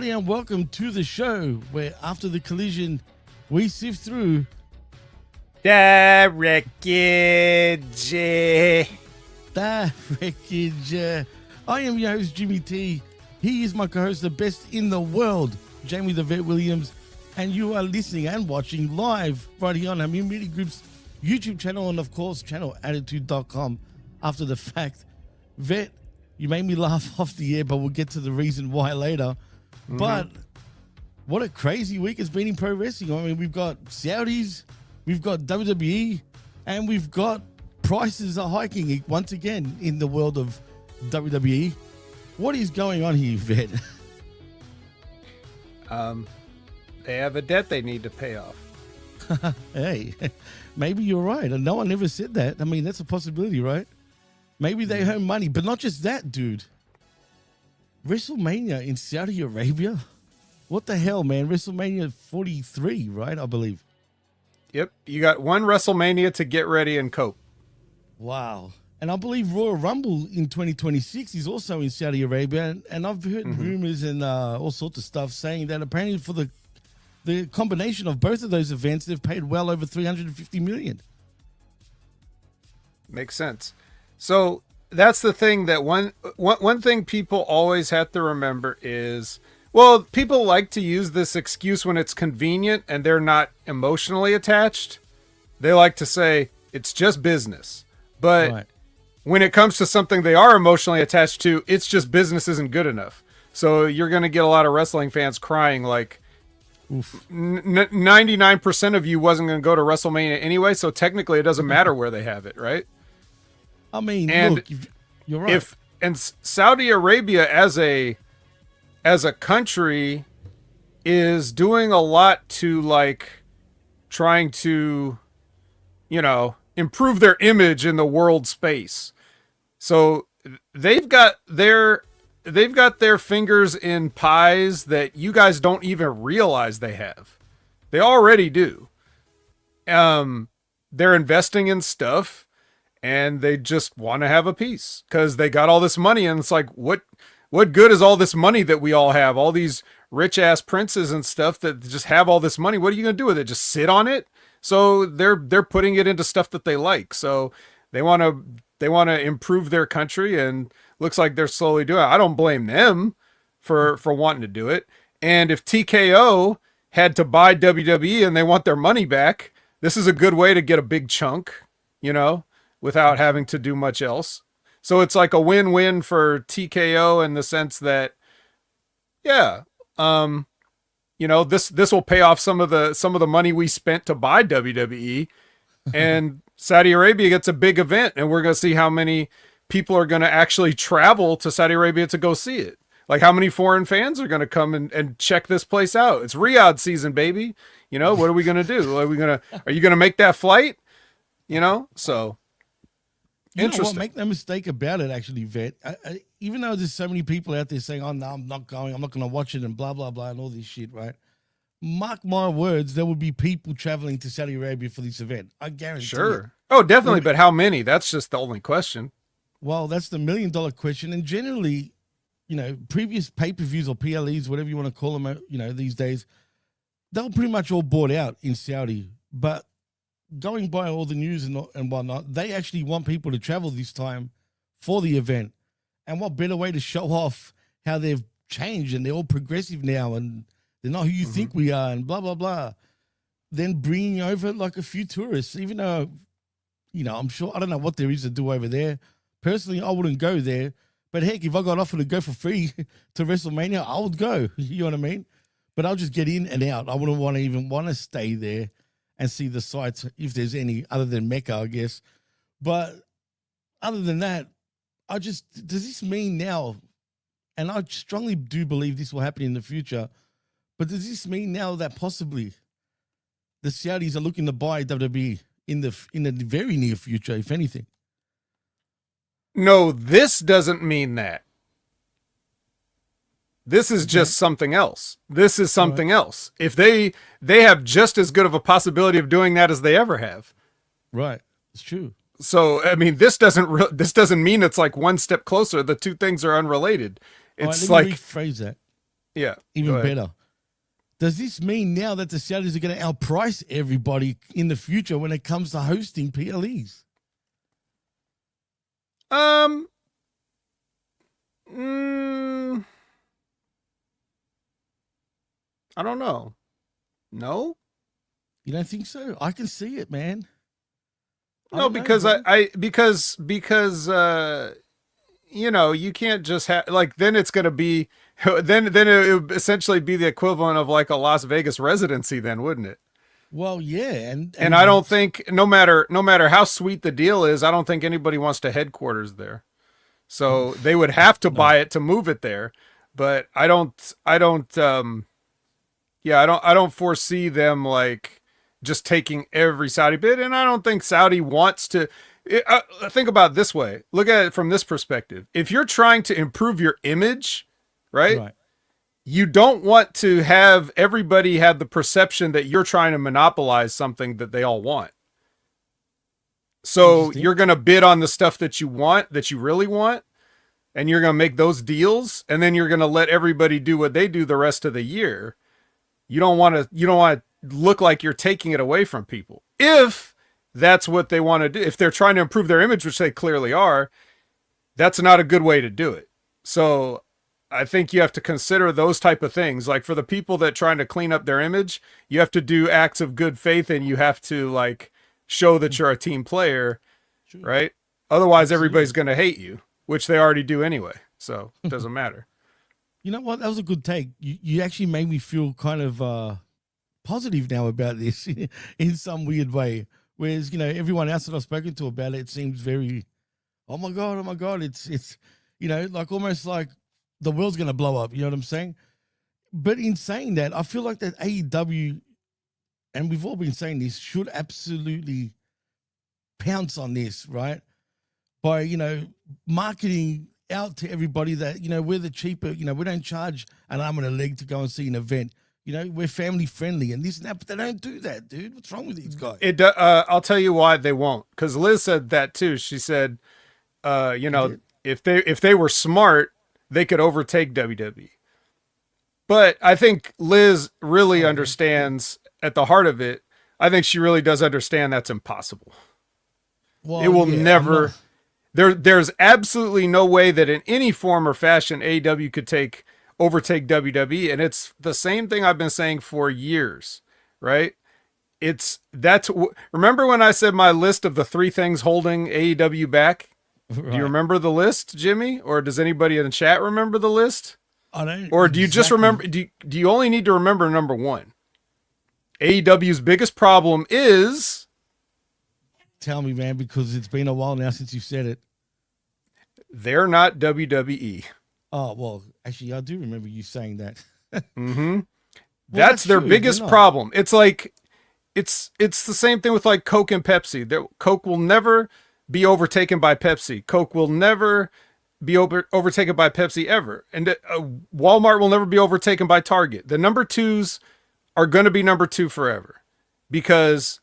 everybody, and welcome to the show where after the collision, we sift through the wreckage. The wreckage. I am your host, Jimmy T. He is my co-host, the best in the world, Jamie the Vet Williams, and you are listening and watching live right here on Hamin Media Group's YouTube channel and, of course, channelattitude.com after the fact. Vet, you made me laugh off the air, but we'll get to the reason why later. But what a crazy week it's been in pro wrestling. I mean, we've got Saudis, we've got WWE, and we've got prices are hiking once again in the world of WWE. What is going on here, Vet? They have a debt they need to pay off. Hey, maybe you're right. And no one ever said that. I mean, that's a possibility, right? Maybe they owe money, but not just that, dude. WrestleMania in Saudi Arabia? What the hell, man? WrestleMania 43, right? I believe. Yep. You got one WrestleMania to get ready and cope. Wow. And I believe Royal Rumble in 2026 is also in Saudi Arabia. And I've heard rumors and all sorts of stuff saying that apparently for the combination of both of those events, they've paid well over $350 million. Makes sense. So that's the thing that one thing people always have to remember is, well, people like to use this excuse when it's convenient and they're not emotionally attached. They like to say it's just business. But when it comes to something they are emotionally attached to, it's just business isn't good enough. So you're going to get a lot of wrestling fans crying like, 99% of you wasn't going to go to WrestleMania anyway, so technically it doesn't matter where they have it, right? I mean, and look, you're right. And Saudi Arabia as a country is doing a lot to like trying to, improve their image in the world space. So they've got their fingers in pies that you guys don't even realize they have. They already do. They're investing in stuff and they just want to have a piece because they got all this money. And it's like, what good is all this money that we all have? All these rich ass princes and stuff that just have all this money. What are you going to do with it? Just sit on it? So they're putting it into stuff that they like. So they want to improve their country, and looks like they're slowly doing it. I don't blame them for wanting to do it. And if TKO had to buy WWE and they want their money back, this is a good way to get a big chunk, without having to do much else. So it's like a win-win for TKO in the sense that, this will pay off some of the money we spent to buy WWE, and Saudi Arabia gets a big event, and we're going to see how many people are going to actually travel to Saudi Arabia to go see it. Like how many foreign fans are going to come and check this place out? It's Riyadh season, baby. What are we going to do? Are you going to make that flight? So interesting. Make no mistake about it, actually, Vet. Even though there's so many people out there saying, oh, no, I'm not going. I'm not going to watch it and blah, blah, blah and all this shit, right? Mark my words, there will be people traveling to Saudi Arabia for this event. I guarantee Sure. Oh, definitely. But how many? That's just the only question. Well, that's the $1 million question. And generally, previous pay-per-views or PLEs, whatever you want to call them, these days, they were pretty much all bought out in Saudi. But going by all the news and whatnot, they actually want people to travel this time for the event. And what better way to show off how they've changed and they're all progressive now and they're not who you think we are and blah, blah, blah. Then bringing over like a few tourists, even though, I'm sure, I don't know what there is to do over there. Personally, I wouldn't go there. But heck, if I got offered to go for free to WrestleMania, I would go. You know what I mean? But I'll just get in and out. I wouldn't want to stay there and see the sights, if there's any, other than Mecca, I guess. But other than that, does this mean now, and I strongly do believe this will happen in the future, but does this mean now that possibly the Saudis are looking to buy WWE in the very near future, if anything? No, this doesn't mean that. This is just something else. This is something else. If they have just as good of a possibility of doing that as they ever have. Right. It's true. So, I mean, this doesn't mean it's like one step closer. The two things are unrelated. It's let me rephrase that. Yeah. Even better. Does this mean now that the Saudis are going to outprice everybody in the future when it comes to hosting PLEs? I don't know. No? You don't think so? I can see it, man. No, because you know, you can't just have, like, then it's going to be, then it would essentially be the equivalent of like a Las Vegas residency then, wouldn't it? Well, yeah. And I don't think, no matter how sweet the deal is, I don't think anybody wants to headquarters there. So they would have to buy it to move it there. But I don't foresee them like just taking every Saudi bid. And I don't think Saudi wants to. Think about it this way. Look at it from this perspective. If you're trying to improve your image, right? You don't want to have everybody have the perception that you're trying to monopolize something that they all want. So you're going to bid on the stuff that you want, that you really want, and you're going to make those deals, and then you're going to let everybody do what they do the rest of the year. You don't want to look like you're taking it away from people. If that's what they want to do, if they're trying to improve their image, which they clearly are, that's not a good way to do it. So I think you have to consider those type of things. Like for the people that trying to clean up their image, you have to do acts of good faith, and you have to like show that you're a team player, right? Otherwise, everybody's going to hate you, which they already do anyway. So it doesn't matter. You know what? That was a good take. You actually made me feel kind of positive now about this in some weird way. Whereas, you know, everyone else that I've spoken to about it seems very, oh my God. It's, you know, like almost like the world's going to blow up. You know what I'm saying? But in saying that, I feel like that AEW, and we've all been saying this, should absolutely pounce on this, right? By, you know, marketing out to everybody that, you know, we're the cheaper, you know, we don't charge an arm and a leg to go and see an event. You know, we're family friendly and this and that, but they don't do that, dude. What's wrong with these guys? I'll tell you why they won't. Because Liz said that too. She said, you know, if they were smart, they could overtake WWE. But I think Liz really understands at the heart of it. I think she really does understand that's impossible. Well, it will never. There's absolutely no way that in any form or fashion AEW could overtake WWE, and it's the same thing I've been saying for years, right? Remember when I said my list of the 3 things holding AEW back? Right. Do you remember the list, Jimmy? Or does anybody in the chat remember the list? I don't. Or do you just remember? Do you only need to remember number 1? AEW's biggest problem is. Tell me, man, because it's been a while now since you said it. They're not WWE. Oh, well, actually, I do remember you saying that. Mm-hmm. Well, that's their biggest problem. It's like, it's the same thing with like Coke and Pepsi. Coke will never be overtaken by Pepsi. Coke will never be overtaken by Pepsi ever. And Walmart will never be overtaken by Target. The number 2s are going to be number 2 forever. Because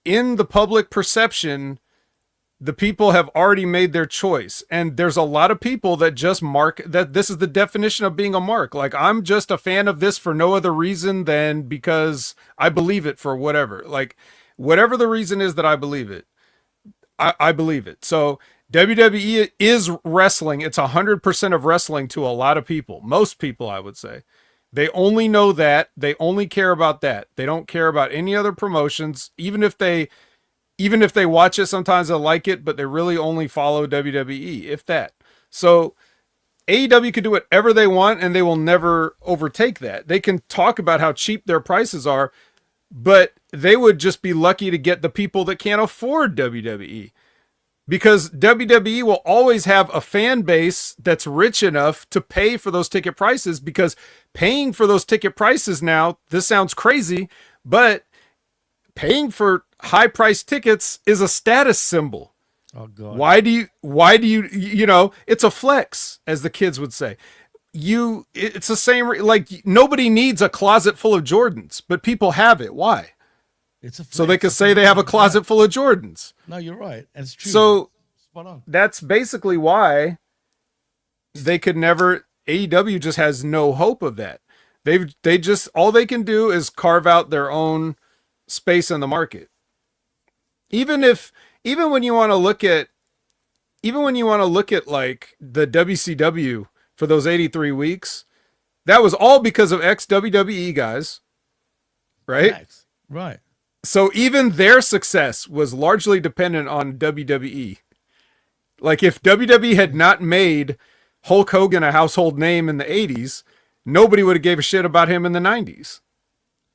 in the public perception, the people have already made their choice. And there's a lot of people that just mark that this is the definition of being a mark. Like, I'm just a fan of this for no other reason than because I believe it for whatever. Like, whatever the reason is that I believe it, I believe it. So WWE is wrestling. It's 100% of wrestling to a lot of people. Most people, I would say. They only know that. They only care about that. They don't care about any other promotions. Even if they watch it, sometimes they'll like it, but they really only follow WWE, if that. So AEW can do whatever they want, and they will never overtake that. They can talk about how cheap their prices are, but they would just be lucky to get the people that can't afford WWE. Because WWE will always have a fan base that's rich enough to pay for those ticket prices, because paying for those ticket prices now, this sounds crazy, but paying for high price tickets is a status symbol. Oh God. Why do you, you know, it's a flex, as the kids would say. It's the same, like, nobody needs a closet full of Jordans, but people have it. Why? It's a flex. So they can say they have a closet full of Jordans. No, you're right. It's true. So spot on. That's basically why they could never, AEW just has no hope of that. They just, all they can do is carve out their own space in the market. Even when you want to look at like the WCW for those 83 weeks, that was all because of ex-WWE guys, right? Facts. Right. So even their success was largely dependent on WWE. Like if WWE had not made Hulk Hogan a household name in the 80s, nobody would have gave a shit about him in the 90s.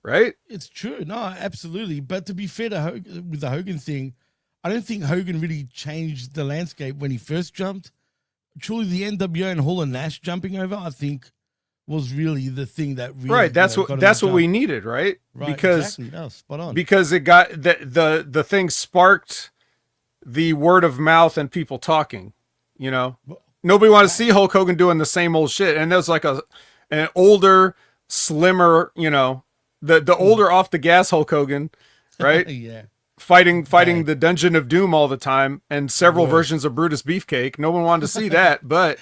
Right? It's true. No, absolutely. But to be fair to Hogan, with the Hogan thing, I don't think Hogan really changed the landscape when he first jumped. Truly, the NWO and Hall and Nash jumping over, I think, was really the thing that really right. That's what we needed, right? Right. Because exactly. No, spot on. Because it got the thing sparked the word of mouth and people talking. You know, nobody wanted to see Hulk Hogan doing the same old shit, and there was like an older, slimmer, you know. The older off the gas Hulk Hogan, right? Yeah. Fighting the Dungeon of Doom all the time and several versions of Brutus Beefcake. No one wanted to see that, but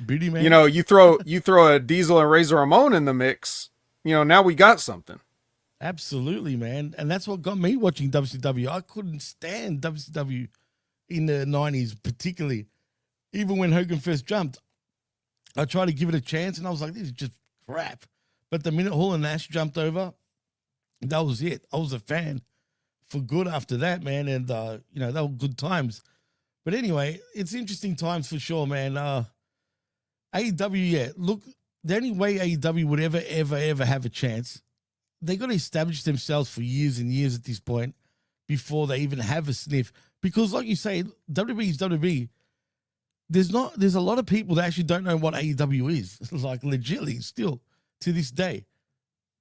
Beauty Man. You know, you throw a Diesel and Razor Ramon in the mix, you know, now we got something. Absolutely, man. And that's what got me watching WCW. I couldn't stand WCW in the 90s, particularly. Even when Hogan first jumped, I tried to give it a chance and I was like, this is just crap. But the minute Hall and Nash jumped over, that was it. I was a fan for good after that, man. And, you know, they were good times. But anyway, it's interesting times for sure, man. AEW, yeah. Look, the only way AEW would ever have a chance, they got to establish themselves for years and years at this point before they even have a sniff. Because like you say, WWE is WWE. There's a lot of people that actually don't know what AEW is. Like legitimately still to this day.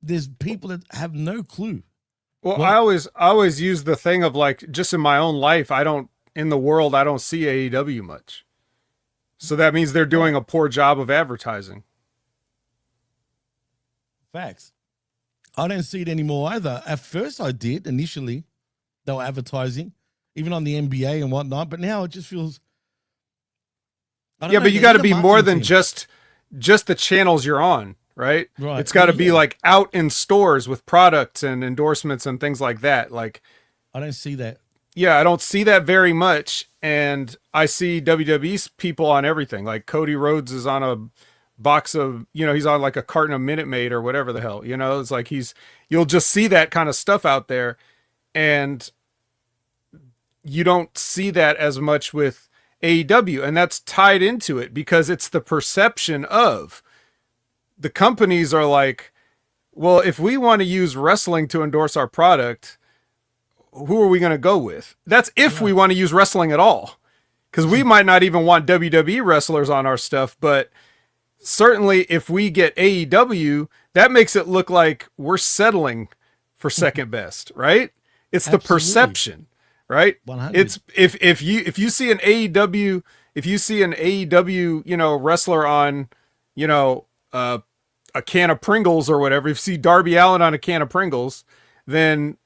There's people that have no clue. Well, I always use the thing of like, just in my own life, in the world, I don't see AEW much. So that means they're doing a poor job of advertising. Facts. I don't see it anymore either. At first I did initially. They were advertising, even on the NBA and whatnot. But now it just feels. But you got to be more than just the channels you're on. Right? Right. It's got to be like out in stores with products and endorsements and things like that. Like, I don't see that. Yeah, I don't see that very much. And I see WWE's people on everything. Like Cody Rhodes is on a box of, you know, he's on like a carton of Minute Maid or whatever the hell, you know, it's like you'll just see that kind of stuff out there. And you don't see that as much with AEW. And that's tied into it because it's the perception of, the companies are like, well, if we want to use wrestling to endorse our product, who are we going to go with? That's if we want to use wrestling at all. Because we might not even want WWE wrestlers on our stuff, but certainly if we get AEW, that makes it look like we're settling for second best, right? It's the perception, right? 100. It's if you see an AEW, you know, wrestler on, you know, a can of Pringles or whatever, if you see Darby Allin on a can of Pringles, then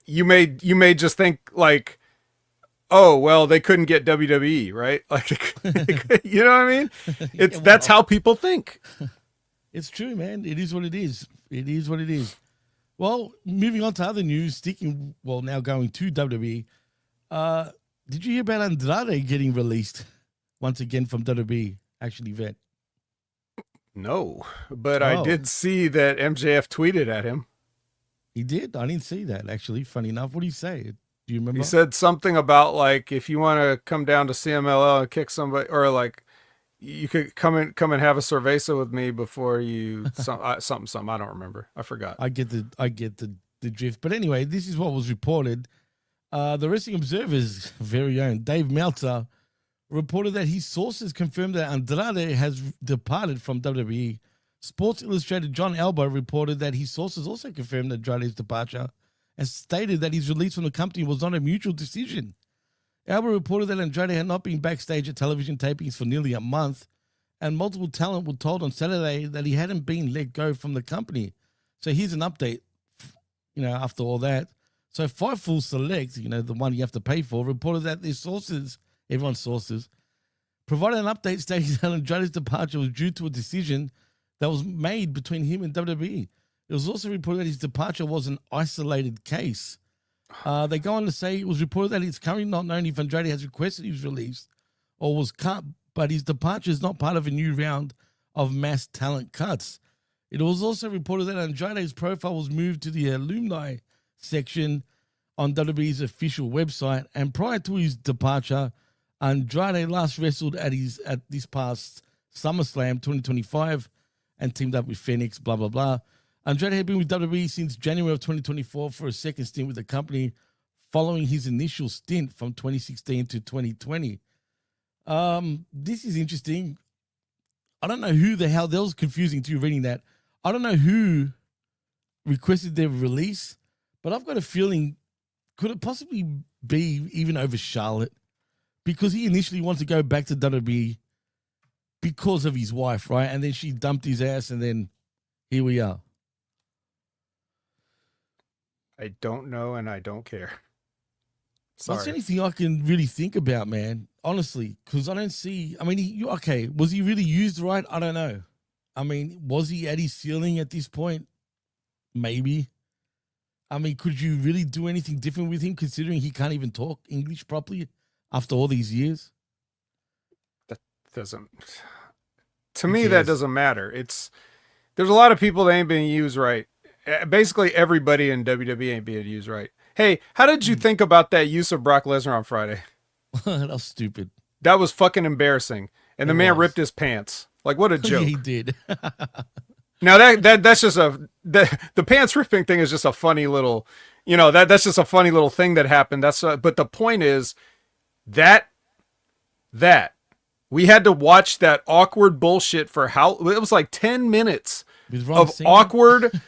you may just think like, oh, well, they couldn't get WWE, right? Like, you know what I mean? That's how people think. It's true, man. It is what it is. It is what it is. Well, moving on to other news, now going to WWE. Did you hear about Andrade getting released once again from WWE, actually, Vet? No, but I did see that MJF tweeted at him. He did? I didn't see that, actually. Funny enough. What did he say? Do you remember? He said something about, like, if you want to come down to CMLL and kick somebody, or, like, you could come and have a cerveza with me before you, something. I don't remember. I forgot. I get the drift. But anyway, this is what was reported. The Wrestling Observer's very own Dave Meltzer reported that his sources confirmed that Andrade has departed from WWE. Sports Illustrated John Elba reported that his sources also confirmed Andrade's departure and stated that his release from the company was not a mutual decision. Elba reported that Andrade had not been backstage at television tapings for nearly a month, and multiple talent were told on Saturday that he hadn't been let go from the company. So here's an update, you know, after all that. So Fightful Select, you know, the one you have to pay for, reported that their sources, everyone's sources, provided an update stating that Andrade's departure was due to a decision that was made between him and WWE. It was also reported that his departure was an isolated case. They go on to say it was reported that it's currently not known if Andrade has requested his release or was cut, but his departure is not part of a new round of mass talent cuts. It was also reported that Andrade's profile was moved to the alumni section on WWE's official website, and prior to his departure, Andrade last wrestled at this past SummerSlam 2025 and teamed up with Phoenix, blah, blah, blah. Andrade had been with WWE since January of 2024 for a second stint with the company following his initial stint from 2016 to 2020. This is interesting. I don't know who the hell, that was confusing too, reading that. I don't know who requested their release, but I've got a feeling, could it possibly be even over Charlotte? Because he initially wanted to go back to WWE because of his wife, right? And then she dumped his ass, and then here we are. I don't know, and I don't care. Sorry. That's the only thing I can really think about, man. Honestly, because I don't see. I mean, okay, was he really used right? I don't know. I mean, was he at his ceiling at this point? Maybe. I mean, could you really do anything different with him, considering he can't even talk English properly after all these years? That doesn't. To me, that doesn't matter. There's a lot of people that ain't being used right. Basically, everybody in WWE ain't being used right. Hey, how did you think about that use of Brock Lesnar on Friday? That was stupid. That was fucking embarrassing. And the man ripped his pants. Like, what a joke. Yeah, he did. Now that's just the pants ripping thing is just a funny little, that's just a funny little thing that happened. But the point is that we had to watch that awkward bullshit for it was like 10 minutes of awkward,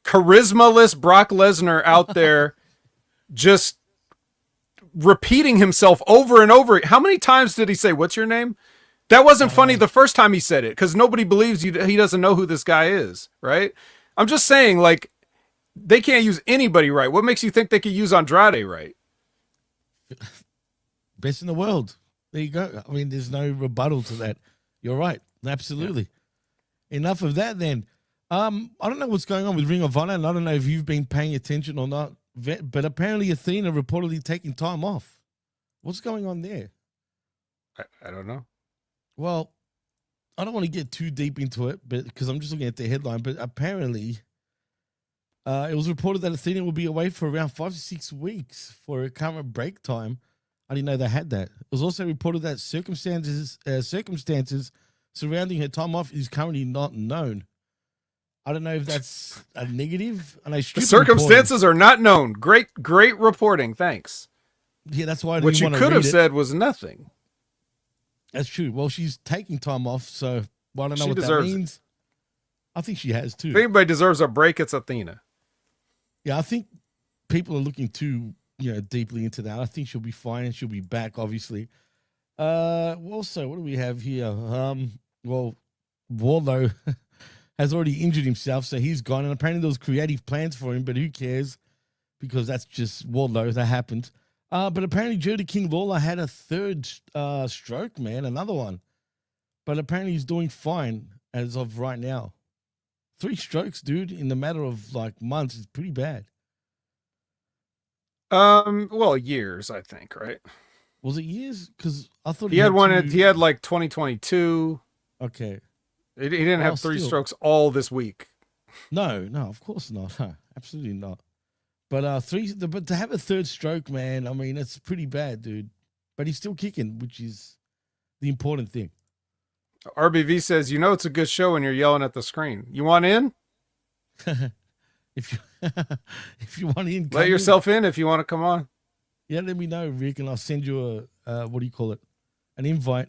charisma-less Brock Lesnar out there just repeating himself over and over. How many times did he say, "What's your name?" That wasn't funny the first time he said it, because nobody believes he doesn't know who this guy is, right? I'm just saying, like, they can't use anybody right. What makes you think they could use Andrade right? Best in the world. There you go. I mean, there's no rebuttal to that. You're right. Absolutely. Yeah. Enough of that then. I don't know what's going on with Ring of Honor, and I don't know if you've been paying attention or not, but apparently Athena reportedly taking time off. What's going on there? I don't know. Well, I don't want to get too deep into it, but because I'm just looking at the headline, but apparently it was reported that Athena will be away for around 5 to 6 weeks for a current break time. I didn't know they had that. It was also reported that circumstances surrounding her time off is currently not known. I don't know if that's a negative. And circumstances are not known. Great reporting. Thanks. Yeah, that's why I didn't what you could have said was nothing. That's true. Well, she's taking time off, so I don't know what that means. I think she has too. If anybody deserves a break, it's Athena. Yeah, I think people are looking too, deeply into that. I think she'll be fine and she'll be back, obviously. Also, what do we have here? Well, Wardlow has already injured himself, so he's gone. And apparently there was creative plans for him, but who cares? Because that's just Wardlow. That happened. But apparently Jody King Lawler had a third stroke, man, another one. But apparently he's doing fine as of right now. 3 strokes, dude, in the matter of like months is pretty bad. Well, years, I think, right? Was it years? Because I thought he had one. He had like 2022. Okay. He didn't have 3 strokes all this week. No, of course not. No, absolutely not. But but to have a third stroke, man, I mean, it's pretty bad, dude. But he's still kicking, which is the important thing. RBV says, it's a good show when you're yelling at the screen. You want in? if you want in, let yourself in if you want to come on. Yeah, let me know, Rick, and I'll send you an invite.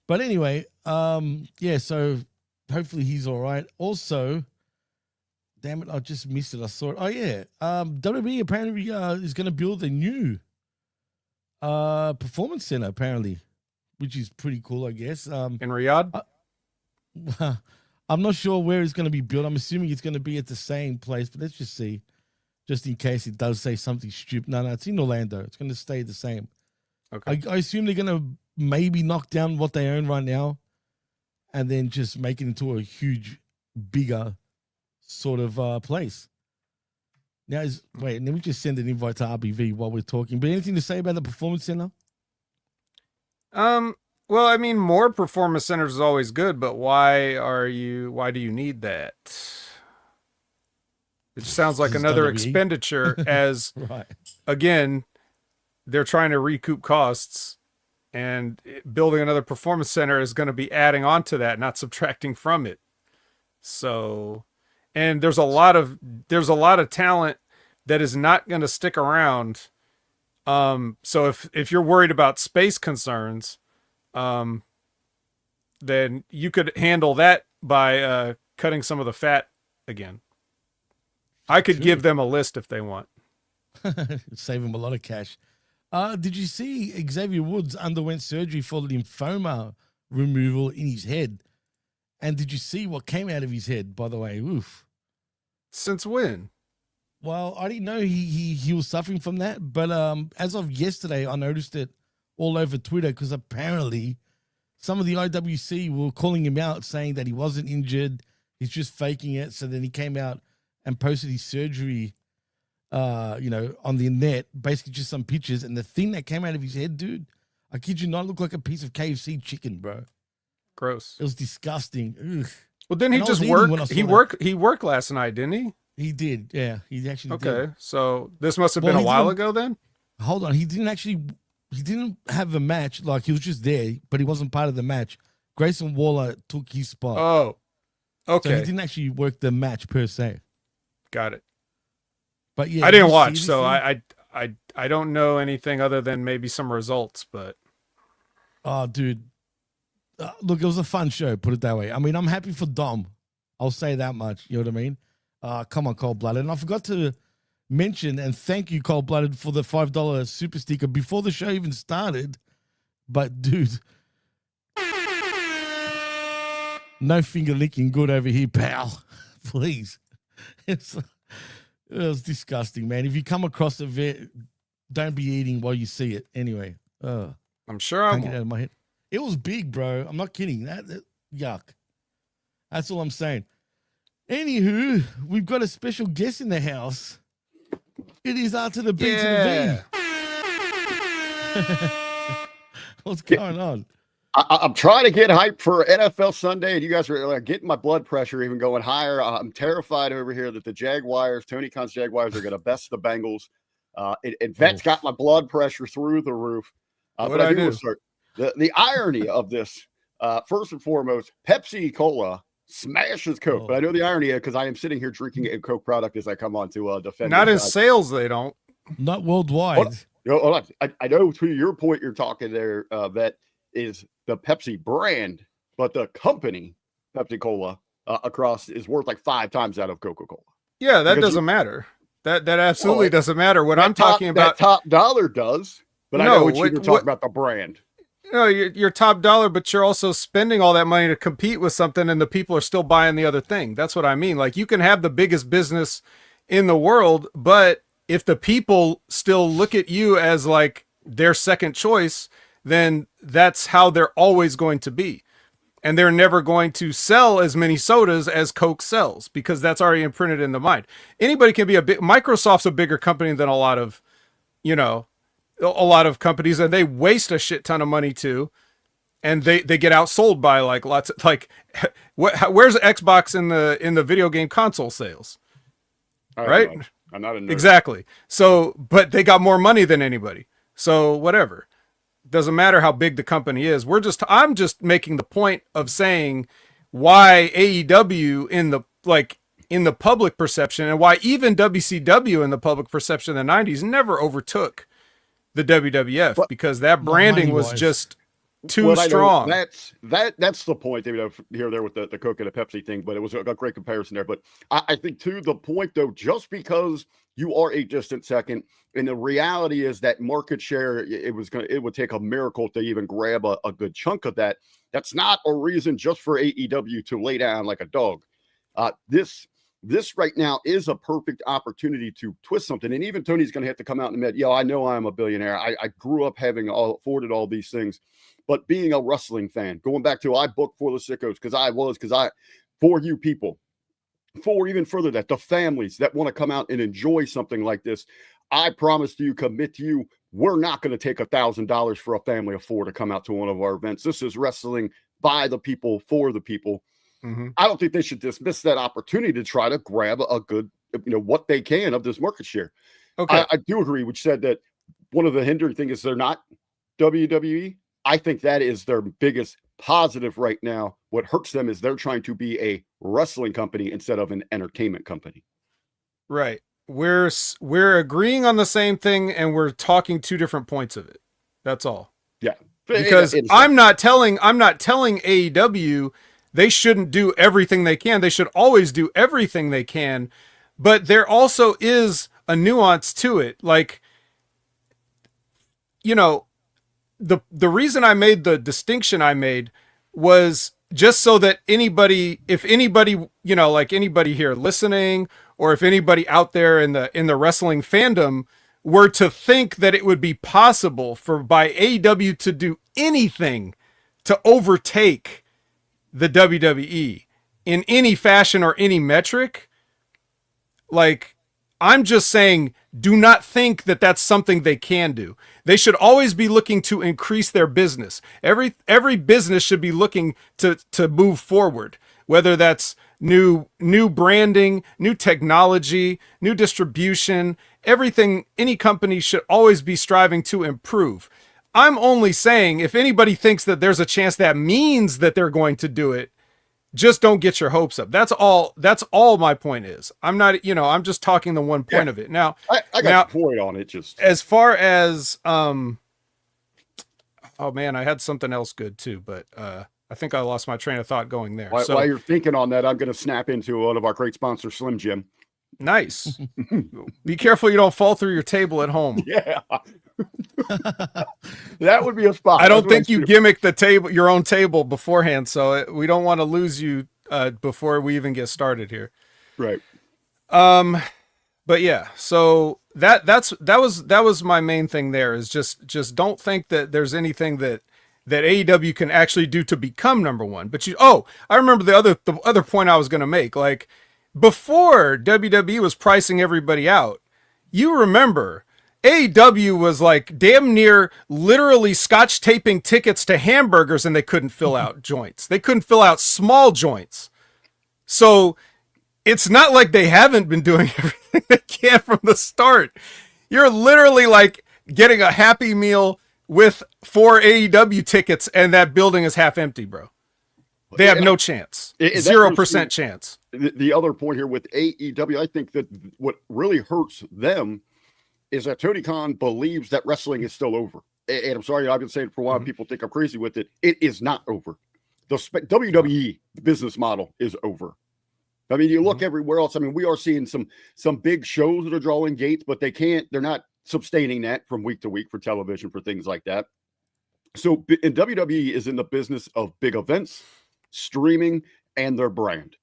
But anyway, so hopefully he's all right. Also, damn it, I just missed it. I saw it. Oh, yeah. WWE apparently is going to build a new performance center, apparently, which is pretty cool, I guess. In Riyadh? I'm not sure where it's going to be built. I'm assuming it's going to be at the same place, but let's just see, just in case it does say something stupid. No, it's in Orlando. It's going to stay the same. Okay. I assume they're going to maybe knock down what they own right now and then just make it into a huge, bigger sort of place. Now, let me just send an invite to RBV while we're talking. But anything to say about the Performance Center? Well, I mean, more performance centers is always good, but why do you need that? It sounds like another expenditure as, right. Again, they're trying to recoup costs, and building another performance center is going to be adding on to that, not subtracting from it. So, and there's a lot of talent that is not going to stick around. So if you're worried about space concerns, then you could handle that by cutting some of the fat again. I could give them a list if they want. Save them a lot of cash. Did you see Xavier Woods underwent surgery for lymphoma removal in his head? And did you see what came out of his head, by the way? Oof. Since when? Well, I didn't know he was suffering from that, but as of yesterday, I noticed it all over Twitter because apparently some of the IWC were calling him out saying that he wasn't injured, he's just faking it. So then he came out and posted his surgery, on the net, basically just some pictures, and the thing that came out of his head, dude, I kid you not, looked like a piece of KFC chicken, bro. Gross. It was disgusting. Ugh. Well, didn't he just work? He worked last night, didn't he? He did, yeah. He actually did. Okay, so this must have been a while ago then? Hold on, he didn't have a match, like he was just there, but he wasn't part of the match. Grayson Waller took his spot. Oh, okay. So he didn't actually work the match per se. Got it. But yeah, I didn't watch, so I don't know anything other than maybe some results, but. Oh, dude. Look, it was a fun show, put it that way. I mean, I'm happy for Dom. I'll say that much. You know what I mean? Come on, Cold Blooded. And I forgot to mention and thank you, Cold Blooded, for the $5 super sticker before the show even started. But, dude, no finger licking good over here, pal. Please. It was disgusting, man. If you come across it, don't be eating while you see it. Anyway, I'm sure I can't get it out of my head. It was big, bro. I'm not kidding. That yuck. That's all I'm saying. Anywho, we've got a special guest in the house. It is R to the B to the V. What's going on? I'm trying to get hyped for NFL Sunday, and you guys are getting my blood pressure even going higher. I'm terrified over here that the Jaguars, Tony Khan's Jaguars, are going to best the Bengals. And Vet's got my blood pressure through the roof. But I do. Start. The irony of this, first and foremost, Pepsi Cola smashes Coke. But I know the irony is because I am sitting here drinking a Coke product as I come on to defend. Not in sales, they don't. Not worldwide. Hold on. I know to your point you're talking there, Vet, is the Pepsi brand, but the company, Pepsi Cola, across is worth like 5 times that of Coca-Cola. Yeah, that doesn't matter. That absolutely doesn't matter. What I'm talking about, that top dollar does, but no, I know what you're talking about the brand. No, you're top dollar, but you're also spending all that money to compete with something, and the people are still buying the other thing. That's what I mean. Like, you can have the biggest business in the world, but if the people still look at you as like their second choice, then that's how they're always going to be. And they're never going to sell as many sodas as Coke sells because that's already imprinted in the mind. Anybody can be Microsoft's a bigger company than a lot of companies, and they waste a shit ton of money too. And they get outsold by like lots of where's Xbox in the video game console sales? Right? I'm not a nerd. Exactly. So, but they got more money than anybody. So whatever. Doesn't matter how big the company is. I'm just making the point of saying why AEW in the public perception, and why even WCW in the public perception in the 90s never overtook the WWF, because that branding was just too strong. That's the point, David, here there with the Coke and the Pepsi thing, but it was a great comparison there. But I think to the point though, just because you are a distant second, and the reality is that market share, it would take a miracle to even grab a good chunk of that. That's not a reason just for AEW to lay down like a dog. This this right now is a perfect opportunity to twist something. And even Tony's going to have to come out and admit, yeah, I know I'm a billionaire. I grew up having afforded all these things, but being a wrestling fan, going back to I booked for the sickos for you people, for even further that the families that want to come out and enjoy something like this, I promise to you, commit to you, we're not going to take $1,000 for a family of 4 to come out to one of our events. This is wrestling by the people, for the people. Mm-hmm. I don't think they should dismiss that opportunity to try to grab a good, what they can of this market share. Okay. I do agree, which said that one of the hindering things is they're not WWE. I think that is their biggest positive right now. What hurts them is they're trying to be a wrestling company instead of an entertainment company. Right. We're agreeing on the same thing, and we're talking 2 different points of it. That's all. Yeah. Because I'm not telling AEW they shouldn't do everything they can. They should always do everything they can. But there also is a nuance to it. Like, the reason I made the distinction I made was just so that if anybody, like anybody here listening, or if anybody out there in the wrestling fandom were to think that it would be possible by AEW to do anything to overtake the WWE in any fashion or any metric, like, I'm just saying, do not think that that's something they can do. They should always be looking to increase their business. Every business should be looking to move forward, whether that's new branding, new technology, new distribution, everything. Any company should always be striving to improve. I'm only saying, if anybody thinks that there's a chance that means that they're going to do it, just don't get your hopes up. That's all my point is. I'm not, I'm just talking the one point of it. Now, I got a point on it. Just as far as, oh man, I had something else good too, but, I think I lost my train of thought going there. While you're thinking on that, I'm going to snap into one of our great sponsors, Slim Jim. Nice. Be careful you don't fall through your table at home. Yeah. That would be a spot. I don't think you gimmick your own table beforehand, so we don't want to lose you before we even get started here. Right. But yeah, so that was my main thing there, is just don't think that there's anything that AEW can actually do to become number one. But I remember the other point I was going to make. Like, before WWE was pricing everybody out, you remember AEW was like damn near literally scotch taping tickets to hamburgers, and they couldn't fill out joints. They couldn't fill out small joints. So it's not like they haven't been doing everything they can from the start. You're literally like getting a Happy Meal with 4 AEW tickets, and that building is half empty, bro. They have no chance. 0% chance. The other point here with AEW, I think that what really hurts them is that Tony Khan believes that wrestling is still over. And I'm sorry, I've been saying it for a while. Mm-hmm. People think I'm crazy with it. It is not over. The WWE business model is over. I mean, you look everywhere else. I mean, we are seeing some big shows that are drawing gates, but they're not sustaining that from week to week for television, for things like that. So, and WWE is in the business of big events, streaming, and their brand.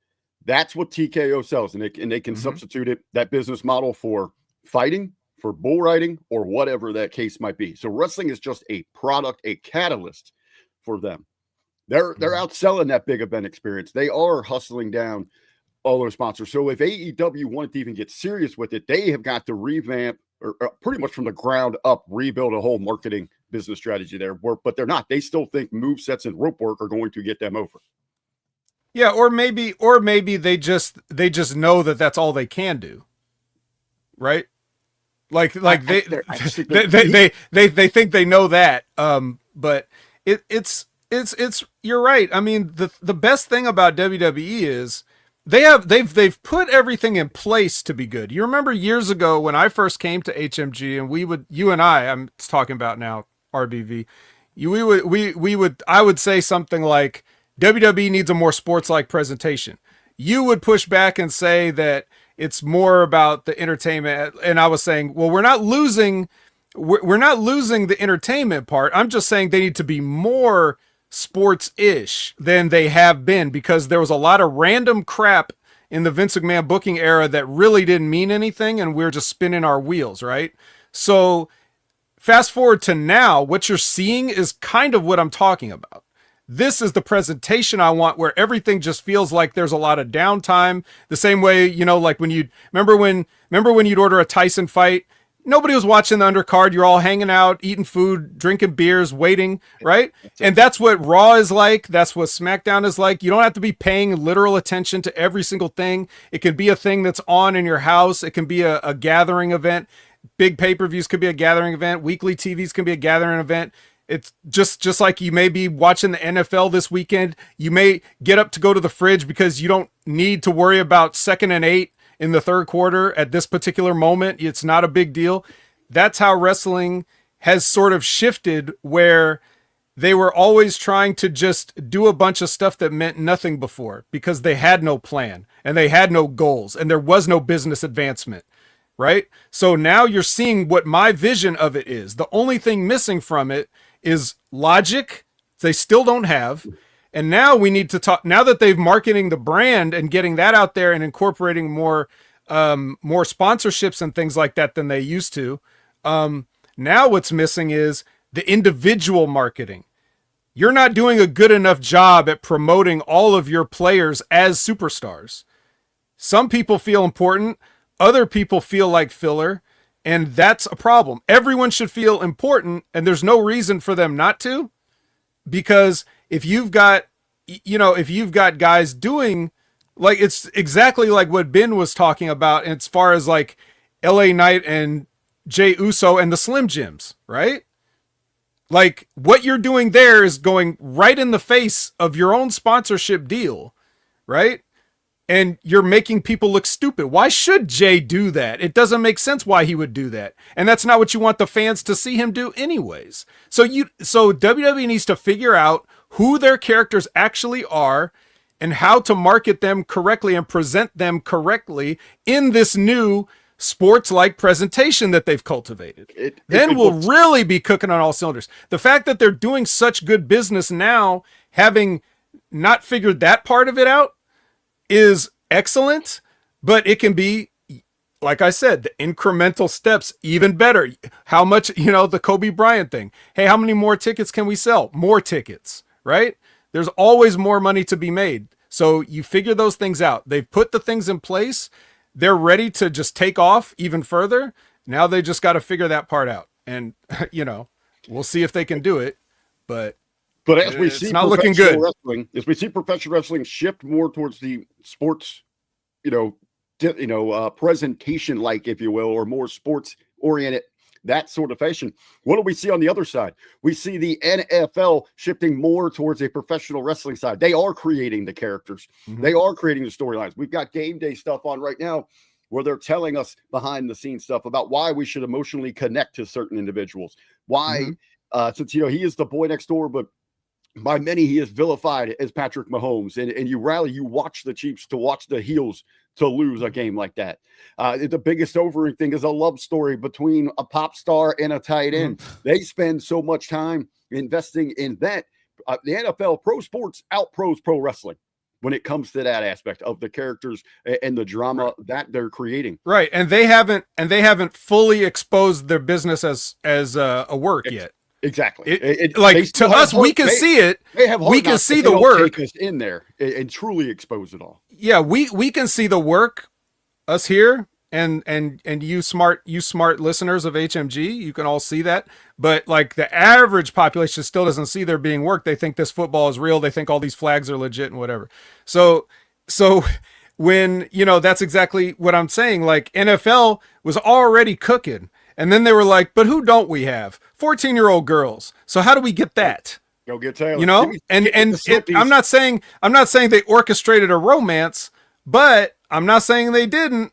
That's what TKO sells, and they can substitute that business model for fighting, for bull riding, or whatever that case might be. So wrestling is just a product, a catalyst for them. They're outselling that big event experience. They are hustling down all those sponsors. So if AEW wanted to even get serious with it, they have got to revamp, or pretty much from the ground up, rebuild a whole marketing business strategy there. But they're not. They still think movesets and rope work are going to get them over. Yeah, or maybe they just know that that's all they can do, right? Like they think they know that. But it's you're right. I mean, the best thing about WWE is they've put everything in place to be good. You remember years ago when I first came to HMG, and you and I'm talking about now, RBV, I would say something like, WWE needs a more sports-like presentation. You would push back and say that it's more about the entertainment. And I was saying, well, we're not losing the entertainment part. I'm just saying they need to be more sports-ish than they have been, because there was a lot of random crap in the Vince McMahon booking era that really didn't mean anything, and we're just spinning our wheels, right? So fast forward to now, what you're seeing is kind of what I'm talking about. This is the presentation I want, where everything just feels like there's a lot of downtime. The same way, you know, like when you remember when you'd order a Tyson fight, nobody was watching the undercard. You're all hanging out, eating food, drinking beers, waiting, right? And that's what Raw is like. That's what SmackDown is like. You don't have to be paying literal attention to every single thing. It can be a thing that's on in your house. It can be a gathering event. Big pay-per-views could be a gathering event. Weekly TVs can be a gathering event. It's just like you may be watching the NFL this weekend. You may get up to go to the fridge because you don't need to worry about 2nd and 8 in the third quarter at this particular moment. It's not a big deal. That's how wrestling has sort of shifted, where they were always trying to just do a bunch of stuff that meant nothing before because they had no plan and they had no goals and there was no business advancement. Right? So now you're seeing what my vision of it is. The only thing missing from it is logic. They still don't have. And now we need to talk, now that they've marketing the brand and getting that out there and incorporating more sponsorships and things like that than they used to. Now what's missing is the individual marketing. You're not doing a good enough job at promoting all of your players as superstars. Some people feel important. Other people feel like filler, and that's a problem. Everyone should feel important, and there's no reason for them not to, because if you've got guys doing, like, it's exactly like what Ben was talking about as far as like LA Knight and Jey Uso and the Slim Jims, right? Like, what you're doing there is going right in the face of your own sponsorship deal, right? And you're making people look stupid. Why should Jay do that? It doesn't make sense why he would do that. And that's not what you want the fans to see him do anyways. So WWE needs to figure out who their characters actually are and how to market them correctly and present them correctly in this new sports-like presentation that they've cultivated. Then we'll really be cooking on all cylinders. The fact that they're doing such good business now, having not figured that part of it out, is excellent, but it can be, like I said, the incremental steps even better. How much, the Kobe Bryant thing. Hey, how many more tickets can we sell? More tickets, right? There's always more money to be made. So you figure those things out. They've put the things in place. They're ready to just take off even further. Now they just got to figure that part out. And, we'll see if they can do it, but as we see, it's not looking good. As we see professional wrestling shift more towards the sports, presentation, like, if you will, or more sports oriented, that sort of fashion. What do we see on the other side? We see the NFL shifting more towards a professional wrestling side. They are creating the characters. Mm-hmm. They are creating the storylines. We've got game day stuff on right now where they're telling us behind the scenes stuff about why we should emotionally connect to certain individuals. Why, since, he is the boy next door, but by many, he is vilified as Patrick Mahomes, and you watch the Chiefs to watch the heels to lose a game like that. The biggest overing thing is a love story between a pop star and a tight end. They spend so much time investing in that. The NFL, pro sports out-pros pro wrestling when it comes to that aspect of the characters and the drama that they're creating. Right, and they haven't fully exposed their business as a work yet. Exactly. To us, we can see it. We can see the work in there and truly expose it all. Yeah, we can see the work. Us here and you smart listeners of HMG, you can all see that. But like the average population still doesn't see there being work. They think this football is real. They think all these flags are legit and whatever. So when that's exactly what I'm saying. Like NFL was already cooking. And then they were like, but who don't we have? 14-year-old girls. So how do we get that? Go get Taylor. I'm not saying they orchestrated a romance, but I'm not saying they didn't.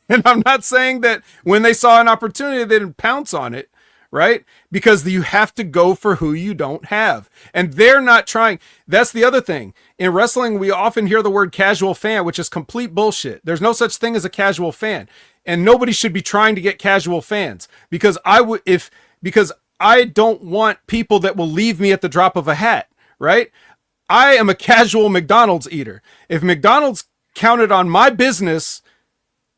And I'm not saying that when they saw an opportunity, they didn't pounce on it, right? Because you have to go for who you don't have. And they're not trying. That's the other thing. In wrestling, we often hear the word casual fan, which is complete bullshit. There's no such thing as a casual fan. And nobody should be trying to get casual fans because I don't want people that will leave me at the drop of a hat, right? I am a casual McDonald's eater. If McDonald's counted on my business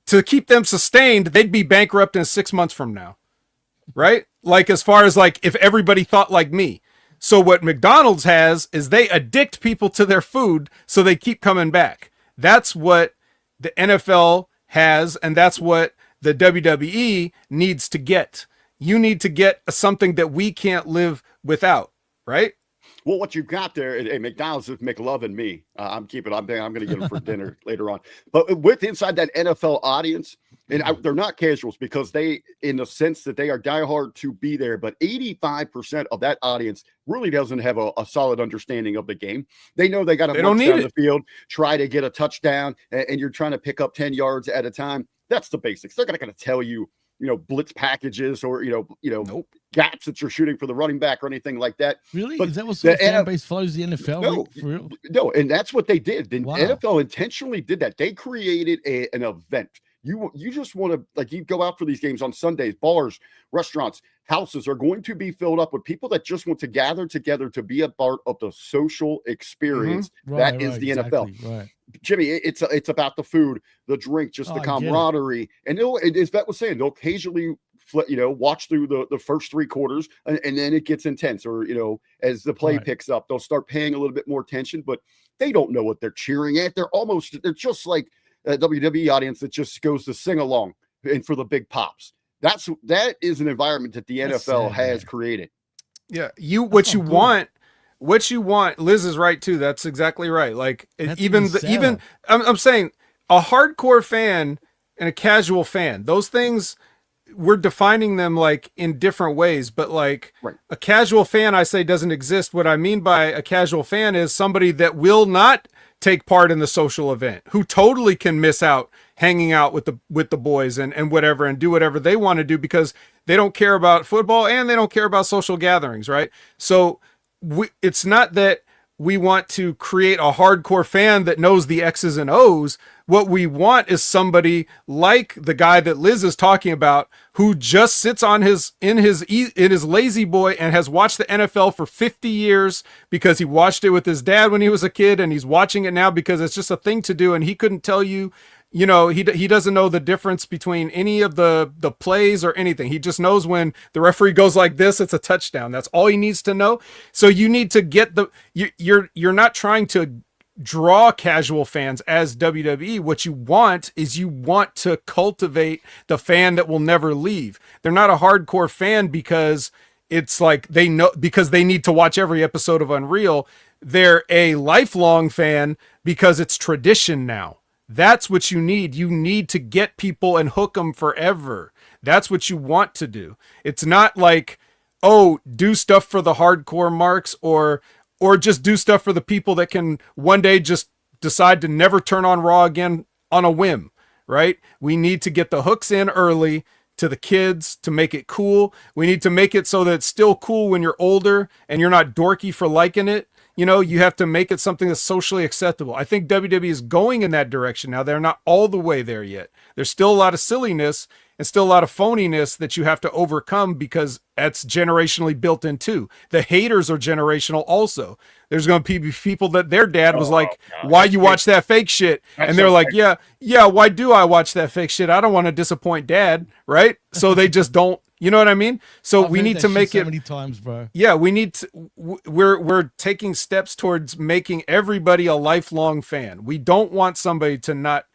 to keep them sustained, they'd be bankrupt in 6 months from now. Right? Like, as far as like, if everybody thought like me. So what McDonald's has is they addict people to their food so they keep coming back. That's what the NFL has, and that's what the WWE needs to get. You need to get something that we can't live without, right? Well, what you got there, at McDonald's is McLovin' me. I'm going to get them for dinner later on. But with inside that NFL audience, and they're not casuals because they, in the sense that they are diehard to be there, but 85% of that audience really doesn't have a solid understanding of the game. They know they got to march down the field, try to get a touchdown, and you're trying to pick up 10 yards at a time. That's the basics. They're not going to tell you, blitz packages or, Nope. gaps that you're shooting for the running back or anything like that. Really? But is that what sort of fan base follows the NFL? No, for real? No, and that's what they did. The Wow. NFL intentionally did that. They created an event. You just want to, like, you go out for these games on Sundays, bars, restaurants, houses are going to be filled up with people that just want to gather together to be a part of the social experience. Mm-hmm. That is the NFL. Right. Jimmy, it's about the food, the drink, just the camaraderie. And as Vet was saying, they'll occasionally watch through the first 3 quarters and then it gets intense, or as the play picks up, they'll start paying a little bit more attention, but they don't know what they're cheering at. They're just like a WWE audience that just goes to sing along and for the big pops. That is an environment that the NFL has created. Yeah, what you want, Liz is right too. That's exactly right. Like, I'm saying a hardcore fan and a casual fan, those things, we're defining them like in different ways, but like a casual fan, I say, doesn't exist. What I mean by a casual fan is somebody that will not take part in the social event, who totally can miss out hanging out with the boys and whatever, and do whatever they want to do because they don't care about football and they don't care about social gatherings. Right. So it's not that we want to create a hardcore fan that knows the X's and O's. What we want is somebody like the guy that Liz is talking about, who just sits on in his lazy boy and has watched the NFL for 50 years because he watched it with his dad when he was a kid, and he's watching it now because it's just a thing to do, and he couldn't tell you. He doesn't know the difference between any of the plays or anything. He just knows when the referee goes like this, it's a touchdown. That's all he needs to know. So you need to get you're not trying to draw casual fans as WWE. What you want is to cultivate the fan that will never leave. They're not a hardcore fan because it's like they know, because they need to watch every episode of Unreal. They're a lifelong fan because it's tradition now. That's what you need. You need to get people and hook them forever. That's what you want to do. It's not like, do stuff for the hardcore marks or just do stuff for the people that can one day just decide to never turn on Raw again on a whim, right? We need to get the hooks in early to the kids to make it cool. We need to make it so that it's still cool when you're older and you're not dorky for liking it. You have to make it something that's socially acceptable. I think WWE is going in that direction now. They're not all the way there yet. There's still a lot of silliness and still a lot of phoniness that you have to overcome because that's generationally built in too. The haters are generational also. There's going to be people that their dad was like, why you watch that fake shit? And they're like, yeah, why do I watch that fake shit? I don't want to disappoint dad, right? So they just don't. You know what I mean? So we need to make it so many times, bro. Yeah, we need to. We're taking steps towards making everybody a lifelong fan. We don't want somebody to not,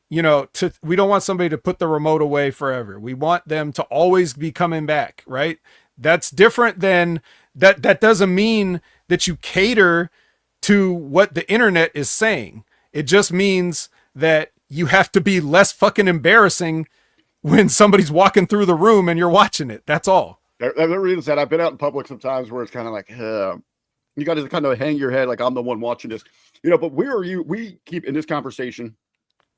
we don't want somebody to put the remote away forever. We want them to always be coming back, right? That's different than that. That doesn't mean that you cater to what the internet is saying. It just means that you have to be less fucking embarrassing when somebody's walking through the room and you're watching it. That's all. The reason that I've been out in public sometimes where it's kind of like, you got to kind of hang your head like I'm the one watching this, but we keep in this conversation,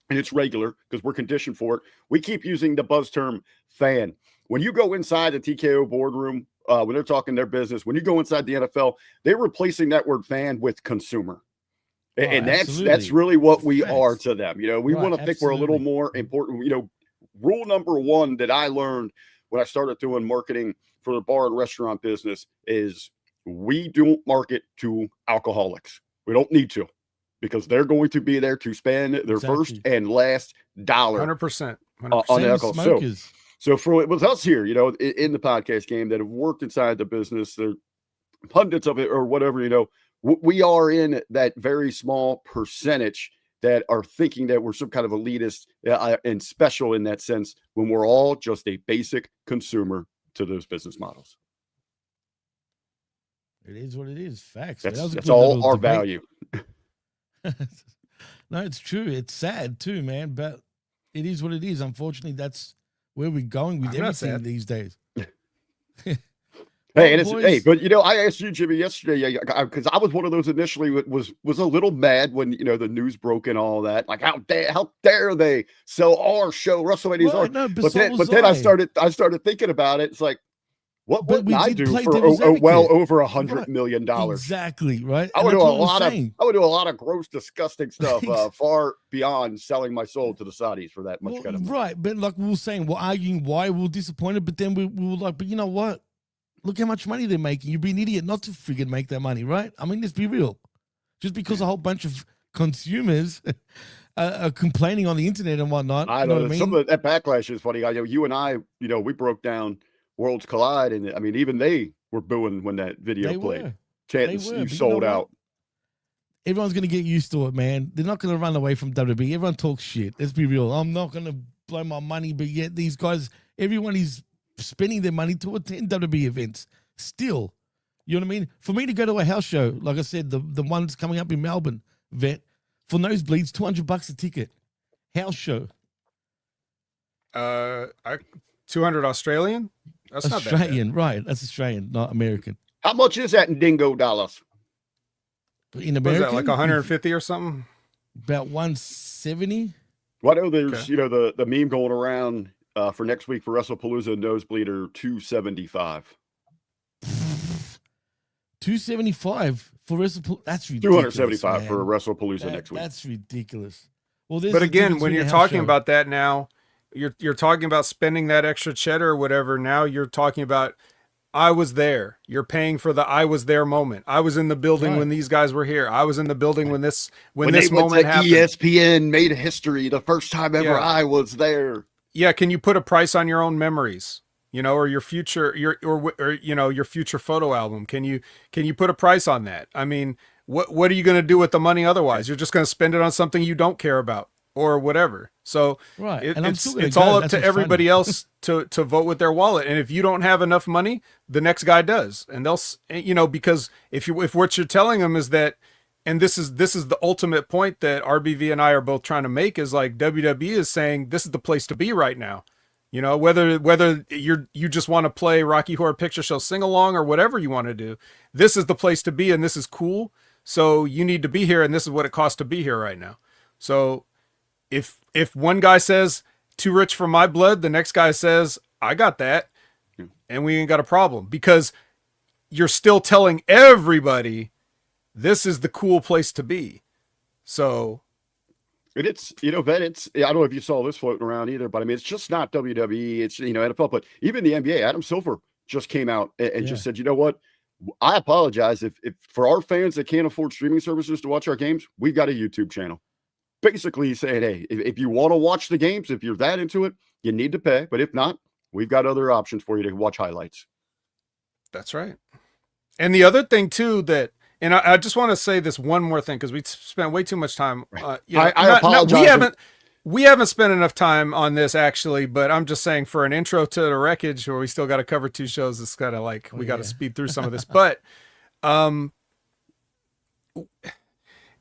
and it's regular because we're conditioned for it. We keep using the buzz term fan. When you go inside the TKO boardroom, when they're talking their business, when you go inside the NFL, they're replacing that word fan with consumer. And that's really what we are to them. We want to think we're a little more important. Rule number 1 that I learned when I started doing marketing for the bar and restaurant business is we don't market to alcoholics. We don't need to. because they're going to be there to spend their first and last dollar 100%. on the alcohol. Smokers. So for it was us here, you know, in the podcast game that have worked inside the business, they're pundits of it or whatever, you know, we are in that very small percentage that are thinking that we're some kind of elitist and special in that sense when we're all just a basic consumer to those business models. It is what it is. Facts. That's all our value. No, it's true. It's sad too, man, but it is what it is. Unfortunately, that's where we're going with everything these days. Hey, and it's but you know, I asked you, Jimmy, yesterday because I was one of those initially was a little mad when you know the news broke and all that. Like, how dare they sell our show, WrestleMania's Right, no, but then I started thinking about it. It's like, what would I do for well over $100 million? Exactly, right. I would do a lot of gross, disgusting stuff far beyond selling my soul to the Saudis for that much kind of money. Right. But like we were saying, we're arguing why we're disappointed, but then we were like, but you know what? Look how much money they're making. You'd be an idiot not to friggin' make that money, right? I mean, let's be real. Just because a whole bunch of consumers are complaining on the internet and whatnot. I know, some of that backlash is funny. I know you and I, you know, we broke down Worlds Collide, and I mean, even they were booing when that video played. You sold out. Everyone's gonna get used to it, man. They're not gonna run away from WWE. Everyone talks shit. Let's be real. I'm not gonna blow my money, but yet these guys, everyone is spending their money to attend WWE events. Still, you know what I mean? For me to go to a house show, like I said, the one that's coming up in Melbourne, vet for nosebleeds, $200 a ticket. House show. 200 Australian. That's Australian, not right? That's Australian, not American. How much is that in dingo dollars? In America, like 150 or something. About 170. Well, I know there's you know the meme going around for next week for WrestlePalooza Nosebleeder 275. 275 for WrestlePalooza. That's ridiculous. 275 man. for WrestlePalooza next week. That's ridiculous. Well, but again, when you're talking about that now, you're talking about spending that extra cheddar or whatever. Now you're talking about I was there. You're paying for the I was there moment. I was in the building when these guys were here. I was in the building when this moment happened. ESPN made history the first time ever I was there. Yeah, can you put a price on your own memories? You know, or your future your future photo album. Can you put a price on that? I mean, what are you going to do with the money otherwise? You're just going to spend it on something you don't care about or whatever. So it's all up to everybody else to vote with their wallet. And if you don't have enough money, the next guy does. And they'll, you know, because if what you're telling them is that, and this is the ultimate point that RBV and I are both trying to make, is like WWE is saying this is the place to be right now. You know, whether you just want to play Rocky Horror Picture Show sing along or whatever you want to do, this is the place to be, and this is cool. So you need to be here, and this is what it costs to be here right now. So if one guy says too rich for my blood, the next guy says I got that, and we ain't got a problem, because you're still telling everybody this is the cool place to be. So. And it's, you know, Ben, I don't know if you saw this floating around either, but I mean, it's just not WWE. It's, you know, NFL, but even the NBA, Adam Silver just came out and just said, you know what? I apologize if for our fans that can't afford streaming services to watch our games, we've got a YouTube channel. Basically he's saying, hey, if you want to watch the games, if you're that into it, you need to pay. But if not, we've got other options for you to watch highlights. That's right. And the other thing too, and I just want to say this one more thing, because we spent way too much time. I apologize. We haven't spent enough time on this actually, but I'm just saying for an intro to the Wreckage, where we still got to cover 2 shows, it's kind of like we got to speed through some of this. But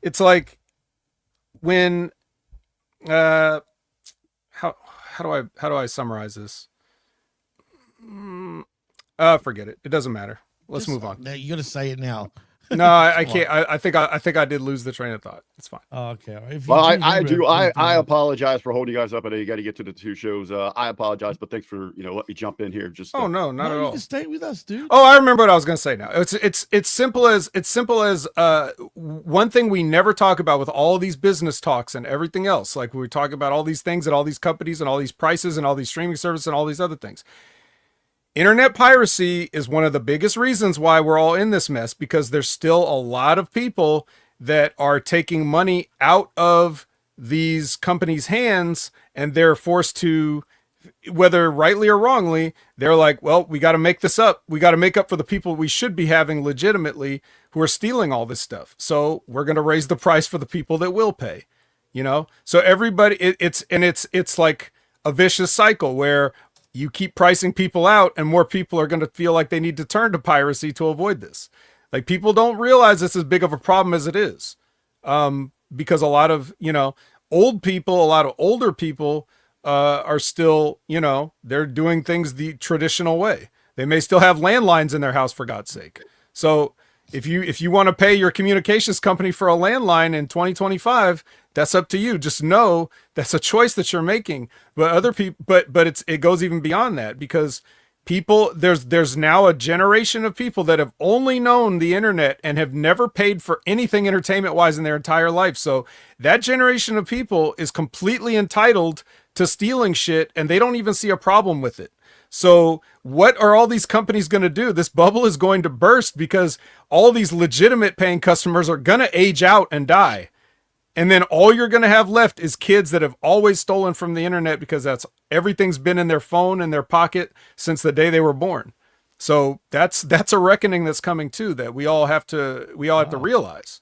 it's like when how do I summarize this? Forget it. It doesn't matter. Let's move on. You got to say it now. No, I can't. I think I did lose the train of thought. It's fine. Oh, okay. Well, I apologize for holding you guys up. I know you got to get to the 2 shows. I apologize, but thanks for let me jump in here. Just not at all. You can stay with us, dude. Oh, I remember what I was gonna say now. It's simple as one thing we never talk about with all these business talks and everything else. Like we talk about all these things and all these companies and all these prices and all these streaming services and all these other things. Internet piracy is one of the biggest reasons why we're all in this mess, because there's still a lot of people that are taking money out of these companies' hands, and they're forced to, whether rightly or wrongly, they're like, well, we got to make this up. We got to make up for the people we should be having legitimately who are stealing all this stuff. So we're going to raise the price for the people that will pay, you know? So everybody, it's like a vicious cycle where you keep pricing people out and more people are going to feel like they need to turn to piracy to avoid this. Like, people don't realize it's as big of a problem as it is. Because a lot of, you know, old people, a lot of older people are still, you know, they're doing things the traditional way. They may still have landlines in their house, for God's sake. So if you want to pay your communications company for a landline in 2025, that's up to you. Just know that's a choice that you're making. But other people, but it goes even beyond that, because people, there's now a generation of people that have only known the internet and have never paid for anything entertainment wise in their entire life. So that generation of people is completely entitled to stealing shit, and they don't even see a problem with it. So what are all these companies going to do? This bubble is going to burst because all these legitimate paying customers are going to age out and die. And then all you're going to have left is kids that have always stolen from the internet, because everything's been in their phone, in their pocket since the day they were born. So that's a reckoning that's coming too, that we all have to realize.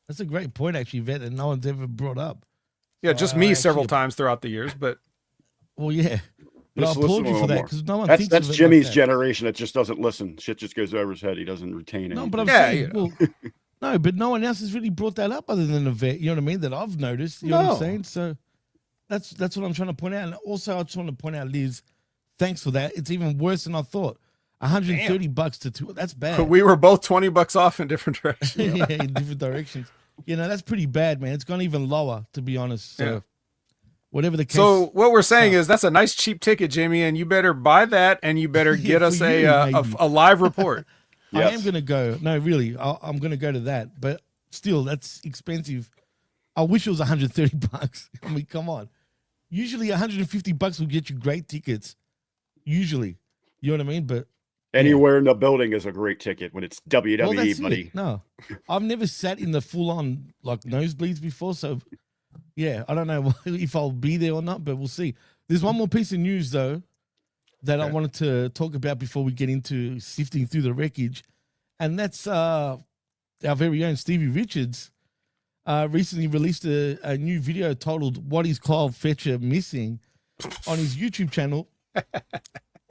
That's a great point, actually, Vet, that no one's ever brought up. Yeah, just me several times throughout the years, but well, yeah. But I Just applaud listen you to for him that, more. because no one That's thinks of it Jimmy's like that. generation that just doesn't listen. Shit just goes over his head. He doesn't retain No, anything. but I'm Yeah, saying, you know. well, no, but no one else has really brought that up other than the Vet. You know what I mean? That I've noticed. You know what No. I'm saying? So that's what I'm trying to point out. And also, I just want to point out, Liz, thanks for that. It's even worse than I thought. $130 to two. That's bad. we were both $20 off in different directions. Yeah, in different directions. You know, that's pretty bad, man. It's gone even lower, to be honest. So, Yeah. whatever the case. So what we're saying is that's a nice cheap ticket, Jimmy, and you better buy that, and you better Yeah, get for us you, a maybe. live report. I Yes. am going to go. No, really, I'm going to go to that. But still, that's expensive. I wish it was $130. I mean, come on. Usually $150 will get you great tickets. Usually. You know what I mean? But Anywhere in the building is a great ticket when it's WWE, well, that's buddy. it. No, I've never sat in the full-on like nosebleeds before. So, yeah, I don't know if I'll be there or not, but we'll see. There's one more piece of news, though, that I wanted to talk about before we get into sifting through the wreckage. And that's our very own Stevie Richards recently released a new video titled "What Is Kyle Fletcher Missing" on his YouTube channel.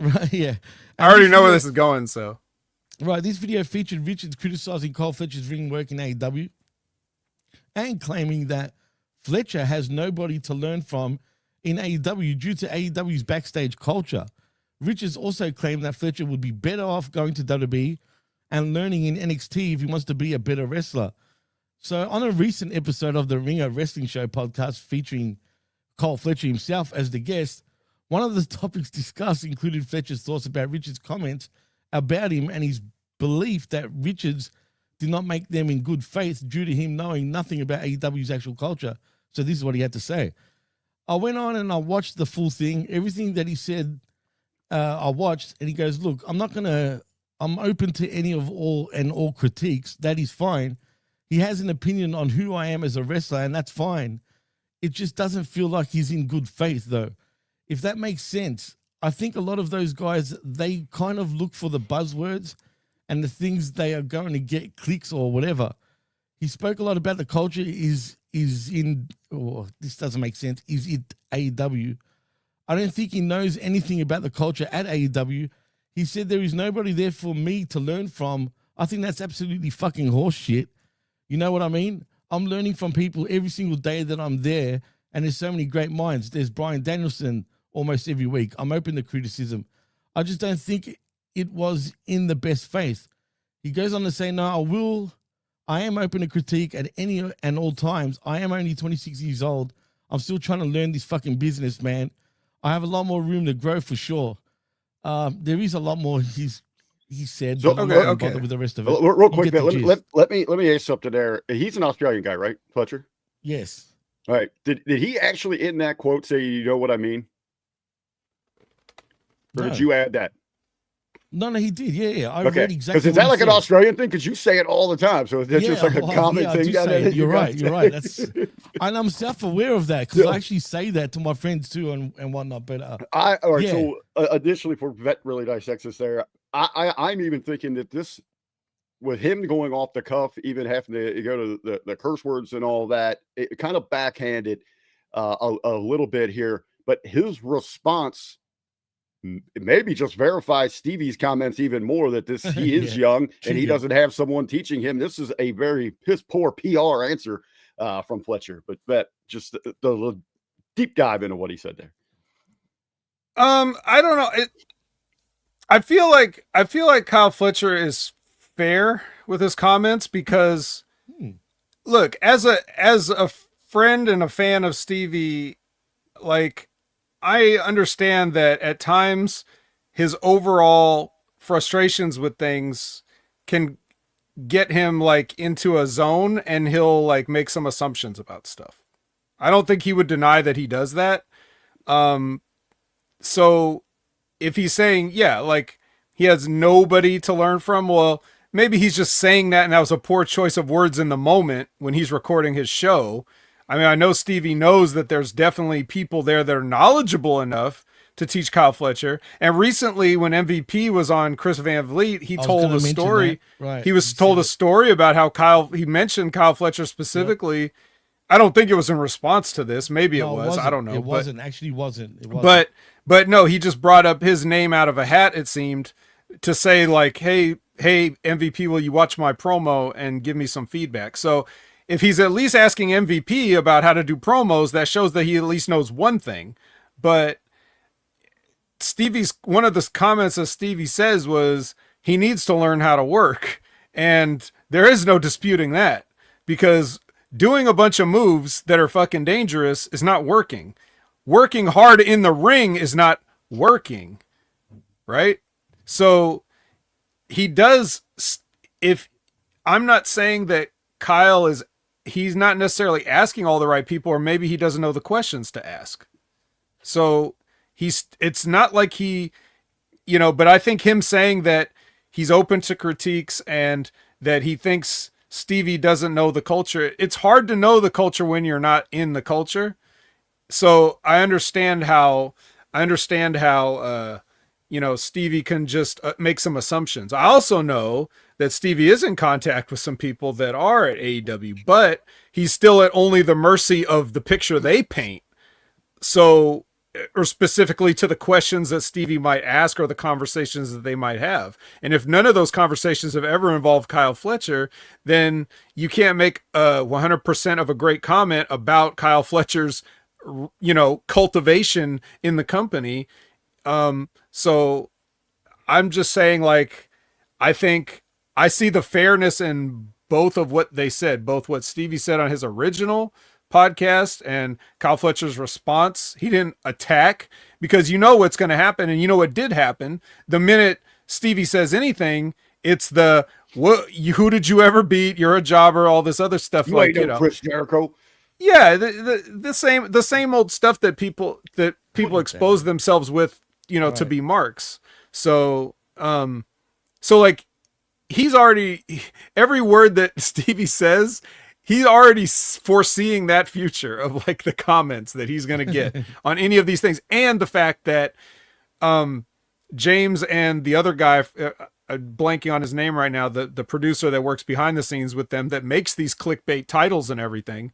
Right, yeah. I already know where this is going, so. Right, this video featured Richards criticizing Kyle Fletcher's ring work in AEW and claiming that Fletcher has nobody to learn from in AEW due to AEW's backstage culture. Richards also claimed that Fletcher would be better off going to WWE and learning in NXT if he wants to be a better wrestler. So on a recent episode of the Ringer Wrestling Show podcast featuring Kyle Fletcher himself as the guest, one of the topics discussed included Fletcher's thoughts about Richards' comments about him and his belief that Richards did not make them in good faith due to him knowing nothing about AEW's actual culture. So this is what he had to say. I went on and I watched the full thing. Everything that he said, I watched, and he goes, look, I'm open to any of all critiques. That is fine. He has an opinion on who I am as a wrestler, and that's fine. It just doesn't feel like he's in good faith, though. If that makes sense, I think a lot of those guys, they kind of look for the buzzwords and the things they are going to get clicks or whatever. He spoke a lot about the culture is in, this doesn't make sense, is it AEW? I don't think he knows anything about the culture at AEW. He said there is nobody there for me to learn from. I think that's absolutely fucking horse shit. You know what I mean? I'm learning from people every single day that I'm there, and there's so many great minds. There's Bryan Danielson almost every week. I'm open to criticism. I just don't think it was in the best faith. He goes on to say, no, I am open to critique at any and all times. I am only 26 years old. I'm still trying to learn this fucking business, man. I have a lot more room to grow for sure. There is a lot more he said, So, but I'm not gonna okay. bother with the rest of it. Real You quick, get the let gist. me ask something there. He's an Australian guy, right, Fletcher? Yes. All right. Did he actually in that quote say, "You know what I mean"? Or No. did you add that? No, he did. Yeah. I Okay, read exactly. because is what that he like an said. Australian thing? Because you say it all the time, so that's just like a common I thing. do down say there it. You're you right. guys You're say. right. That's, and I'm self-aware of that because Yeah. I actually say that to my friends too and whatnot. But All right. Yeah. So additionally, for Vet really dissects this there, I'm even thinking that this, with him going off the cuff, even having to go to the curse words and all that, it kind of backhanded a little bit here. But his response maybe just verifies Stevie's comments even more, that he is young and he doesn't have someone teaching him. This is a very piss poor PR answer from Fletcher. But that just the deep dive into what he said there. I don't know. I feel like Kyle Fletcher is fair with his comments because look, as a friend and a fan of Stevie, like, I understand that at times his overall frustrations with things can get him like into a zone and he'll like make some assumptions about stuff. I don't think he would deny that he does that. So if he's saying, yeah, like he has nobody to learn from, well, maybe he's just saying that and that was a poor choice of words in the moment when he's recording his show. I mean, I know Stevie knows that there's definitely people there that are knowledgeable enough to teach Kyle Fletcher. And recently when MVP was on Chris Van Vliet, he told a story. Right. He was told a story about how he mentioned Kyle Fletcher specifically. Yep. I don't think it was in response to this. Maybe it was. I don't know. It wasn't. Actually, wasn't. It wasn't. But no, he just brought up his name out of a hat, it seemed, to say like, hey, MVP, will you watch my promo and give me some feedback? So if he's at least asking MVP about how to do promos, that shows that he at least knows one thing. But one of the comments that Stevie says was he needs to learn how to work. And there is no disputing that, because doing a bunch of moves that are fucking dangerous is not working. Working hard in the ring is not working, right? So he does, if I'm not saying that he's not necessarily asking all the right people, or maybe he doesn't know the questions to ask. So it's not like but I think him saying that he's open to critiques and that he thinks Stevie doesn't know the culture. It's hard to know the culture when you're not in the culture. So I understand how Stevie can just make some assumptions. I also know that Stevie is in contact with some people that are at AEW, but he's still at only the mercy of the picture they paint. So, or specifically to the questions that Stevie might ask or the conversations that they might have. And if none of those conversations have ever involved Kyle Fletcher, then you can't make 100% of a great comment about Kyle Fletcher's, cultivation in the company. So I'm just saying, like, I think I see the fairness in both of what they said, both what Stevie said on his original podcast and Kyle Fletcher's response. He didn't attack, because you know what's going to happen, and you know what did happen. The minute Stevie says anything, it's who did you ever beat? You're a jobber, all this other stuff. Chris Jericho. Yeah, the same old stuff that people expose themselves with, right, to be marks. So like, he's already, every word that Stevie says, he's already foreseeing that future of like the comments that he's going to get on any of these things. And the fact that James and the other guy, blanking on his name right now, the producer that works behind the scenes with them, that makes these clickbait titles and everything,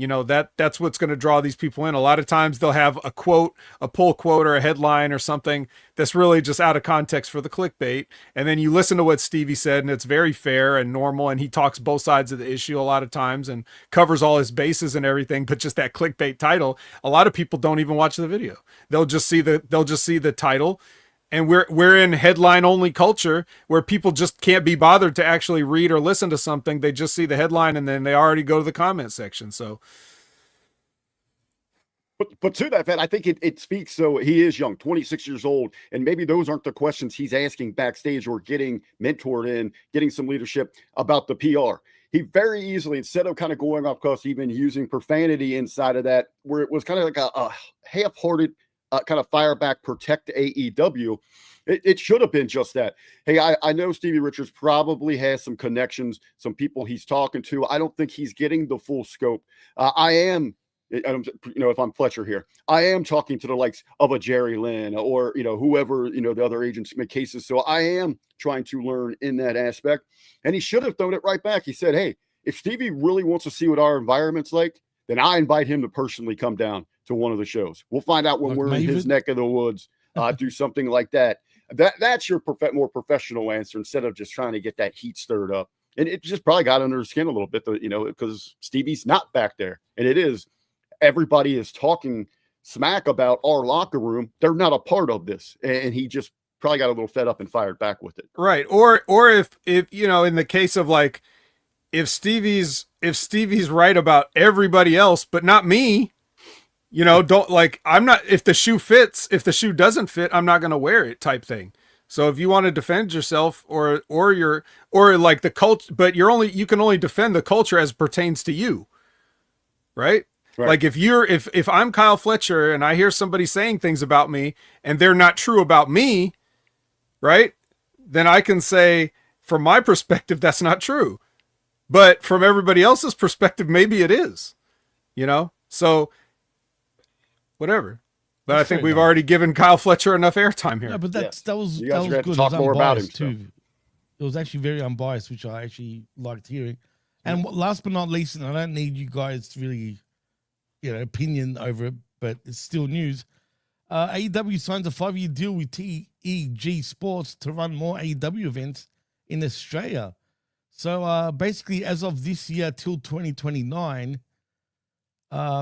that's what's going to draw these people in. A lot of times they'll have a quote, a pull quote, or a headline or something that's really just out of context for the clickbait. And then you listen to what Stevie said, and it's very fair and normal. And he talks both sides of the issue a lot of times and covers all his bases and everything. But just that clickbait title, a lot of people don't even watch the video. They'll just see the title. And we're in headline only culture where people just can't be bothered to actually read or listen to something. They just see the headline and then they already go to the comment section. So, but to that fact, I think it speaks. So he is young, 26 years old, and maybe those aren't the questions he's asking backstage or getting mentored in, getting some leadership about the PR. He very easily, instead of kind of going off course, even using profanity inside of that, where it was kind of like a half-hearted kind of fire back, protect AEW. It should have been just that. Hey, I know Stevie Richards probably has some connections, some people he's talking to. I don't think he's getting the full scope. I am, if I'm Fletcher here, I am talking to the likes of a Jerry Lynn or, whoever, the other agents make cases. So I am trying to learn in that aspect. And he should have thrown it right back. He said, hey, if Stevie really wants to see what our environment's like, then I invite him to personally come down to one of the shows. We'll find out when we're in his neck of the woods, do something like that. That's your more professional answer instead of just trying to get that heat stirred up. And it just probably got under his skin a little bit, because Stevie's not back there. And it is, everybody is talking smack about our locker room. They're not a part of this. And he just probably got a little fed up and fired back with it. Right. Or if in the case of like, if Stevie's right about everybody else, but not me, don't like, I'm not, if the shoe fits, if the shoe doesn't fit, I'm not going to wear it type thing. So if you want to defend yourself or like the culture, but you can only defend the culture as it pertains to you. Right. Like if I'm Kyle Fletcher and I hear somebody saying things about me and they're not true about me, right? Then I can say, from my perspective, that's not true. But from everybody else's perspective, maybe it is, so whatever. But I think we've already given Kyle Fletcher enough airtime here. Yeah, but that was you guys good. To talk more about him too. It was actually very unbiased, which I actually liked hearing. And last but not least, and I don't need you guys to really, opinion over it, but it's still news. AEW signs a 5-year deal with TEG Sports to run more AEW events in Australia. So basically, as of this year till 2029,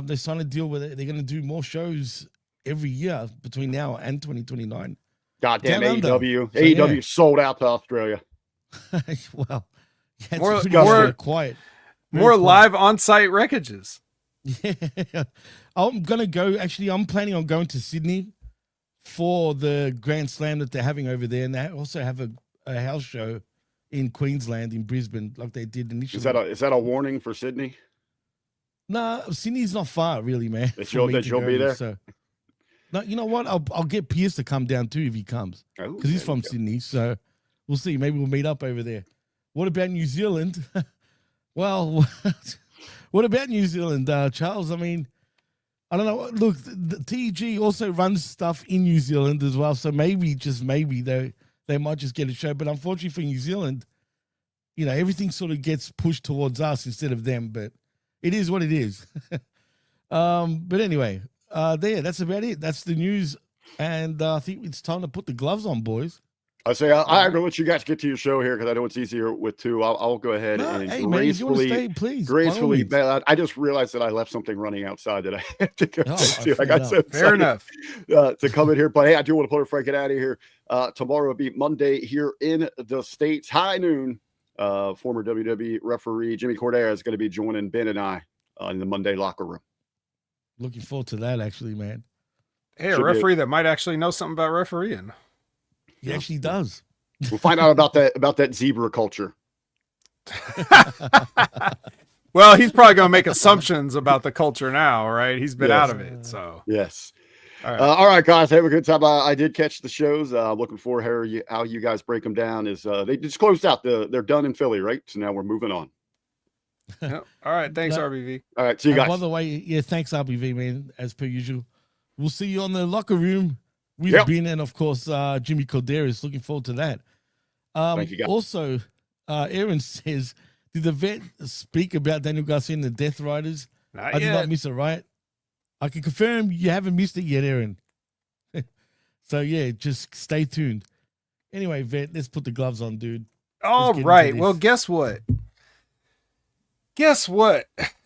they signed a deal where they're going to do more shows every year between now and 2029. Goddamn AEW. So, AEW sold out to Australia. Well, yeah, more quiet. More live on-site wreckages. Yeah. I'm planning on going to Sydney for the Grand Slam that they're having over there. And they also have a house show in Queensland, in Brisbane, like they did initially. Is that a warning for Sydney? No, Sydney's not far, really, man. That you'll be there? So. No, you know what? I'll get Pierce to come down too if he comes, because he's from Sydney. So we'll see. Maybe we'll meet up over there. What about New Zealand? Well, what about New Zealand, Charles? I mean, I don't know. Look, the TG also runs stuff in New Zealand as well. So maybe, just maybe, they might just get a show. But unfortunately for New Zealand, everything sort of gets pushed towards us instead of them. But it is what it is. But anyway, that's about it. That's the news. And I think it's time to put the gloves on, boys. I say I'm gonna let you guys get to your show here because I know it's easier with two. I'll go ahead and gracefully, stay, please, gracefully bail out. I just realized that I left something running outside that I have to go to. I got so fair enough to come in here, but hey, I do want to put a Frank out of here. Tomorrow will be Monday here in the States, high noon. Former WWE referee Jimmy Cordero is going to be joining Ben and I in the Monday locker room. Looking forward to that, actually, man. Hey, a referee that might actually know something about refereeing. He actually does. We'll find out about that zebra culture. Well, he's probably going to make assumptions about the culture now, right? He's been out of it, so. Yes. All right, guys, have a good time. I did catch the shows. Looking forward to how you guys break them down. They just closed out. They're done in Philly, right? So now we're moving on. Yep. All right, thanks, RBV. All right, see you guys. By the way, thanks, RBV, man, as per usual. We'll see you on the locker room. We've been, and of course, Jimmy Corderas. Looking forward to that. Thank you, guys. Also, Aaron says, did the vet speak about Daniel Garcia and the Death Riders? I did not miss it, right? I can confirm you haven't missed it yet, Aaron. So, yeah, just stay tuned. Anyway, vet, let's put the gloves on, dude. All right. Well, guess what?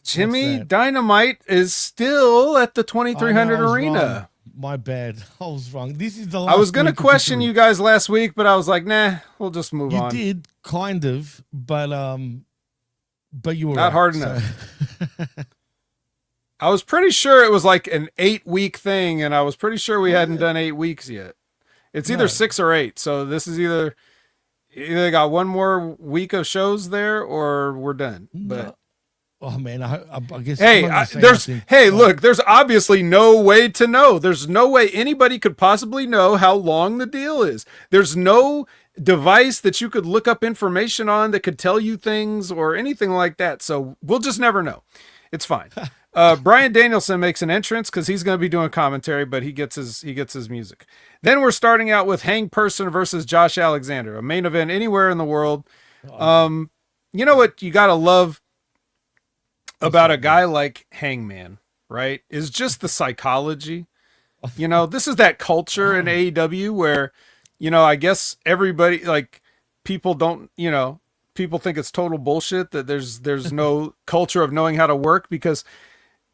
Jimmy Dynamite is still at the 2300 Arena. Wrong. My bad. I was wrong. This is the last I was going to question you guys last week, but I was like, nah, we'll just move on. You did, kind of, but you were not hard enough. I was pretty sure it was like an 8-week thing, and I was pretty sure we hadn't done 8 weeks yet. It's either 6 or 8, so this is either got one more week of shows there, or we're done. But Oh man, I guess. Hey, look, there's obviously no way to know. There's no way anybody could possibly know how long the deal is. There's no device that you could look up information on that could tell you things or anything like that. So we'll just never know. It's fine. Brian Danielson makes an entrance because he's going to be doing commentary, but he gets his music. Then we're starting out with Hang Person versus Josh Alexander, a main event anywhere in the world. You know what you got to love about a guy like Hangman, right? Is just the psychology. You know, this is that culture in AEW where, you know, I guess everybody, like, people don't, you know, people think it's total bullshit that there's no culture of knowing how to work, because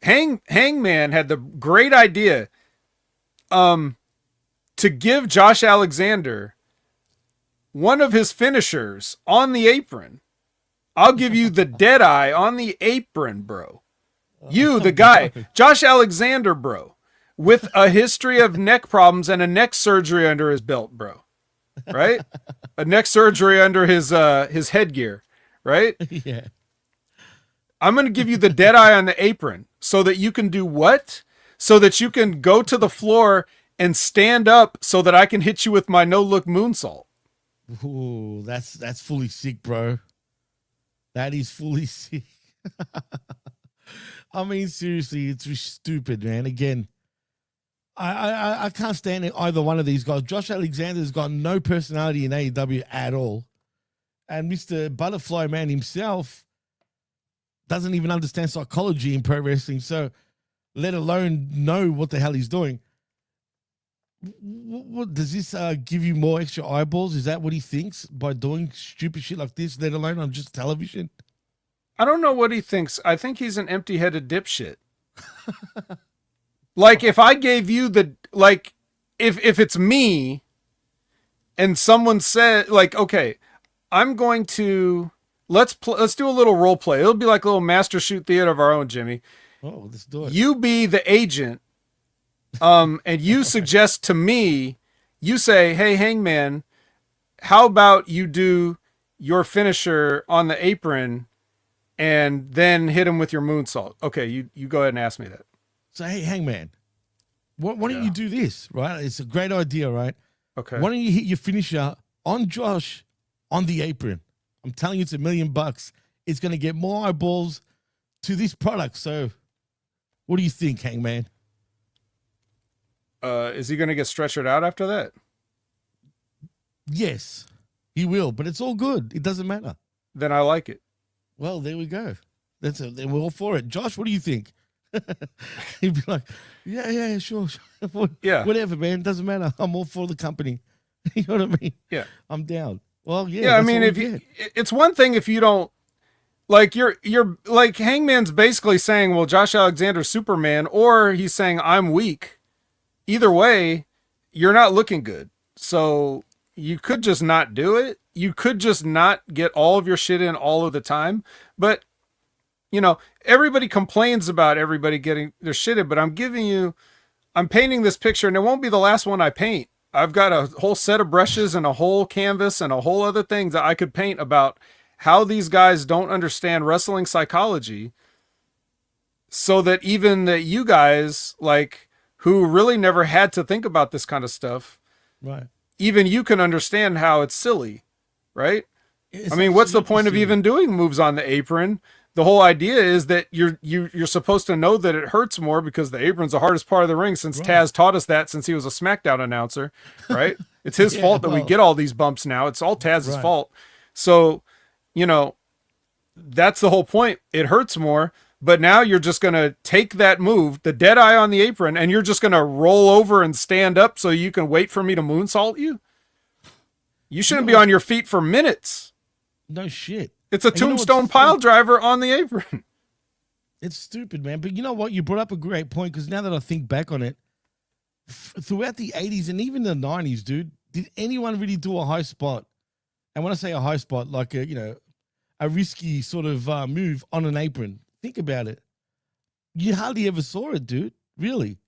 Hangman had the great idea to give Josh Alexander one of his finishers on the apron. I'll give you the dead eye on the apron, bro. You, the guy, Josh Alexander, bro, with a history of neck problems and a neck surgery under his belt, bro. Right? A neck surgery under his headgear, right? Yeah. I'm going to give you the dead eye on the apron so that you can do what? So that you can go to the floor and stand up so that I can hit you with my no-look moonsault. Ooh, that's fully sick, bro. That is fully sick. I mean, seriously, it's just stupid, man. Again, I can't stand either one of these guys. Josh Alexander's got no personality in AEW at all. And Mr. Butterfly Man himself doesn't even understand psychology in pro wrestling, so let alone know what the hell he's doing. What does this give you more extra eyeballs? Is that what he thinks by doing stupid shit like this, let alone on just television? I don't know what he thinks. I think he's an empty-headed dipshit. Like, if I gave you if it's me and someone said, like, okay, I'm going to let's do a little role play. It'll be like a little master shoot theater of our own, Jimmy. Oh, let's do it. You be the agent. And you suggest to me, you say, hey, Hangman, how about you do your finisher on the apron and then hit him with your moonsault? Okay, you go ahead and ask me that. So, hey, Hangman, why don't you do this, right? It's a great idea, right? Okay. Why don't you hit your finisher on Josh on the apron? I'm telling you, it's $1 million. It's going to get more eyeballs to this product. So what do you think, Hangman? Is he going to get stretchered out after that? Yes, he will, but it's all good. It doesn't matter. Then I like it. Well, there we go. Then we're all for it. Josh, what do you think? He'd be like, yeah, sure. Yeah. Whatever, man. Doesn't matter. I'm all for the company. You know what I mean? Yeah. I'm down. Well, yeah. Yeah, I mean, it's one thing if you don't, like, you're like, Hangman's basically saying, well, Josh Alexander's Superman, or he's saying I'm weak. Either way, you're not looking good. So you could just not do it. You could just not get all of your shit in all of the time. But, you know, everybody complains about everybody getting their shit in, but I'm painting this picture, and it won't be the last one I paint. I've got a whole set of brushes and a whole canvas and a whole other things that I could paint about how these guys don't understand wrestling psychology, so that even that you guys, like, who really never had to think about this kind of stuff, right? Even you can understand how it's silly, right? I mean, what's the point of even doing moves on the apron? The whole idea is that you're supposed to know that it hurts more because the apron's the hardest part of the ring, since Taz taught us that since he was a SmackDown announcer, right? It's his fault that we get all these bumps now. It's all Taz's fault. So, you know, that's the whole point. It hurts more. But now you're just going to take that move, the dead eye on the apron, and you're just going to roll over and stand up so you can wait for me to moonsault you? You shouldn't be on your feet for minutes. No shit. It's a tombstone pile driver on the apron. It's stupid, man. But you know what? You brought up a great point, because now that I think back on it, throughout the 80s and even the 90s, dude, did anyone really do a high spot? And when I say a high spot, like a risky sort of move on an apron. Think about it. You hardly ever saw it, dude. Really.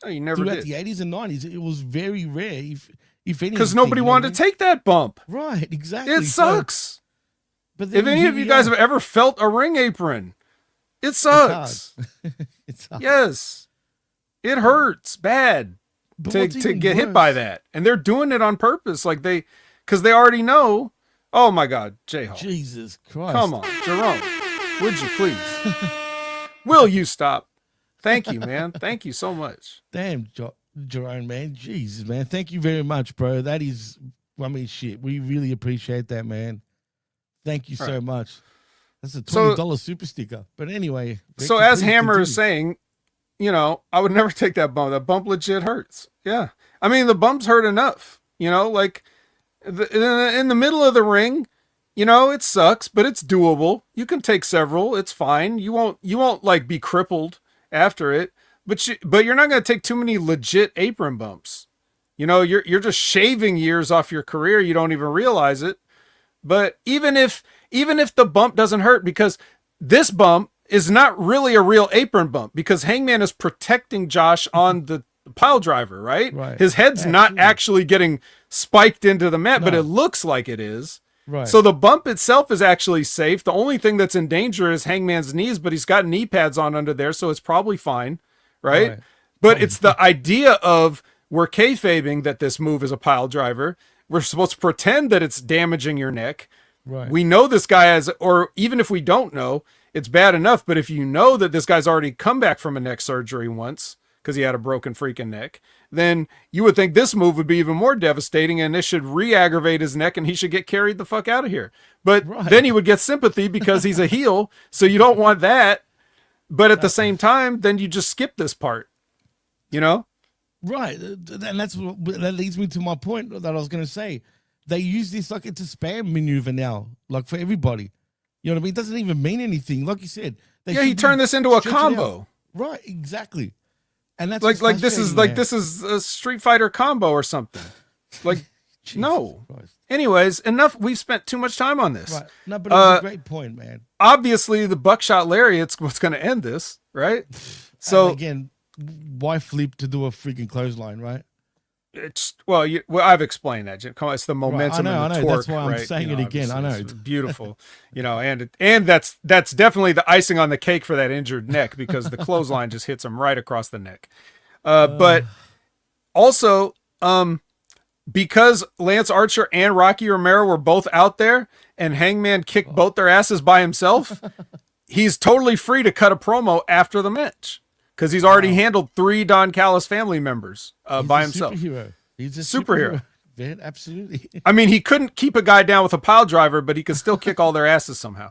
Oh, you never Throughout did. the 80s and 90s, it was very rare, if anything. Because nobody wanted to take that bump. Right, exactly. It sucks. But if any of you guys have ever felt a ring apron, It sucks. It's hard. Yes. It hurts bad But to what's even get hit by worse- that. And they're doing it on purpose. Like because they already know. Oh my God, J-Hawk. Jesus Christ. Come on, Jerome. Would you please? Will you stop? Thank you, man. Thank you so much. Damn, Jerome, man. Jesus, man. Thank you very much, bro. That is, I mean, shit. We really appreciate that, man. Thank you so much. That's a $20 super sticker. But anyway. So Becky, as please Hammer continue. is saying, you know, I would never take that bump. That bump legit hurts. Yeah. I mean, the bumps hurt enough, you know, like in the middle of the ring, you know, it sucks, but it's doable. You can take several. It's fine. You won't like be crippled after it, but you're not going to take too many legit apron bumps. You know, you're just shaving years off your career. You don't even realize it. But even if the bump doesn't hurt, because this bump is not really a real apron bump, because Hangman is protecting Josh on the pile driver, right? Right. His head's not actually getting spiked into the mat, but No. it looks like it is. Right. So the bump itself is actually safe. The only thing that's in danger is Hangman's knees, but he's got knee pads on under there, so it's probably fine, right? Right. But it's the idea of we're kayfabing that this move is a pile driver. We're supposed to pretend that it's damaging your neck. Right. We know this guy has, or even if we don't know, it's bad enough. But if you know that this guy's already come back from a neck surgery once because he had a broken freaking neck, then you would think this move would be even more devastating, and this should re-aggravate his neck and he should get carried the fuck out of here. But Right. then he would get sympathy because he's a heel. So you don't want that. But at the same time, then you just skip this part, you know? Right, and that leads me to my point that I was going to say. They use this like it's a spam maneuver now, like for everybody. You know what I mean? It doesn't even mean anything. Like you said, Yeah, he turned this into a combo. Right, exactly. And that's Like what's this is frustrating, like man. this is a Street Fighter combo or something. Like Jesus no. Christ. Anyways, enough. We've spent too much time on this. Right. No, but it was a great point, man. Obviously, the buckshot lariat's what's going to end this, right? So So again, why flip to do a freaking clothesline, right? it's well, I've explained that, Jim. Come on, it's the momentum I and the know. torque. That's why I'm right? saying You it again. I obviously know. it's beautiful, you know, and that's definitely the icing on the cake for that injured neck, because the clothesline just hits him right across the neck. But also, because Lance Archer and Rocky Romero were both out there and Hangman kicked both their asses by himself, he's totally free to cut a promo after the match, because he's already handled 3 Don Callis family members He's by a himself. Superhero. He's a Superhero. Man, absolutely. I mean, he couldn't keep a guy down with a pile driver, but he could still kick all their asses somehow.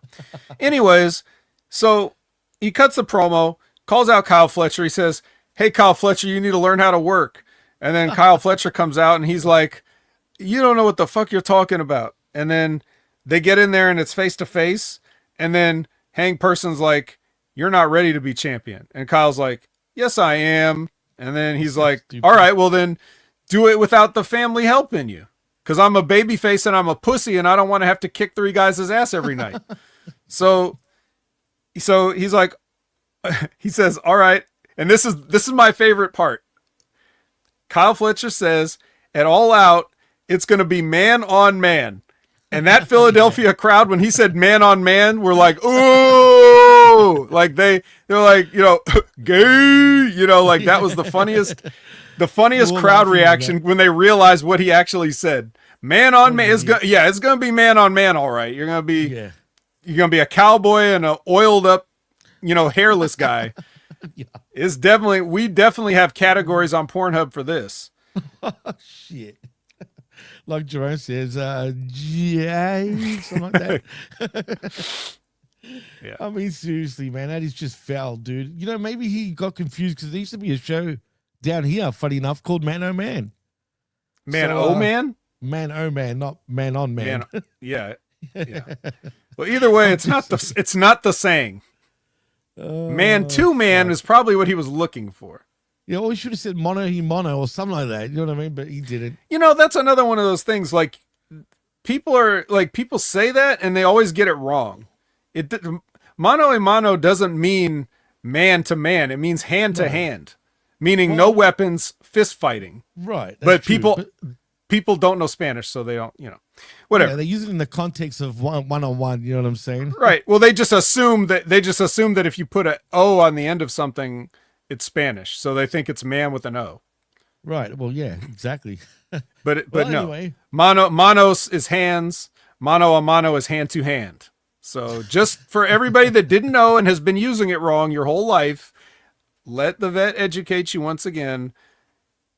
Anyways, so he cuts the promo, calls out Kyle Fletcher. He says, "Hey, Kyle Fletcher, you need to learn how to work." And then Kyle Fletcher comes out and he's like, "You don't know what the fuck you're talking about." And then they get in there and it's face to face. And then Hang Person's like, "You're not ready to be champion." And Kyle's like, "Yes, I am." And then he's like, Stupid. "All right, well then do it without the family helping you. Because I'm a babyface and I'm a pussy and I don't want to have to kick 3 guys' ass every night." So he's like, he says, "All right." And this is my favorite part. Kyle Fletcher says, "At All Out, it's going to be man on man." And that Philadelphia crowd, when he said man on man, were like, "Ooh!" Like they're like, you know, gay, you know, like that was the funniest We're crowd laughing at reaction when they realized what he actually said. Man on man is it's gonna be man on man, all right. You're gonna be a cowboy and a oiled up, you know, hairless guy. Yeah. We definitely have categories on Pornhub for this. Shit. Like Jerome says, Jay, something like that. Yeah. I mean, seriously, man, that is just foul, dude. You know, maybe he got confused because there used to be a show down here, funny enough, called Man Oh Man. Man, So, oh man? Man Oh Man, not Man on Man. Yeah. Well, either way, it's not the saying. Man to man is probably what he was looking for. Yeah, well, he should have said mono he mono or something like that. You know what I mean? But he didn't. You know, that's another one of those things. Like people say that and they always get it wrong. Mano a mano doesn't mean man to man. It means hand to hand, meaning no weapons, fist fighting. Right. But that's true. people don't know Spanish, so they don't, whatever. Yeah, they use it in the context of one-on-one. You know what I'm saying? Right. Well, they just assume that if you put a O on the end of something, it's Spanish. So they think it's man with an O. Right. Well, yeah, exactly. But Well, no. anyway. Manos is hands. Mano a mano is hand to hand. So just for everybody that didn't know and has been using it wrong your whole life, let the vet educate you once again.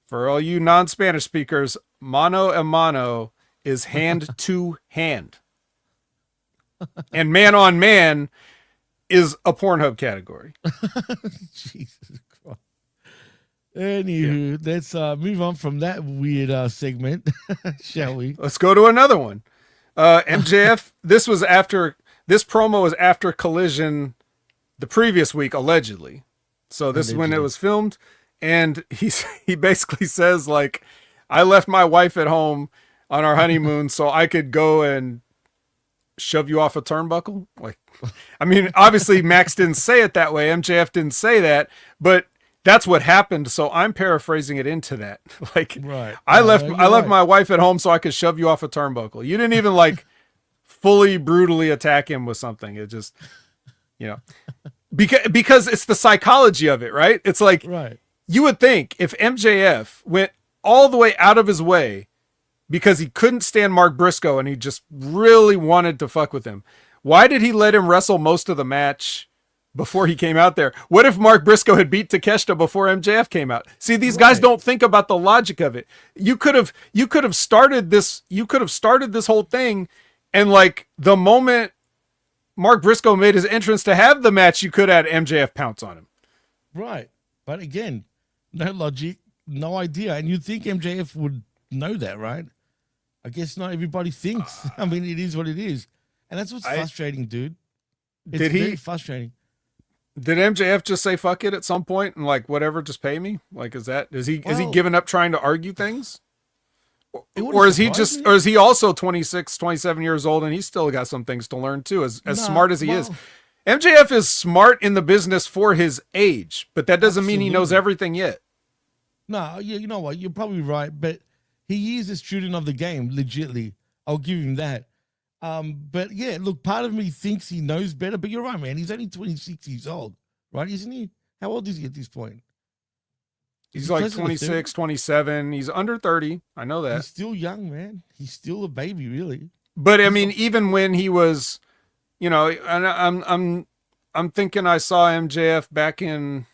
For all you non-Spanish speakers, mano a mano is hand to hand. And man on man is a Pornhub category. Jesus Christ. Anywho, let's move on from that weird segment, shall we? Let's go to another one. MJF, this promo was after Collision the previous week, allegedly. So this is when it was filmed. And he basically says, like, I left my wife at home on our honeymoon so I could go and shove you off a turnbuckle. Like, I mean, obviously Max didn't say it that way. MJF didn't say that, but that's what happened. So I'm paraphrasing it into that. Like, right. I left my wife at home so I could shove you off a turnbuckle. You didn't even like fully brutally attack him with something. It just, because it's the psychology of it, right? It's like, right. You would think if MJF went all the way out of his way because he couldn't stand Mark Briscoe and he just really wanted to fuck with him, why did he let him wrestle most of the match before he came out there? What if Mark Briscoe had beat Takeshita before MJF came out? See, these guys don't think about the logic of it. You could have started this whole thing, and like the moment Mark Briscoe made his entrance to have the match, you could have had MJF pounce on him. Right. But again, no logic, no idea. And you'd think MJF would know that, right? I guess not everybody thinks. I mean, it is what it is. And that's what's frustrating, dude. It's very frustrating. Did MJF just say fuck it at some point and like, whatever, just pay me? Like, is he giving up trying to argue things? Or is he also 26, 27 years old and he's still got some things to learn too, as smart as he is? MJF is smart in the business for his age, but that doesn't mean he knows everything yet. No, you know what? You're probably right, but he is a student of the game, legitly. I'll give him that. But yeah, look, part of me thinks he knows better, but you're right, man. He's only 26 years old, right? Isn't he? How old is he at this point? He's like 26, 27. He's under 30. I know that. He's still young, man. He's still a baby, really. But I mean, even when he was, and I'm thinking I saw MJF back in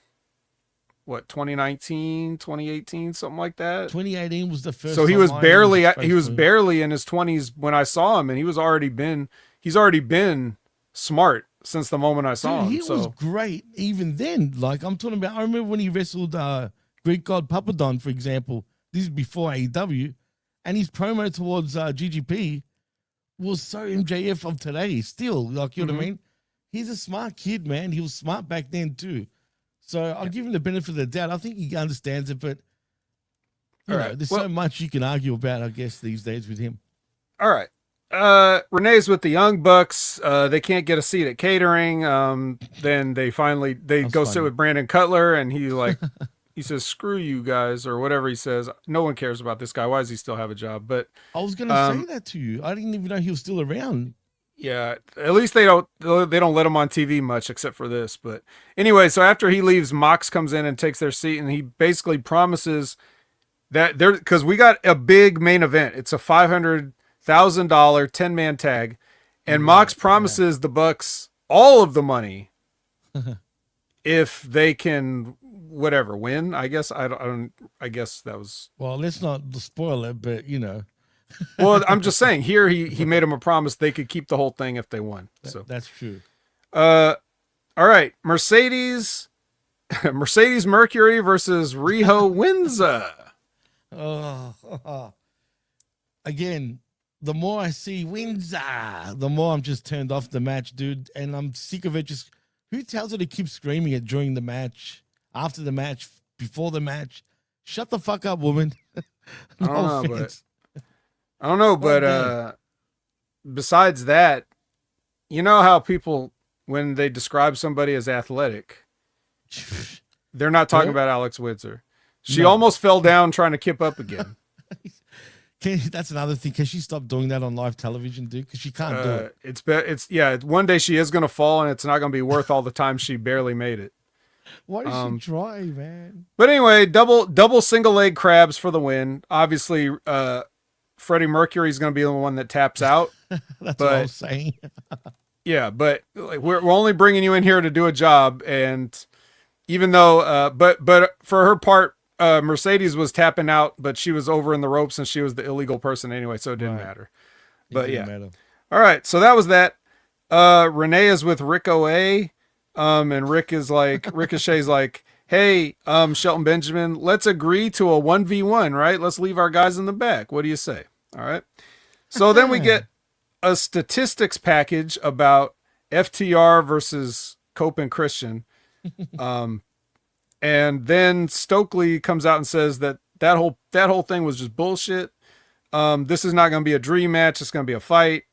what, 2019, 2018, something like that. 2018 was the first. So he was barely in his 20s when I saw him, and he's already been smart since the moment I saw him. He was great even then. Like I'm talking about, I remember when he wrestled Greek God Papadon, for example. This is before AEW, and his promo towards GGP was so MJF of today. Still, like, you know what I mean? He's a smart kid, man. He was smart back then too. So I'll give him the benefit of the doubt. I think he understands it, but there's so much you can argue about, I guess, these days with him. All right. Renee's with the Young Bucks. They can't get a seat at catering. Then they go sit with Brandon Cutler, and he he says, "Screw you guys," or whatever he says. No one cares about this guy. Why does he still have a job? But I was gonna say that to you. I didn't even know he was still around. Yeah, at least they don't let him on TV much except for this. But anyway, so after he leaves, Mox comes in and takes their seat, and he basically promises that because we got a big main event. It's a $500,000 10-man tag, and Mox promises the Bucks all of the money if they can win. I guess I guess that was. Well, let's not spoil it, but Well, I'm just saying here he made him a promise they could keep the whole thing if they won. So that's true. All right, Mercedes Mercury versus Riho Winza. Again, the more I see Winza, the more I'm just turned off the match, dude, and I'm sick of it. Just who tells her to keep screaming it during the match, after the match, before the match? Shut the fuck up, woman. I don't know, but besides that, you know how people, when they describe somebody as athletic, they're not talking about Alex Windsor. She almost fell down trying to kip up again. That's another thing. Can she stop doing that on live television, dude? Because she can't do it. It's one day she is gonna fall, and it's not gonna be worth all the time she barely made it. Why does she try, man? But anyway, double single leg crabs for the win. Obviously, Freddie Mercury's gonna be the one that taps out. That's what I was saying. Yeah, but like we're only bringing you in here to do a job, and even though, but for her part, Mercedes was tapping out, but she was over in the ropes and she was the illegal person anyway, so it didn't matter. But all right, so that was that. Renee is with Rick O.A. And Rick is like, Ricochet's like, hey, Shelton Benjamin, let's agree to a 1v1, right? Let's leave our guys in the back. What do you say? All right. So then we get a statistics package about FTR versus Cope and Christian. And then Stokely comes out and says that whole thing was just bullshit. This is not going to be a dream match. It's going to be a fight.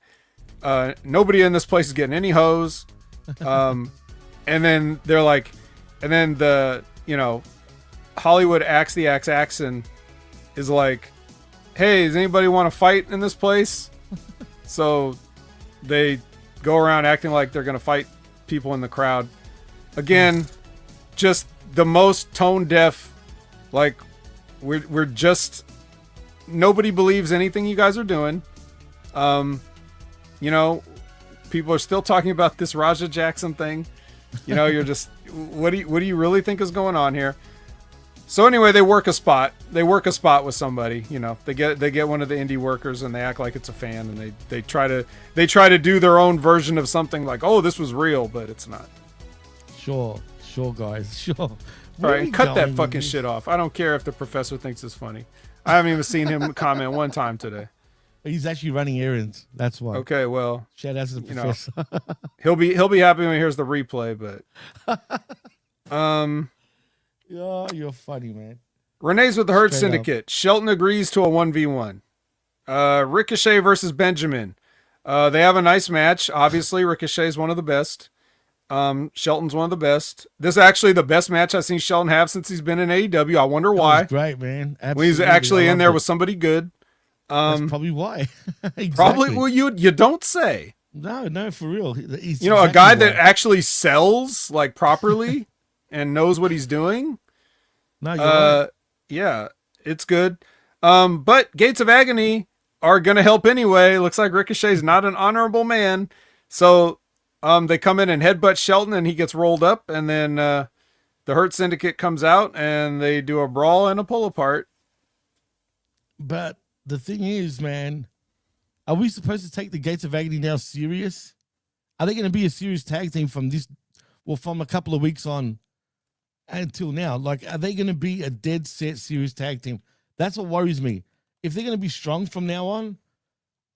Nobody in this place is getting any hose. And then they're like, and then the, Hollywood Axe the Axe Axon is like, hey, does anybody want to fight in this place? So they go around acting like they're going to fight people in the crowd. Again, just the most tone deaf, like we're just, nobody believes anything you guys are doing. People are still talking about this Raja Jackson thing. You're just, what do you really think is going on here? So anyway, they work a spot. They work a spot with somebody. They get one of the indie workers and they act like it's a fan, and they try to do their own version of something like, oh, this was real, but it's not. Sure, guys, sure. All right, cut that fucking shit off. I don't care if the professor thinks it's funny. I haven't even seen him comment one time today. He's actually running errands. That's why. Okay, well, shout out to the professor. He'll be happy when he hears the replay, but yeah, you're funny, man. Renee's with the Hurt Syndicate. Up. Shelton agrees to a 1v1. Ricochet versus Benjamin. They have a nice match. Obviously, Ricochet's one of the best. Shelton's one of the best. This is actually the best match I've seen Shelton have since he's been in AEW. I wonder why. Great, man. Absolutely. When he's actually in there with somebody good. That's probably why. Exactly. Probably. Well, you don't say. No, for real. He's a guy that actually sells like properly and knows what he's doing. No, you're right. Yeah, it's good. But Gates of Agony are gonna help anyway. Looks like Ricochet's not an honorable man, so they come in and headbutt Shelton, and he gets rolled up, and then the Hurt Syndicate comes out, and they do a brawl and a pull apart. But the thing is, man, are we supposed to take the Gates of Agony now serious? Are they going to be a serious tag team from a couple of weeks on until now? Like, are they going to be a dead set serious tag team? That's what worries me. If they're going to be strong from now on,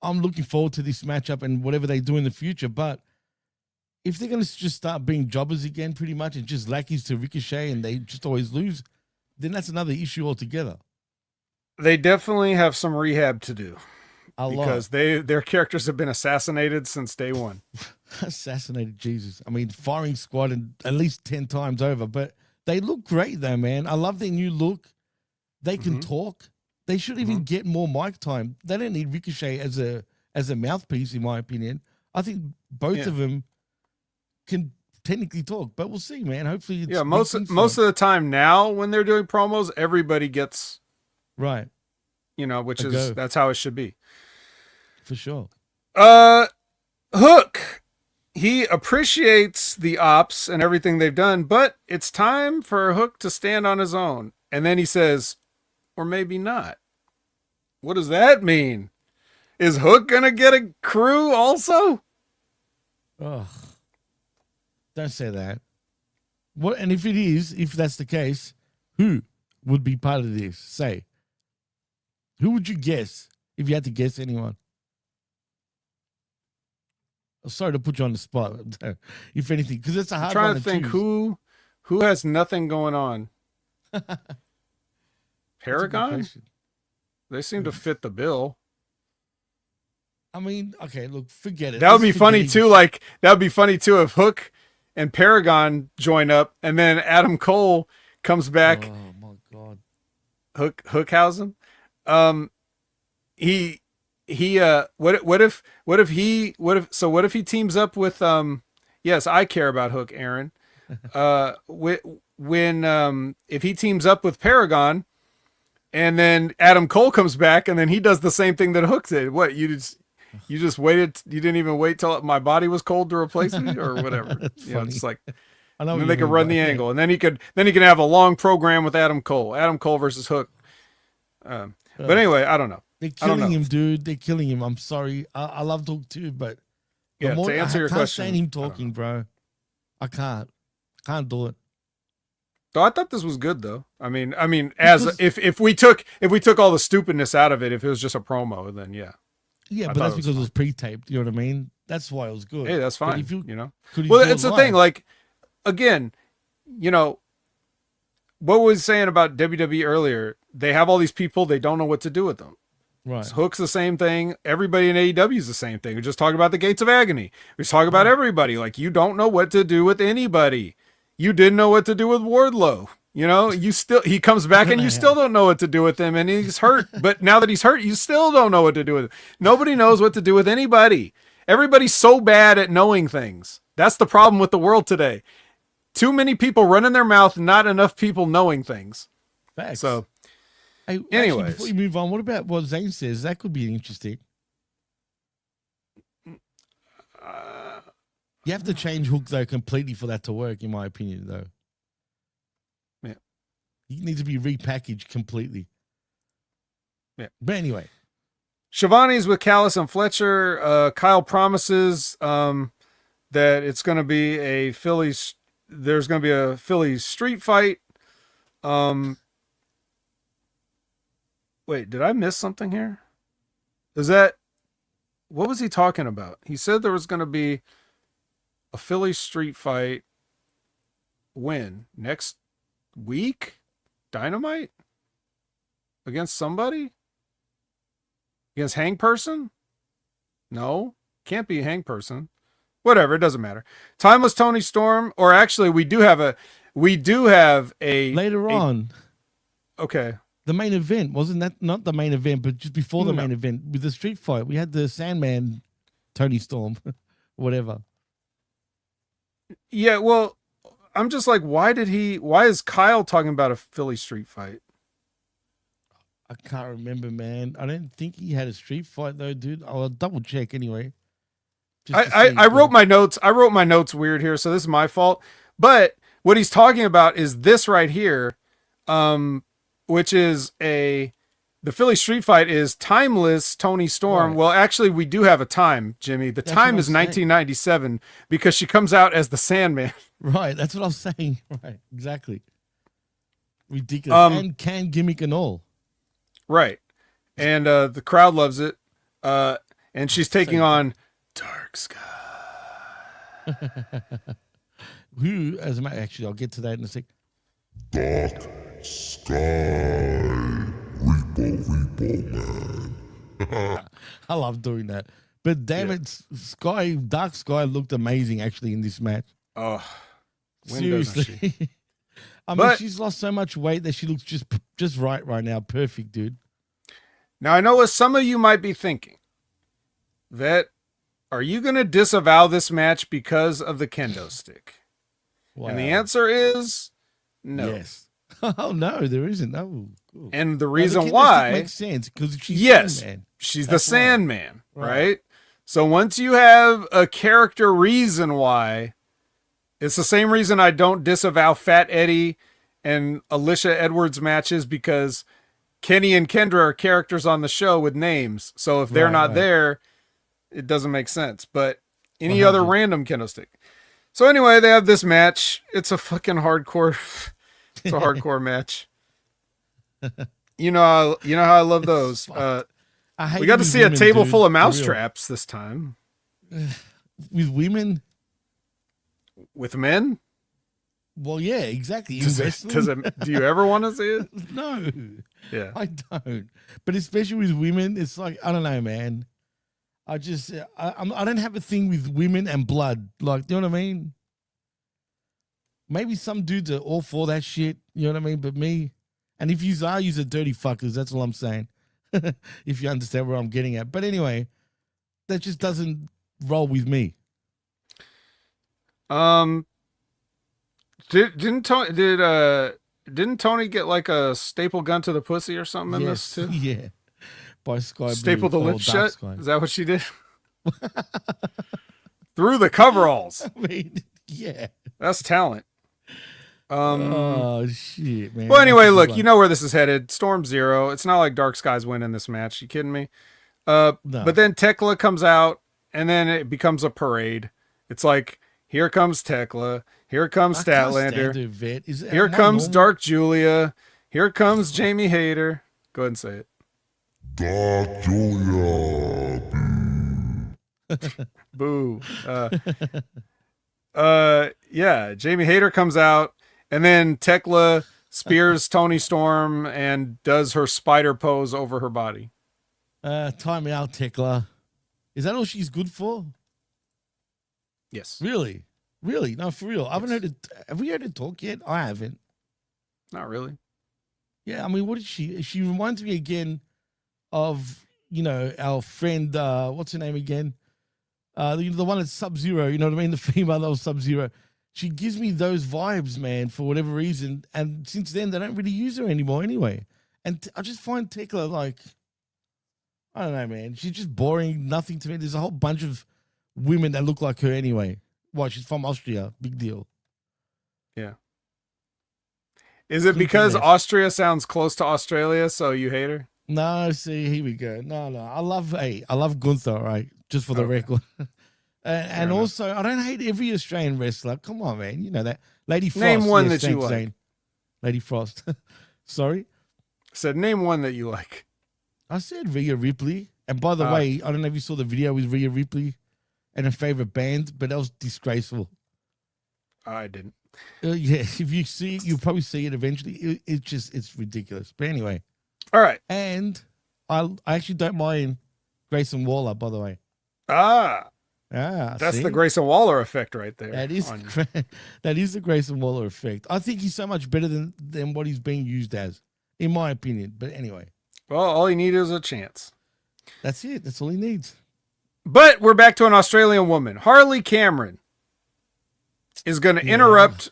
I'm looking forward to this matchup and whatever they do in the future. But if they're going to just start being jobbers again, pretty much, and just lackeys to Ricochet, and they just always lose, then that's another issue altogether. They definitely have some rehab to do. Because their characters have been assassinated since day one. Assassinated, Jesus. I mean, firing squad at least 10 times over, but they look great though, man. I love their new look. They can talk. They should even get more mic time. They don't need Ricochet as a mouthpiece, in my opinion. I think both of them can technically talk, but we'll see, man. Hopefully, most of the time now when they're doing promos, everybody gets right. That's how it should be. For sure. Hook. He appreciates the ops and everything they've done, but it's time for Hook to stand on his own. And then he says, or maybe not. What does that mean? Is Hook going to get a crew also? Ugh. Don't say that. What? And if that's the case, who would be part of this? Say. Who would you guess if you had to guess anyone? Sorry to put you on the spot, if anything, because it's a hard one I'm trying to think who has nothing going on. Paragon? They seem to fit the bill. I mean, okay, look, forget it. That would be funny too. Like that would be funny too if Hook and Paragon join up, and then Adam Cole comes back. Oh my God, Hookhausen. what if he teams up with yes, I care about Hook, Aaron. If he teams up with Paragon, and then Adam Cole comes back, and then he does the same thing that Hook did. What, you just waited? You didn't even wait till my body was cold to replace me, or whatever. It's like, and then they could run the angle, and then he can have a long program with Adam Cole versus Hook. But anyway, I don't know. They're killing him, dude. They're killing him. I'm sorry. I love Hook too, but yeah, to answer your question, I can't stand him talking, bro. I can't do it. So I thought this was good though. I mean, if we took all the stupidness out of it, if it was just a promo, then yeah. Yeah, but that's because it was pre-taped. You know what I mean? That's why it was good. Hey, that's fine. Could well, it's the thing. Like, again, what was he saying about WWE earlier? They have all these people. They don't know what to do with them. Right. So Hook's the same thing. Everybody in AEW is the same thing. We just talk about the Gates of Agony. We talk about everybody. Like, you don't know what to do with anybody. You didn't know what to do with Wardlow. He comes back and you still don't know what to do with him, and he's hurt. But now that he's hurt, you still don't know what to do with him. Nobody knows what to do with anybody. Everybody's so bad at knowing things. That's the problem with the world today. Too many people running their mouth, not enough people knowing things. Facts. So, anyways, anyways, before you move on, what about what Zane says? That could be interesting. You have to change Hook though completely for that to work, in my opinion. Though, yeah, he needs to be repackaged completely. Yeah, but anyway, Shivani's with Callis and Fletcher. Kyle promises that it's going to be a Philly. There's going to be a Philly street fight. Wait, did I miss something here? What was he talking about? He said there was going to be a Philly street fight. When? Next week? Dynamite? Against somebody? Against Hang Person? No, can't be Hang Person. Whatever, it doesn't matter. Timeless Tony Storm, or actually we do have a later on. Okay. The main event, wasn't that not the main event, but just before the main event with the street fight, we had the Sandman Tony Storm, whatever. Yeah, well, I'm just like, why is Kyle talking about a Philly street fight? I can't remember, man. I don't think he had a street fight though, dude. I'll double check anyway. I wrote my notes. I wrote my notes weird here, so this is my fault. But what he's talking about is this right here, which is the Philly street fight is Timeless Tony Storm. Right. Well, actually, we do have a time, Jimmy. The time is 1997 because she comes out as the Sandman. Right, that's what I was saying. Right, exactly. Ridiculous. And can gimmick and all. Right, and the crowd loves it. And she's taking on Dark Sky. Who, as a matter, actually, I'll get to that in a sec. Dark Sky. Repo, man. I love doing that. But damn it, Dark Sky looked amazing actually in this match. Oh, seriously. I mean, she's lost so much weight that she looks just right now. Perfect, dude. Now, I know what some of you might be thinking. That, are you going to disavow this match because of the kendo stick? Wow. And the answer is no. Yes. Oh, no, there isn't. No. Cool. And the reason why makes sense because she's Sandman. She's the Sandman, right? So once you have a character reason why, it's the same reason I don't disavow Fat Eddie and Alicia Edwards matches, because Kenny and Kendra are characters on the show with names. So if they're not there, it doesn't make sense. But any other random kendo stick. So anyway, they have this match. It's a fucking hardcore. It's a hardcore match. You know how I love those. We got to see a table full of mousetraps this time. With women? With men? Well, yeah, exactly. Do you ever want to see it? No. Yeah. I don't. But especially with women, it's like, I don't know, man. I don't have a thing with women and blood. Like, you know what I mean? Maybe some dudes are all for that shit. You know what I mean? But me, and if you are, you're dirty fuckers. That's all I'm saying. if you understand where I'm getting at. But anyway, that just doesn't roll with me. Didn't Tony get like a staple gun to the pussy or something in this too? Yeah. By Sky Staple the Blue, or lips Dark shut? Sky. Is that what she did? Through the coveralls. I mean, yeah. That's talent. Oh shit, man. Well, anyway, That's a good look, one. you know where this is headed. Storm Zero. It's not like Dark Sky's winning this match. You kidding me? No. But then Tekla comes out, and then it becomes a parade. It's like, here comes Tekla. Here comes I can't stand Statlander. it, Vet. Here am I comes normal? Dark Julia. Here comes Jamie Hayter. Go ahead and say it. Dark Julia. Boo. Yeah, Jamie Hayter comes out, and then Tekla spears Tony Storm and does her spider pose over her body. Time out, Tekla. Is that all she's good for? Yes. Really? Really? No, for real. I haven't heard it. Have we heard her talk yet? I haven't. Not really. Yeah, I mean, what is she? She reminds me again of, our friend, what's her name again? The one that's Sub-Zero, you know what I mean? The female that was Sub-Zero. She gives me those vibes, man, for whatever reason. And since then, they don't really use her anymore anyway. And I just find Tekla like, I don't know, man. She's just boring, nothing to me. There's a whole bunch of women that look like her anyway. Well, she's from Austria. Big deal. Yeah. Is it Couldn't because care less. Austria sounds close to Australia, so you hate her? No, see, here we go. No. I love Gunther, right? Just for the Okay. record. And enough. also, I don't hate every Australian wrestler. Come on, man. You know that. Lady Frost. Name one yes, that you thanks, like. Zane. Lady Frost. Sorry? Said name one that you like. I said Rhea Ripley. And by the way, I don't know if you saw the video with Rhea Ripley and her favorite band, but that was disgraceful. I didn't. Yeah, if you see it, you'll probably see it eventually. It's ridiculous. But anyway. All right. And I actually don't mind Grayson Waller, by the way. That's see? the Grayson Waller effect right there. That is on- that is the Grayson Waller effect. I think he's so much better than what he's being used as, in my opinion. But anyway, Well, all you need is a chance. that's it. That's all he needs. But we're back to an Australian woman. Harley Cameron is going to interrupt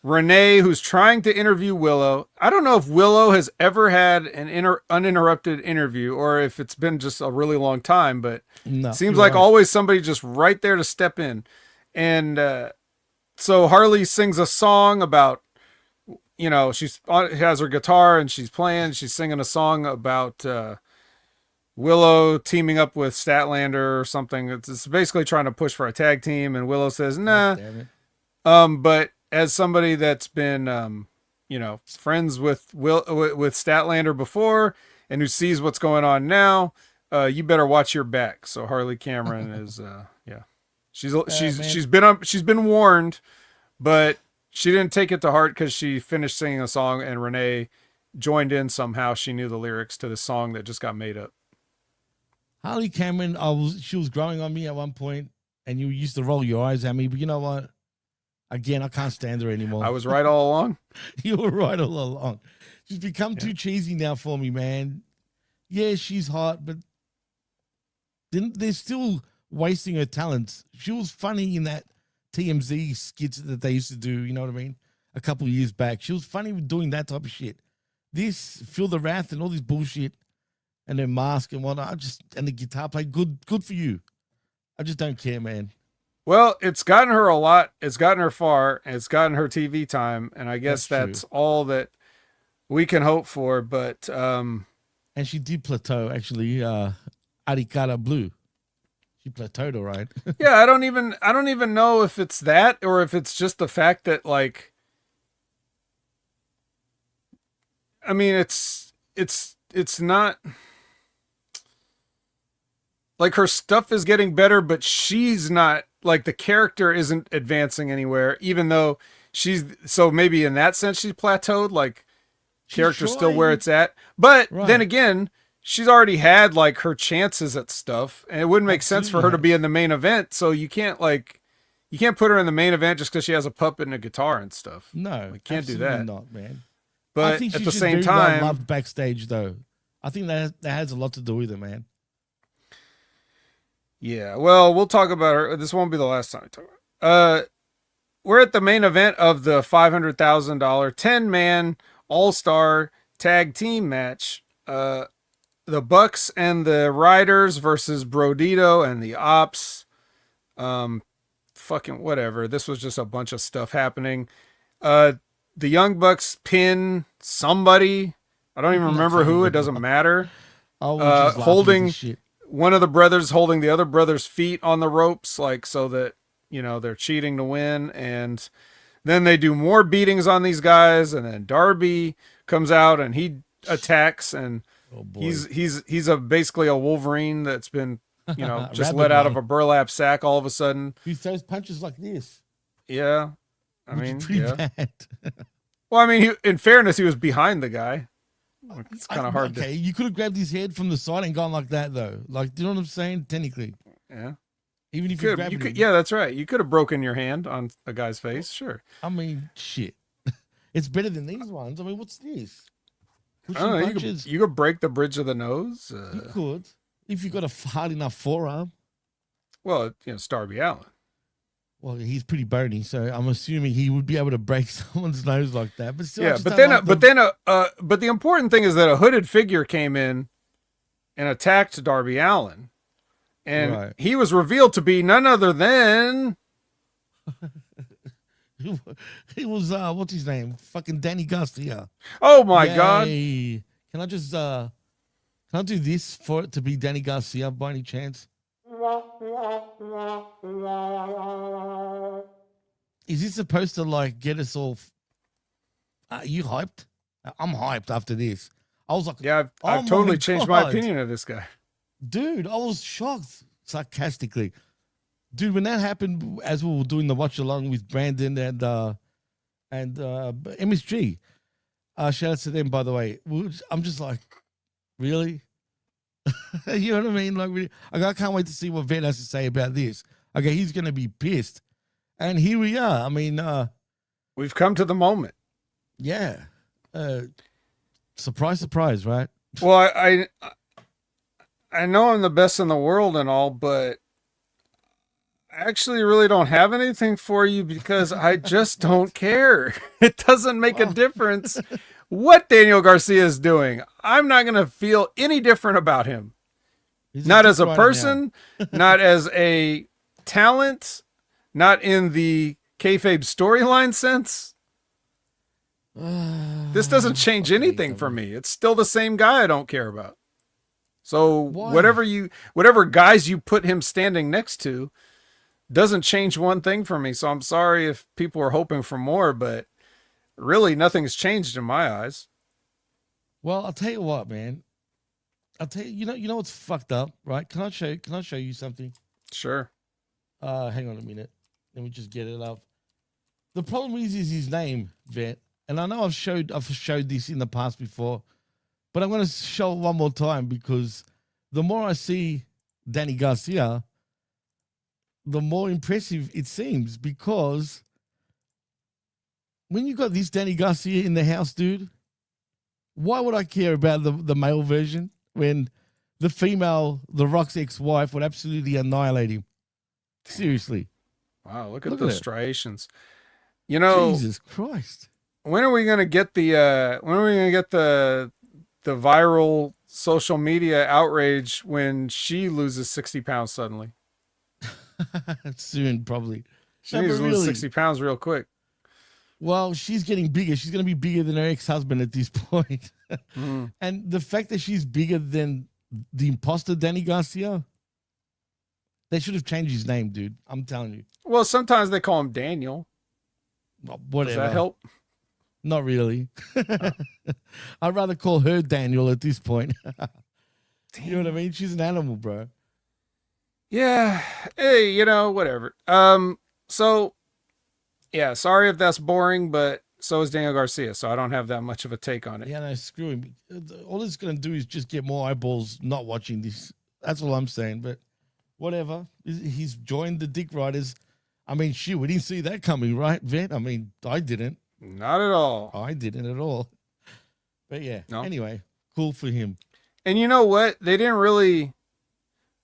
Renee, who's trying to interview Willow. I don't know if Willow has ever had an uninterrupted interview or if it's been just a really long time, but No, it seems you're like right. always somebody just right there to step in. And so Harley sings a song about, she's has her guitar and she's singing a song about Willow teaming up with Statlander or something. It's basically trying to push for a tag team, and Willow says, nah. Damn it. But as somebody that's been, friends with Statlander before and who sees what's going on now, you better watch your back. So Harley Cameron is, she's been warned, but she didn't take it to heart because she finished singing a song and Renee joined in somehow. She knew the lyrics to the song that just got made up. Harley Cameron, she was growing on me at one point, and you used to roll your eyes at me. But you know what? Again, I can't stand her anymore. I was right all along. You were right all along. She's become too cheesy now for me, man. Yeah, she's hot, but then they're still wasting her talents. She was funny in that TMZ skits that they used to do, you know what I mean? A couple of years back. She was funny with doing that type of shit. This, Feel the Wrath and all this bullshit and their mask and whatnot, and the guitar play, good for you. I just don't care, man. Well, it's gotten her a lot. It's gotten her far. And it's gotten her TV time. And I guess that's all that we can hope for. But and she did plateau, actually. Arikara Blue. She plateaued, all right. yeah, I don't even know if it's that or if it's just the fact that, like, I mean, it's not like her stuff is getting better, but she's not, like, the character isn't advancing anywhere, even though so maybe in that sense she's plateaued, like character's still where it's at. But then again, she's already had like her chances at stuff, and it wouldn't make sense for her to be in the main event. So you can't put her in the main event just because she has a puppet and a guitar and stuff. No, can't do that. Not, man. But I think at she's the just same very time, well loved backstage, though. I think that has a lot to do with it, man. Yeah, well, we'll talk about her. This won't be the last time we talk about it. We're at the main event of the $500,000 10-man all-star tag team match. The Bucks and the Riders versus Brodito and the Ops. Fucking whatever. This was just a bunch of stuff happening. The Young Bucks pin somebody. I don't even remember who. It doesn't matter. Holding one of the brothers holding the other brother's feet on the ropes, like so that they're cheating to win. And then they do more beatings on these guys, and then Darby comes out and he attacks, and he's basically a Wolverine that's been just let out of a burlap sack all of a sudden. He throws punches like this. Yeah, I mean, pretty bad. Well, I mean, in fairness, he was behind the guy. It's kind of hard. Okay, you could have grabbed his head from the side and gone like that, though. Like, do you know what I'm saying? Technically, yeah. Even if you grabbed him. Yeah, that's right. You could have broken your hand on a guy's face, sure. I mean, shit. It's better than these ones. I mean, what's this? I don't know, you could break the bridge of the nose. You could, if you got a hard enough forearm. Well, it's Darby Allin. Well, he's pretty bony, so I'm assuming he would be able to break someone's nose like that. But still, yeah. But the important thing is that a hooded figure came in and attacked Darby Allin, and he was revealed to be none other than. He was what's his name? Fucking Danny Garcia. Oh my God! Can I just can I do this for it to be Danny Garcia by any chance? Is this supposed to like get us all? Are you hyped? I'm hyped after this. I was like, yeah, I've totally changed my opinion of this guy. Dude, I was shocked sarcastically. Dude, when that happened, as we were doing the watch along with Brandon and MSG, shout out to them, by the way. I'm just like, really? You know what I mean? Like, really? I can't wait to see what Vet has to say about this. Okay, he's going to be pissed. And here we are. I mean, we've come to the moment. Yeah. Surprise, surprise, right? Well, I know I'm the best in the world and all, but I actually really don't have anything for you because I just don't care. It doesn't make a difference what Daniel Garcia is doing. I'm not going to feel any different about him. Not as a person, not as a talent, not in the kayfabe storyline sense. This doesn't change anything for me. It's still the same guy I don't care about. So whatever guys you put him standing next to doesn't change one thing for me. So I'm sorry if people are hoping for more, but really nothing's changed in my eyes. Well, I'll tell you what, man. I'll tell you, you know what's fucked up, right? Can I show you something? Sure. Hang on a minute. Let me just get it up. The problem is his name, Vet. And I know I've showed this in the past before, but I'm going to show it one more time because the more I see Danny Garcia, the more impressive it seems, because when you got this Danny Garcia in the house, dude, why would I care about the male version when the female, The Rock's ex-wife, would absolutely annihilate him? Seriously. Wow, look at those striations. Jesus Christ. When are we going to get the viral social media outrage when she loses 60 pounds suddenly? Soon, probably. She needs to lose 60 pounds real quick. Well, she's getting bigger. She's going to be bigger than her ex-husband at this point. And the fact that she's bigger than the imposter Danny Garcia, they should have changed his name, dude. I'm telling you. Well, sometimes they call him Daniel. Well, whatever. Does that help? Not really. I'd rather call her Daniel at this point. You know what I mean? She's an animal, bro. Yeah. Hey, whatever. So, yeah, sorry if that's boring, but so is Daniel Garcia, so I don't have that much of a take on it. Yeah, no, screw him. All it's going to do is just get more eyeballs not watching this. That's all I'm saying, but whatever. He's joined the Dick Riders. I mean, shit, we didn't see that coming, right, Vet? I mean, I didn't. Not at all. I didn't at all. But yeah, no. Anyway, cool for him. And you know what? They didn't really,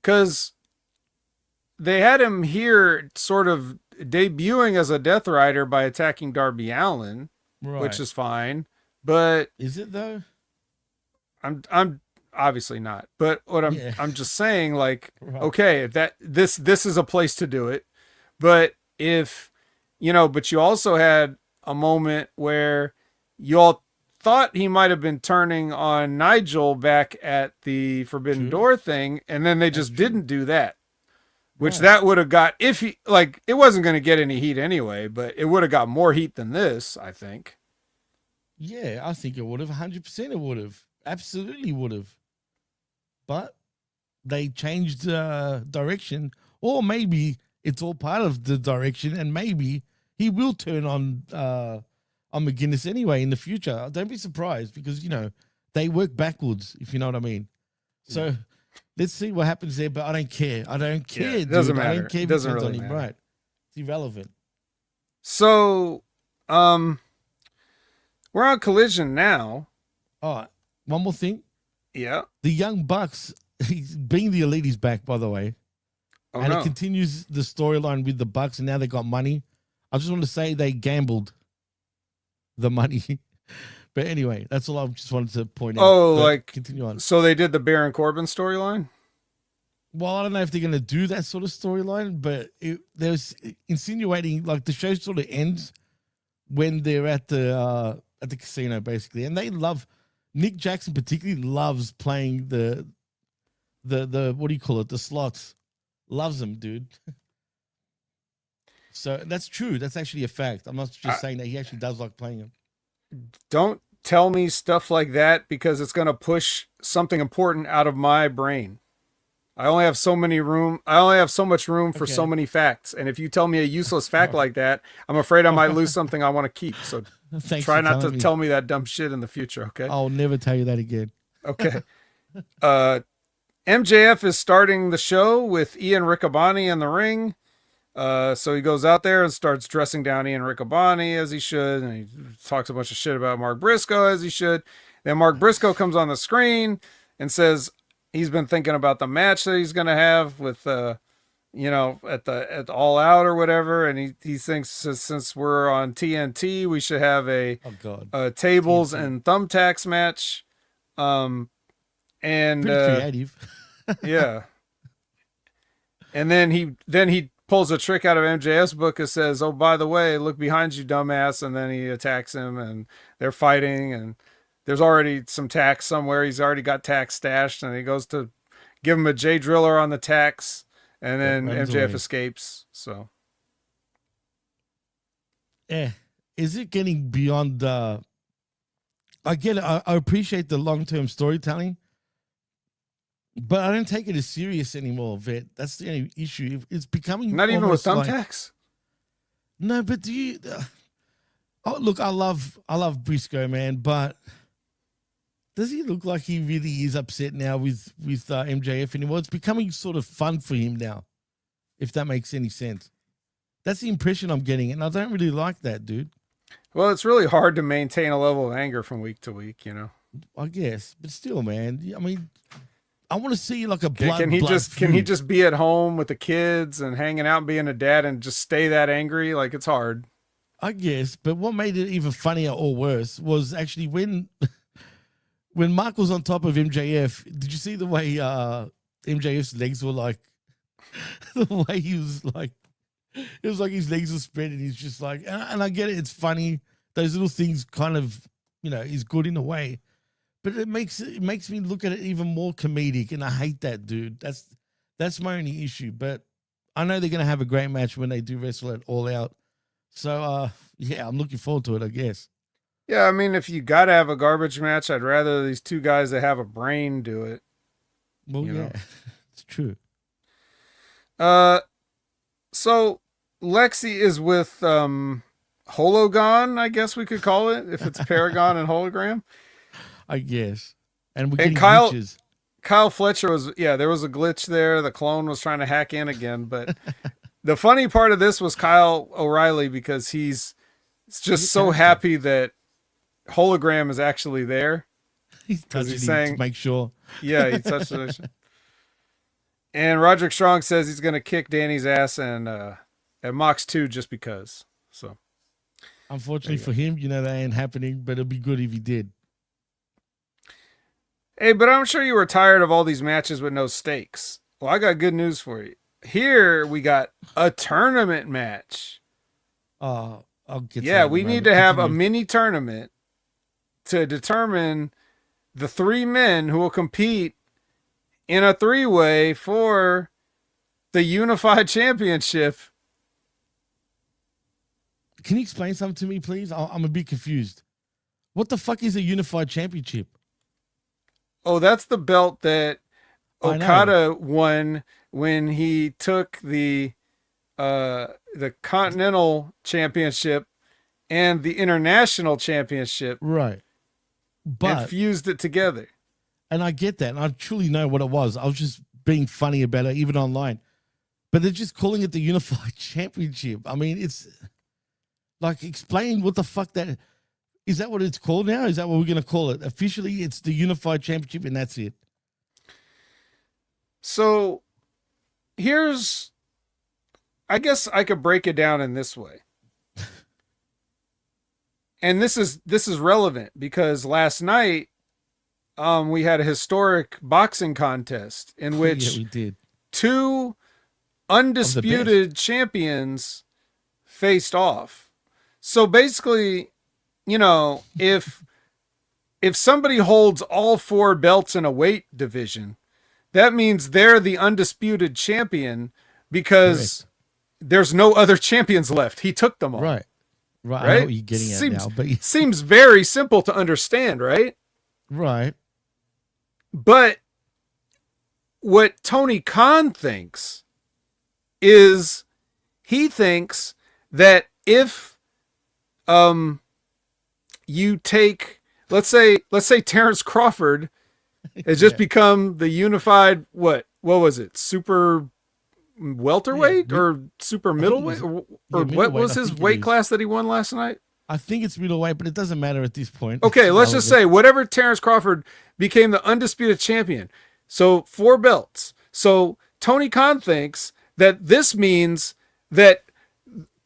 because they had him here sort of debuting as a Death Rider by attacking Darby Allin, Right. which is fine. But Is it though? I'm obviously not. But what Yeah. I'm just saying, like, Right. okay, that this is a place to do it. But if but you also had a moment where you all thought he might have been turning on Nigel back at the Forbidden True. Door thing, and then they just true. didn't do that. Which Right. that would have got, if he, like, it wasn't going to get any heat anyway, but it would have got more heat than this, I think. Yeah, I think it would have. 100% it would have. Absolutely would have. But they changed direction, or maybe it's all part of the direction, and maybe he will turn on McGuinness anyway in the future. Don't be surprised, because they work backwards, if you know what I mean. So let's see what happens there. But I don't care. I don't care. It doesn't dude. I matter. don't care It if he doesn't turns really on him. matter. Right? It's irrelevant. So, we're on Collision now. All right. One more thing. Yeah. The Young Bucks, being the Elite, is back, by the way. Oh, And no. it continues the storyline with the Bucks, and now they got money. I just want to say they gambled the money. But anyway, that's all I just wanted to point out. Oh, But like, continue on. so they did the Baron Corbin storyline? Well, I don't know if they're going to do that sort of storyline, but there's insinuating, like, the show sort of ends when they're at the casino, basically. And they love, Nick Jackson particularly loves playing the what do you call it? The slots. Loves them, dude. So that's true. That's actually a fact. I'm not just saying that. He actually does like playing them. Don't tell me stuff like that, because it's going to push something important out of my brain. I only have so much room for so Okay. many facts. And if you tell me a useless fact like that, I'm afraid I might lose something I want to keep. So Thanks try for not to telling me. tell me that dumb shit in the future, okay? I'll never tell you that again. Okay. MJF is starting the show with Ian Riccaboni in the ring. So he goes out there and starts dressing down Ian Riccaboni as he should, and he talks a bunch of shit about Mark Briscoe as he should. Then Mark Briscoe comes on the screen and says he's been thinking about the match that he's going to have with at the All Out or whatever, and he thinks since we're on TNT, we should have a tables TNT. and thumbtacks match. And Pretty creative. yeah. And then he pulls a trick out of MJF's book and says, "Oh, by the way, look behind you, dumbass." And then he attacks him, and they're fighting, and there's already some tacks somewhere. He's already got tacks stashed, and he goes to give him a J Driller on the tacks, and then MJF escapes. So is it getting beyond I get it. I appreciate the long-term storytelling, but I don't take it as serious anymore, Vet. That's the only issue. It's becoming not even with almost thumbtacks. No, but do you? Oh, look, I love Briscoe, man, but does he look like he really is upset now with MJF anymore? It's becoming sort of fun for him now, if that makes any sense. That's the impression I'm getting, and I don't really like that, dude. Well, it's really hard to maintain a level of anger from week to week, I guess, but still, man. I mean, I want to see like a blood. Can he just be at home with the kids and hanging out and being a dad and just stay that angry? Like, it's hard. I guess, but what made it even funnier or worse was actually when Mark was on top of MJF. Did you see the way MJF's legs were like? The way he was like, it was like his legs were spread, and he's just like, and I get it. It's funny. Those little things kind of, is good in a way. But it makes me look at it even more comedic, and I hate that, dude. That's my only issue. But I know they're gonna have a great match when they do wrestle it All Out. So yeah, I'm looking forward to it, I guess. Yeah, I mean, if you gotta have a garbage match, I'd rather these two guys that have a brain do it. Well, yeah, it's true. So Lexi is with Hologon, I guess we could call it, if it's Paragon and Hologram. I guess. And we're getting Kyle glitches. Kyle Fletcher there was a glitch there. The clone was trying to hack in again, but the funny part of this was Kyle O'Reilly, because he's just so happy that Hologram is actually there. He's touching he's him saying- to make sure. Yeah, he touched it. And Roderick Strong says he's going to kick Danny's ass and at Mox 2 just because. So, Unfortunately for him, that ain't happening, but it'd be good if he did. hey, but I'm sure you were tired of all these matches with no stakes. Well, I got good news for you. Here we got a tournament match. I'll get to Yeah, that in we a need moment. to have a Continue. mini tournament to determine the 3 men who will compete in a 3-way for the Unified Championship. Can you explain something to me, please? I'm a bit confused. What the fuck is a unified championship? Oh, that's the belt that I know. Okada won when he took the Continental Championship and the International Championship Right. and But, fused it together. and I get that, and I truly know what it was. I was just being funny about it, even online. But they're just calling it the unified championship. I mean, it's like, explain what the fuck that is. That what it's called now? Is that what we're going to call it? Officially, it's the unified championship, and that's it. So I guess I could break it down in this way. And this is relevant because last night we had a historic boxing contest in which Yeah, we did. 2 undisputed champions faced off. So basically, if somebody holds all 4 belts in a weight division, that means they're the undisputed champion because there's no other champions left. He took them all. Right. Right. I Right? know what you're getting at now, but Seems very simple to understand, right? right. But what Tony Khan thinks is he thinks that if you take let's say Terrence Crawford has just become the unified what was it? Super welterweight or super middleweight or what middleweight, was I his think it weight is. class that he won last night? I think it's middleweight, but it doesn't matter at this point. Okay, It's let's just irrelevant. say whatever Terrence Crawford became the undisputed champion. So 4 belts. So Tony Khan thinks that this means that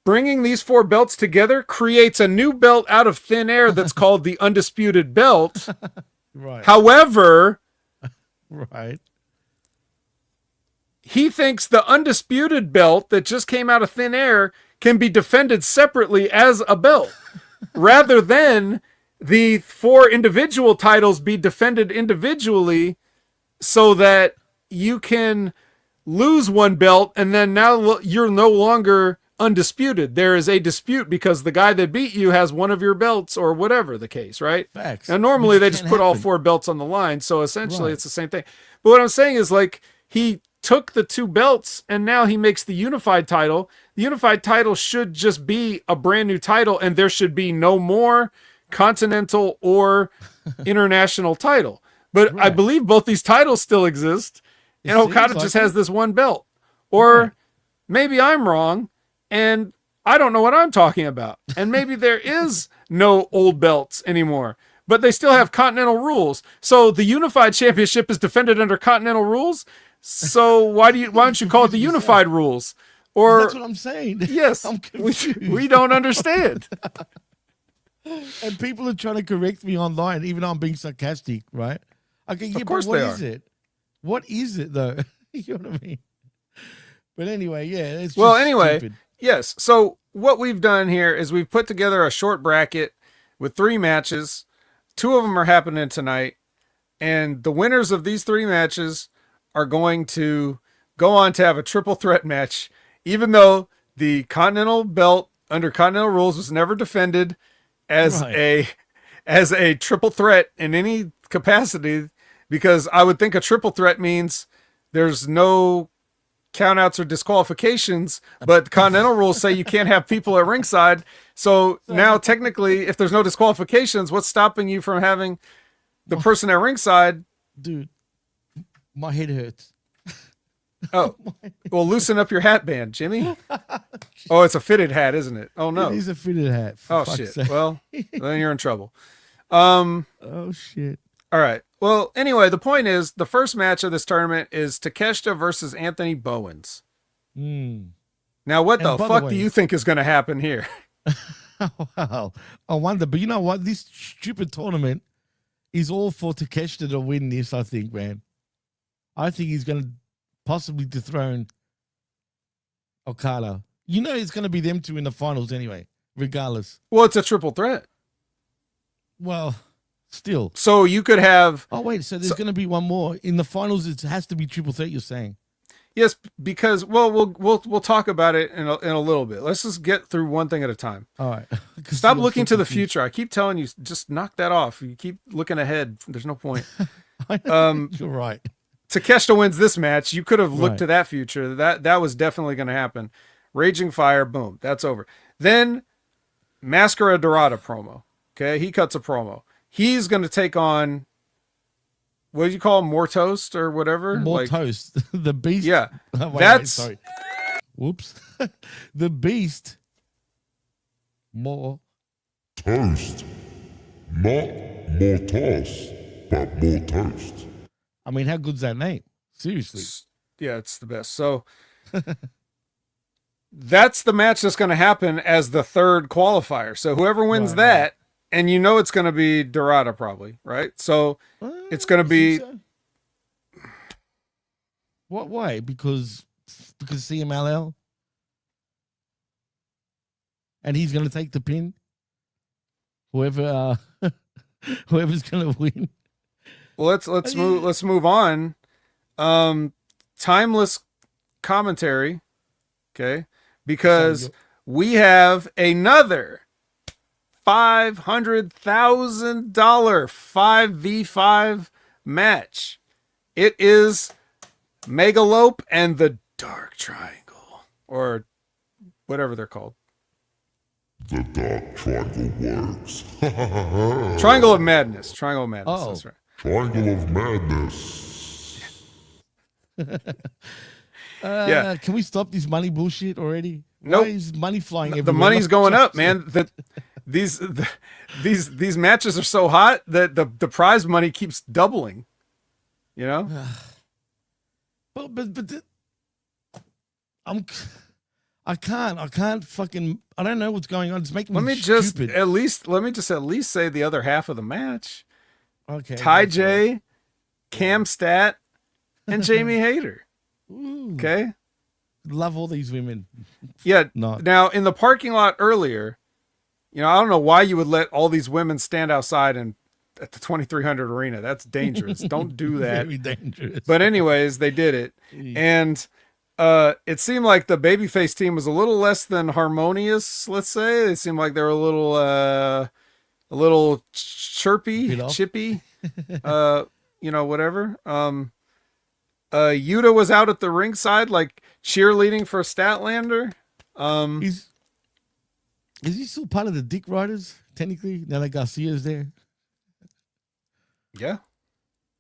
bringing these 4 belts together creates a new belt out of thin air that's called the undisputed belt. Right. However, Right. he thinks the undisputed belt that just came out of thin air can be defended separately as a belt rather than the 4 individual titles be defended individually so that you can lose 1 belt and then now you're no longer undisputed. There is a dispute because the guy that beat you has 1 of your belts or whatever the case, right? Facts. Now, normally Which they just can't put all happen. 4 belts on the line. So essentially Right. it's the same thing. But what I'm saying is like he took the 2 belts and now he makes the unified title. The unified title should just be a brand new title and there should be no more continental or international title. But I Right. believe both these titles still exist and It seems Okada like just it. has this 1 belt. Or Right. maybe I'm wrong and I don't know what I'm talking about. And maybe there is no old belts anymore, but they still have continental rules. So the unified championship is defended under continental rules. So why don't you call it the unified rules? Or That's what I'm saying. yes, I'm we confused. don't understand. And people are trying to correct me online, even though I'm being sarcastic, right? Okay, yeah, course but what they is it? What is it, though? You know what I mean? But anyway, yeah. It's Well, just anyway, stupid. yes. So what we've done here is we've put together a short bracket with 3 matches. 2 of them are happening tonight. And the winners of these 3 matches are going to go on to have a triple threat match, even though the Continental belt under Continental rules was never defended as Right. a triple threat in any capacity, because I would think a triple threat means there's no countouts or disqualifications, but Continental rules say you can't have people at ringside. So now technically, if there's no disqualifications, what's stopping you from having the person at ringside? Dude, my head hurts. Oh, well, loosen up your hat band, Jimmy. Oh, it's a fitted hat, isn't it? Oh, no. It is a fitted hat. for Oh, fuck's shit. sake. Well, then you're in trouble. Oh, shit. All right. Well, anyway, the point is the first match of this tournament is Takeshita versus Anthony Bowens. Mm. Now, what And the by the fuck way- do you think is going to happen here? Well, I wonder, but you know what? This stupid tournament is all for Takeshita to win this, I think, man. I think he's going to possibly dethrone Okada. You know it's going to be them two in the finals anyway, regardless. Well, it's a triple threat. Well, still. So you could have, Oh, wait, so there's going to be one more. In the finals, it has to be triple threat, you're saying? yes, because, well, we'll talk about it in a little bit. Let's just get through one thing at a time. All right. 'Cause Stop I'm looking so to the confused. future. I keep telling you, just knock that off. You keep looking ahead. There's no point. I know, you're right. Takeshita wins this match. You could have looked Right. to that future. That was definitely going to happen. Raging Fire, boom, that's over. Then Mascara Dorada promo. Okay, he cuts a promo. He's going to take on, what do you call him, More Toast or whatever? More toast. The Beast. Yeah, Wait, that's- sorry. Whoops. The Beast. More. Toast. Not more toss, but more toast. I mean, how good's that name? Seriously. Yeah, it's the best. So that's the match that's going to happen as the third qualifier. So whoever wins Right, that, and you know it's going to be Dorada probably, right? So it's going to You be think so? What? Why? Because CMLL, and he's going to take the pin. Whoever, whoever's going to win. well. Let's move on. Timeless commentary, okay? Because we have another $500,000 5v5 match. It is Megalope and the Dark Triangle, or whatever they're called. The dark triangle works. Triangle of Madness. Triangle of Madness. Oh. That's right. Triangle of madness. Yeah. Can we stop this money bullshit already? Nope. Why is money flying The everywhere? money's going up, man. These matches are so hot that the prize money keeps doubling. You know? But I can't fucking, I don't know what's going on. It's making Let me me just stupid. at least say the other half of the match. Okay. Ty that's J, Cam Stat, and Jamie Hayter. right. Ooh, Okay. love all these women. Yeah. Not. Now in the parking lot earlier, you know, I don't know why you would let all these women stand outside and at the 2300 arena. That's dangerous. Don't do that. Very dangerous. But anyways, they did it. And it seemed like the babyface team was a little less than harmonious, let's say. They seemed like they were a little chirpy, Bit off. chippy, you know, whatever. Yuta was out at the ringside, like cheerleading for Statlander. Is he still part of the Dick Riders, technically, now that Garcia's there? Yeah.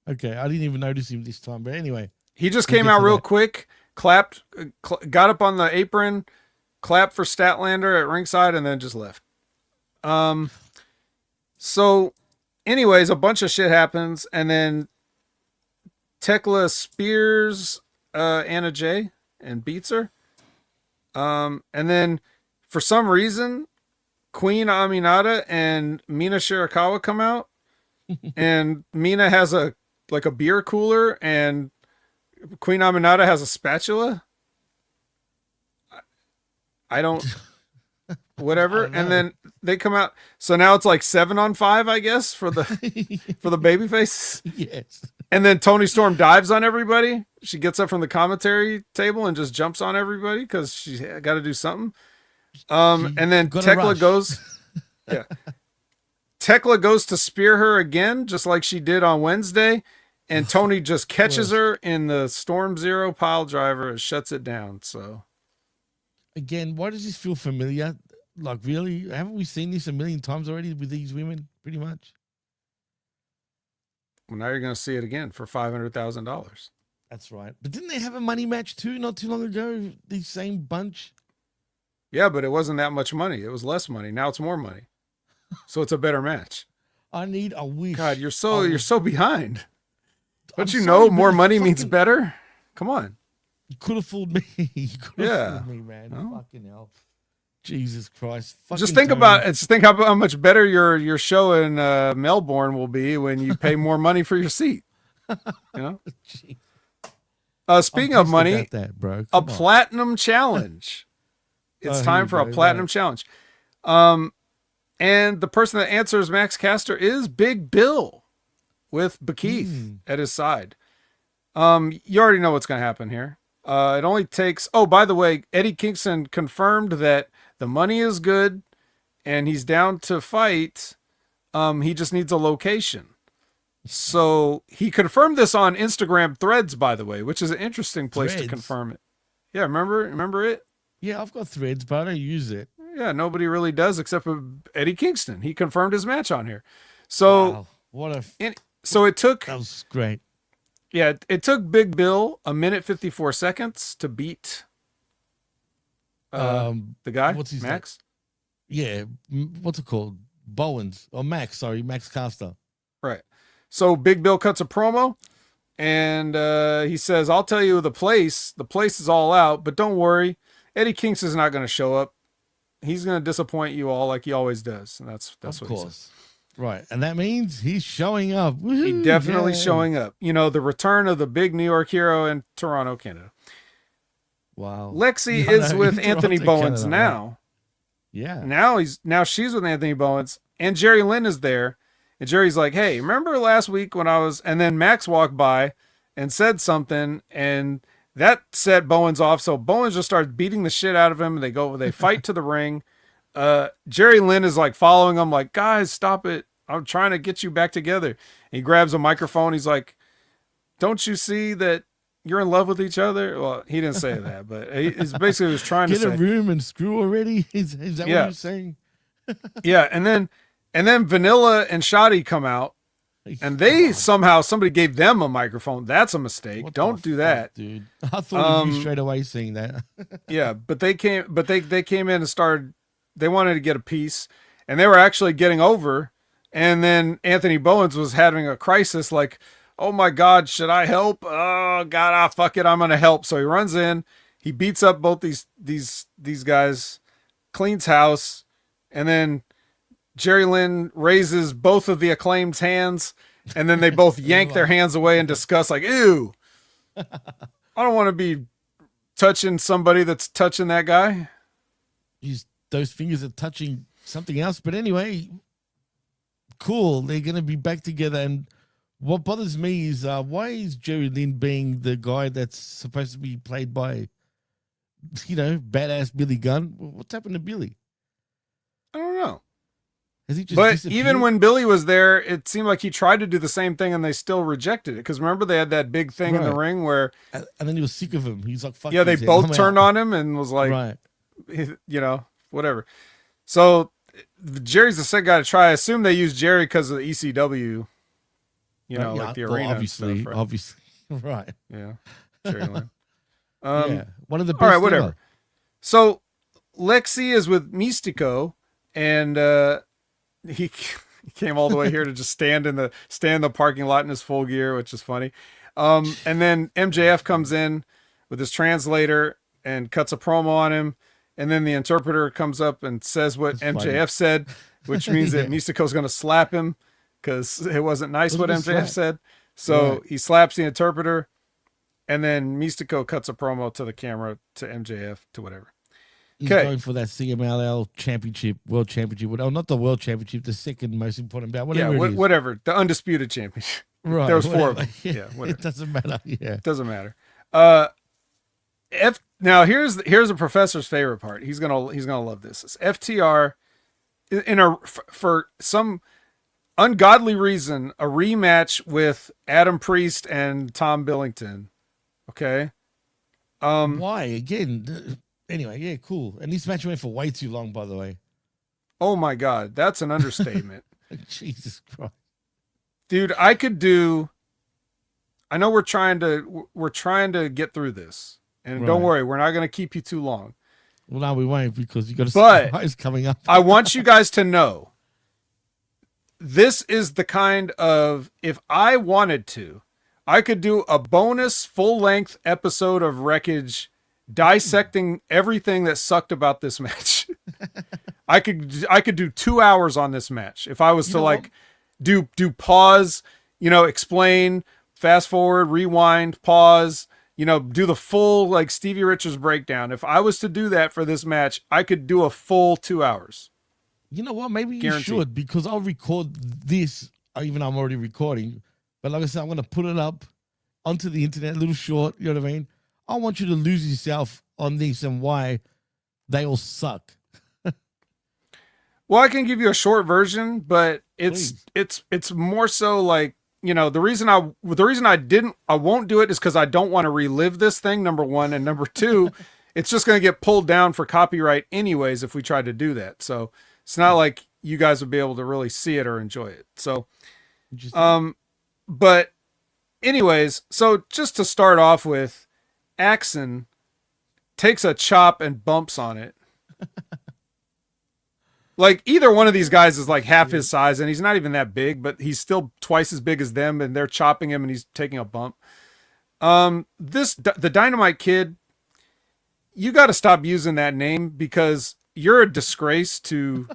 Okay, I didn't even notice him this time. But anyway, He just We'll came get out to real that. quick, clapped, got up on the apron, clapped for Statlander at ringside, and then just left. So, anyways, a bunch of shit happens, and then Tekla spears Anna Jay and beats her. And then, for some reason, Queen Aminata and Mina Shirakawa come out, and Mina has a beer cooler, and Queen Aminata has a spatula. I don't, whatever. And then they come out. So now it's like 7-on-5, I guess, for the baby faces. yes. And then Toni Storm dives on everybody. She gets up from the commentary table and just jumps on everybody because she's got to do something. And then gotta Tekla rush. goes, yeah. Tekla goes to spear her again, just like she did on Wednesday. And Tony just catches her in the Storm Zero pile driver and shuts it down. So Again, why does this feel familiar? Like, really? Haven't we seen this a million times already with these women, pretty much? well, now you're going to see it again for $500,000. That's right. But didn't they have a money match too not too long ago? The same bunch? Yeah, but it wasn't that much money. It was less money. Now it's more money. So it's a better match. I need a wish. God, you're so behind. Don't I'm you sorry, know but more it's money means fucking- better? Come on. You could have fooled me. You could have Yeah. fooled me, man. No. Fucking hell. Jesus Christ. Fucking Just think Tony. about it. Just think how much better your show in Melbourne will be when you pay more money for your seat. You know. Jeez. Speaking I'm of pissed money, about that, bro. a Come on. platinum challenge. It's Oh, time here for a we go, platinum right. challenge. And the person that answers Max Caster is Big Bill with Bekeith at his side. You already know what's going to happen here. It only takes. Oh, by the way, Eddie Kingston confirmed that the money is good, and he's down to fight. He just needs a location. So he confirmed this on Instagram Threads, by the way, which is an interesting place to Threads? confirm it. Yeah, remember it? Yeah, I've got Threads, but I don't use it. Yeah, nobody really does except for Eddie Kingston. He confirmed his match on here. So, Wow. What a. so it took. That was great. Yeah, it took Big Bill 1 minute 54 seconds to beat the guy, what's his Max. Yeah. What's it called? Bowens. Or Max. Sorry, Max Caster. Right. So Big Bill cuts a promo, and he says, "I'll tell you the place. The place is all out, but don't worry, Eddie Kingston's not going to show up. He's going to disappoint you all like he always does." And that's Of what he says. course. Right. And that means he's showing up. He Woohoo, definitely yeah. showing up. You know, the return of the big New York hero in Toronto, Canada. Wow. Lexi No, is no, with in Anthony Toronto, Bowens Canada, now. Yeah. Now she's with Anthony Bowens, and Jerry Lynn is there. And Jerry's like, "Hey, remember last week when I was?" And then Max walked by and said something, and that set Bowens off. So Bowens just starts beating the shit out of him. They fight to the ring. Jerry Lynn is like following him, like, "Guys, stop it! I'm trying to get you back together." He grabs a microphone. He's like, "Don't you see that you're in love with each other?" Well, he didn't say that, but he's basically was trying to Get say, a room and screw already? Is that Yeah. what you're saying? yeah. And then Vanilla and Shoddy come out, and they somebody gave them a microphone. That's a mistake. What Don't the do fuck, that. dude. I thought of you straight away saying that. Yeah, but they came in and started. They wanted to get a piece, and they were actually getting over. And then Anthony Bowens was having a crisis, like, "Oh my God, should I help? Oh God, fuck it, I'm gonna help." So he runs in, he beats up both these guys, cleans house, and then Jerry Lynn raises both of the Acclaimed's hands, and then they both yank their hands away in disgust, like, "Ew, I don't want to be touching somebody that's touching that guy." Those fingers are touching something else. But anyway, cool. They're going to be back together. And what bothers me is why is Jerry Lynn being the guy that's supposed to be played by, badass Billy Gunn? What's happened to Billy? I don't know. Has he just But disappeared? even when Billy was there, it seemed like he tried to do the same thing and they still rejected it. Because remember, they had that big thing in the Right. ring where, And then he was sick of him. He's like, fuck yeah, they this, both I'm turned out. on him and was like, Right. Whatever. So Jerry's the second guy to try. I assume they used Jerry because of the ECW, like the well, arena. obviously, and stuff, right? obviously. Right. Yeah. Jerry Lynn. Yeah. One of the best. All right, whatever. ever. So Lexi is with Mystico, and he came all the way here to just stand in the parking lot in his full gear, which is funny. And then MJF comes in with his translator and cuts a promo on him, and then the interpreter comes up and says what That's MJF funny. said, which means that Yeah. Mystico's going to slap him because it wasn't nice what Wasn't a MJF slap. said. So Right. he slaps the interpreter, and then Mystico cuts a promo to the camera to MJF to whatever. He's Okay. going for that CMLL championship, world championship. Well, not the world championship, the second most important bout. Whatever it is. Whatever. The undisputed championship. Right. There was four of whatever. them. Yeah, whatever. It doesn't matter. Yeah. Doesn't matter. Now here's a professor's favorite part. He's gonna love this. It's FTR for some ungodly reason a rematch with Adam Priest and Tom Billington. Okay. Why again? Anyway, yeah, cool. And this match went for way too long, by the way. Oh my God, that's an understatement. Jesus Christ. Dude, I know we're trying to get through this. And don't Right. worry, we're not going to keep you too long. Well, no, we won't because you got a But surprise coming up. I want you guys to know this is the kind of, if I wanted to, I could do a bonus full-length episode of Wreckage dissecting everything that sucked about this match. I could do 2 hours on this match if I was to like do pause, explain, fast forward, rewind, pause, do the full like Stevie Richards breakdown. If I was to do that for this match, I could do a full 2 hours. You know what? Maybe Guaranteed. you should, because I'll record this, even though I'm already recording. But like I said, I'm going to put it up onto the internet, a little short, you know what I mean? I want you to lose yourself on this and why they all suck. Well, I can give you a short version, but it's more so like, the reason I won't do it is because I don't want to relive this thing, number one, and number two, it's just going to get pulled down for copyright anyways if we tried to do that. So it's not like you guys would be able to really see it or enjoy it. So, but anyways, so just to start off with, Axon takes a chop and bumps on it. Like either one of these guys is like half his size and he's not even that big, but he's still twice as big as them and they're chopping him and he's taking a bump. The Dynamite Kid, you got to stop using that name because you're a disgrace to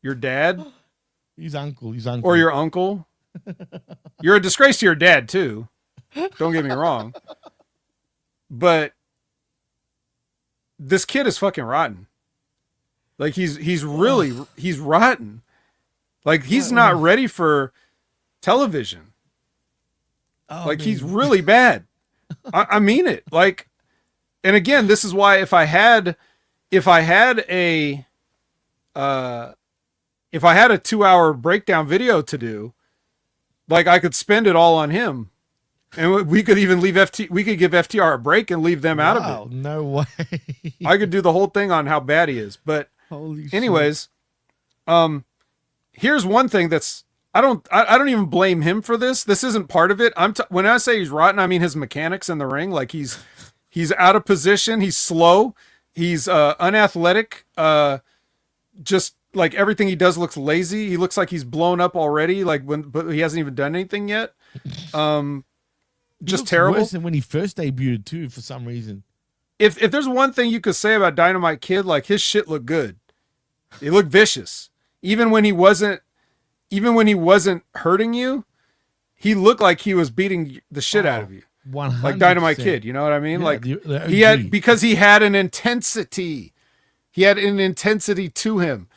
your dad. He's uncle. Or your uncle. You're a disgrace to your dad too. Don't get me wrong. But this kid is fucking rotten. Like he's rotten. Like he's not ready for television. Like he's really bad. I mean it. Like, and again, this is why if I had a 2-hour breakdown video to do, like I could spend it all on him. And we could even leave we could give FTR a break and leave them out of it. No way. I could do the whole thing on how bad he is. But anyways, here's one thing that's, I don't even blame him for this. This isn't part of it. When I say he's rotten, I mean his mechanics in the ring. Like he's out of position. He's slow. He's unathletic. Just like everything he does looks lazy. He looks like he's blown up already. But he hasn't even done anything yet. Just terrible. Worse than when he first debuted too, for some reason. If there's one thing you could say about Dynamite Kid, like his shit looked good. He looked vicious. Even when he wasn't hurting you, he looked like he was beating the shit out of you. 100%. Like Dynamite Kid, you know what I mean? Yeah, like the because he had an intensity. He had an intensity to him.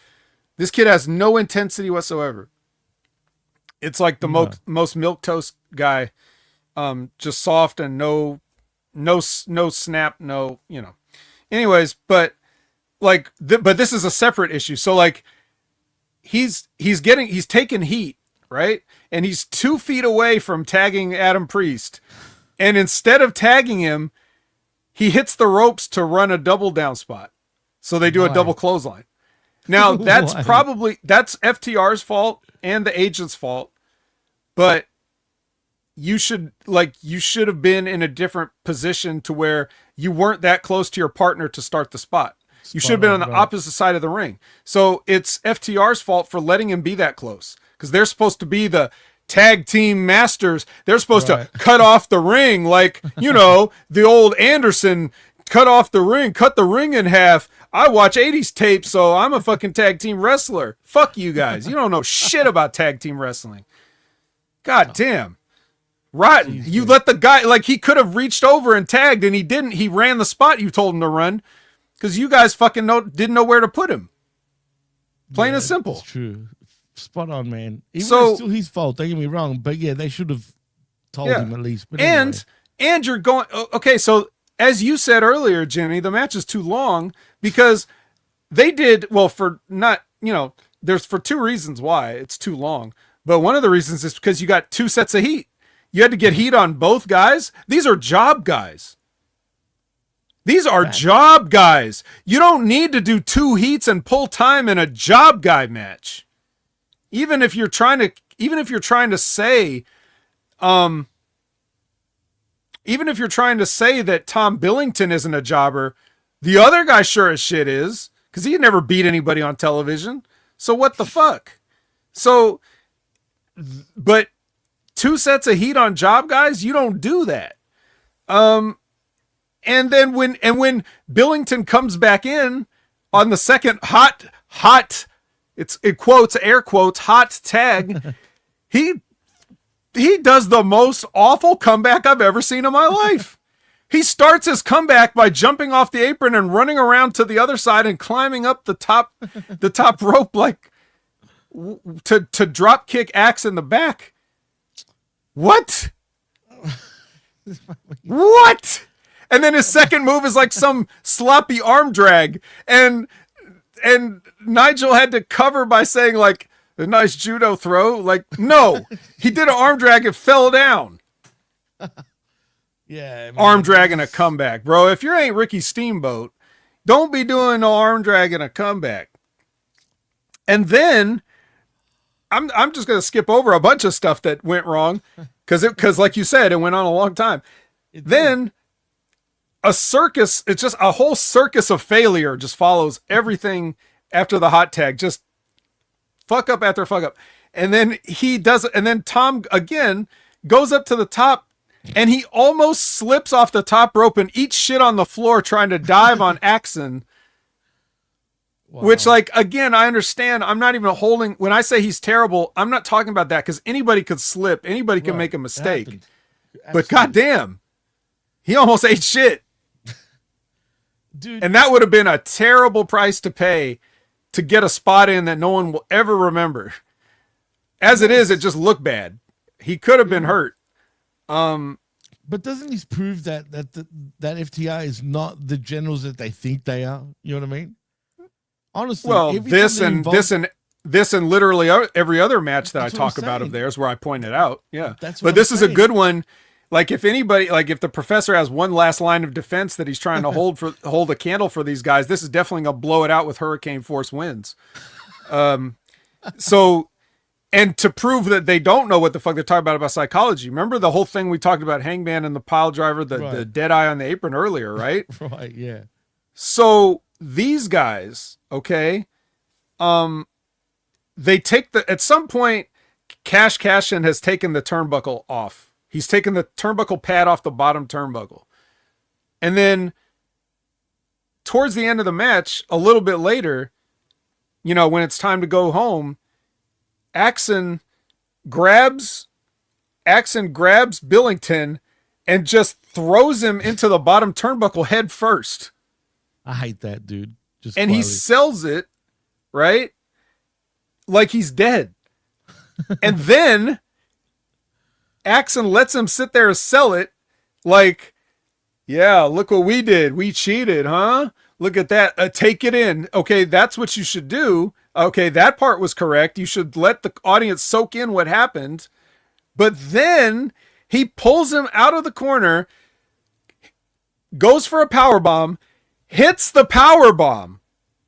This kid has no intensity whatsoever. It's like the most milquetoast guy. Just soft and no snap, no. Anyways, but like, but this is a separate issue. So like, he's taking heat, right? And he's 2 feet away from tagging Adam Priest, and instead of tagging him, he hits the ropes to run a double down spot. So they do a double clothesline. Now that's that's FTR's fault and the agent's fault, but you should have been in a different position to where you weren't that close to your partner to start the spot. You should have been on the opposite side of the ring. So it's FTR's fault for letting him be that close, because they're supposed to be the tag team masters. They're supposed to cut off the ring like, the old Anderson cut the ring in half. I watch 80s tapes, so I'm a fucking tag team wrestler. Fuck you guys. You don't know shit about tag team wrestling. God damn. Rotten. You let the guy, like, he could have reached over and tagged and he didn't. He ran the spot you told him to run because you guys fucking didn't know where to put him. Plain and simple. That's true. Spot on, man. Even though it's still his fault, don't get me wrong, but yeah, they should have told him at least. But anyway. And you're going, okay, so as you said earlier, Jimmy, the match is too long because they did, for 2 reasons why it's too long. But one of the reasons is because you got 2 sets of heat. You had to get heat on both guys. These are job guys. You don't need to do 2 heats and pull time in a job guy match. Even if you're trying to say that Tom Billington isn't a jobber, the other guy sure as shit is, because he never beat anybody on television. So what the fuck? So but 2 sets of heat on job guys, you don't do that. And then when Billington comes back in on the second hot, it quotes, air quotes, hot tag, he does the most awful comeback I've ever seen in my life. He starts his comeback by jumping off the apron and running around to the other side and climbing up the top rope like to drop kick Axe in the back. What? What? And then his second move is like some sloppy arm drag, and Nigel had to cover by saying like a nice judo throw. Like, no, he did an arm drag and fell down. Yeah, arm drag and a comeback, bro. If you ain't Ricky Steamboat, don't be doing no arm drag and a comeback. And then I'm just gonna skip over a bunch of stuff that went wrong because like you said, it went on a long time. Then a circus, it's just a whole circus of failure just follows everything after the hot tag, just fuck up after fuck up. And then he does it, and then Tom again goes up to the top and he almost slips off the top rope and eats shit on the floor trying to dive on Axon. Wow. Which, like, again, I understand. I'm not even holding, when I say he's terrible, I'm not talking about that because anybody could slip, anybody can make a mistake. But goddamn, he almost ate shit. Dude. And that would have been a terrible price to pay to get a spot in that no one will ever remember. As it is, it just looked bad. He could have been hurt. But doesn't this prove that that FTR is not the generals that they think they are? You know what I mean? Honestly, well, this and literally every other match that I talk about of theirs where I pointed out. Yeah. But this is a good one. Like if anybody, like if the professor has one last line of defense that he's trying to hold a candle for these guys, this is definitely gonna blow it out with hurricane force winds. So, and to prove that they don't know what the fuck they're talking about psychology. Remember the whole thing we talked about Hangman and the pile driver, the dead eye on the apron earlier, right? Right. Yeah. So these guys, okay, they take at some point, Cashin has taken the turnbuckle off. He's taken the turnbuckle pad off the bottom turnbuckle. And then towards the end of the match, a little bit later, you know, when it's time to go home, Axon grabs Billington and just throws him into the bottom turnbuckle head first. I hate that, dude. And he sells it, right? Like he's dead. And then Axon lets him sit there and sell it like, yeah, look what we did. We cheated, huh? Look at that. Take it in. Okay, that's what you should do. Okay, that part was correct. You should let the audience soak in what happened. But then he pulls him out of the corner, goes for a powerbomb, hits the powerbomb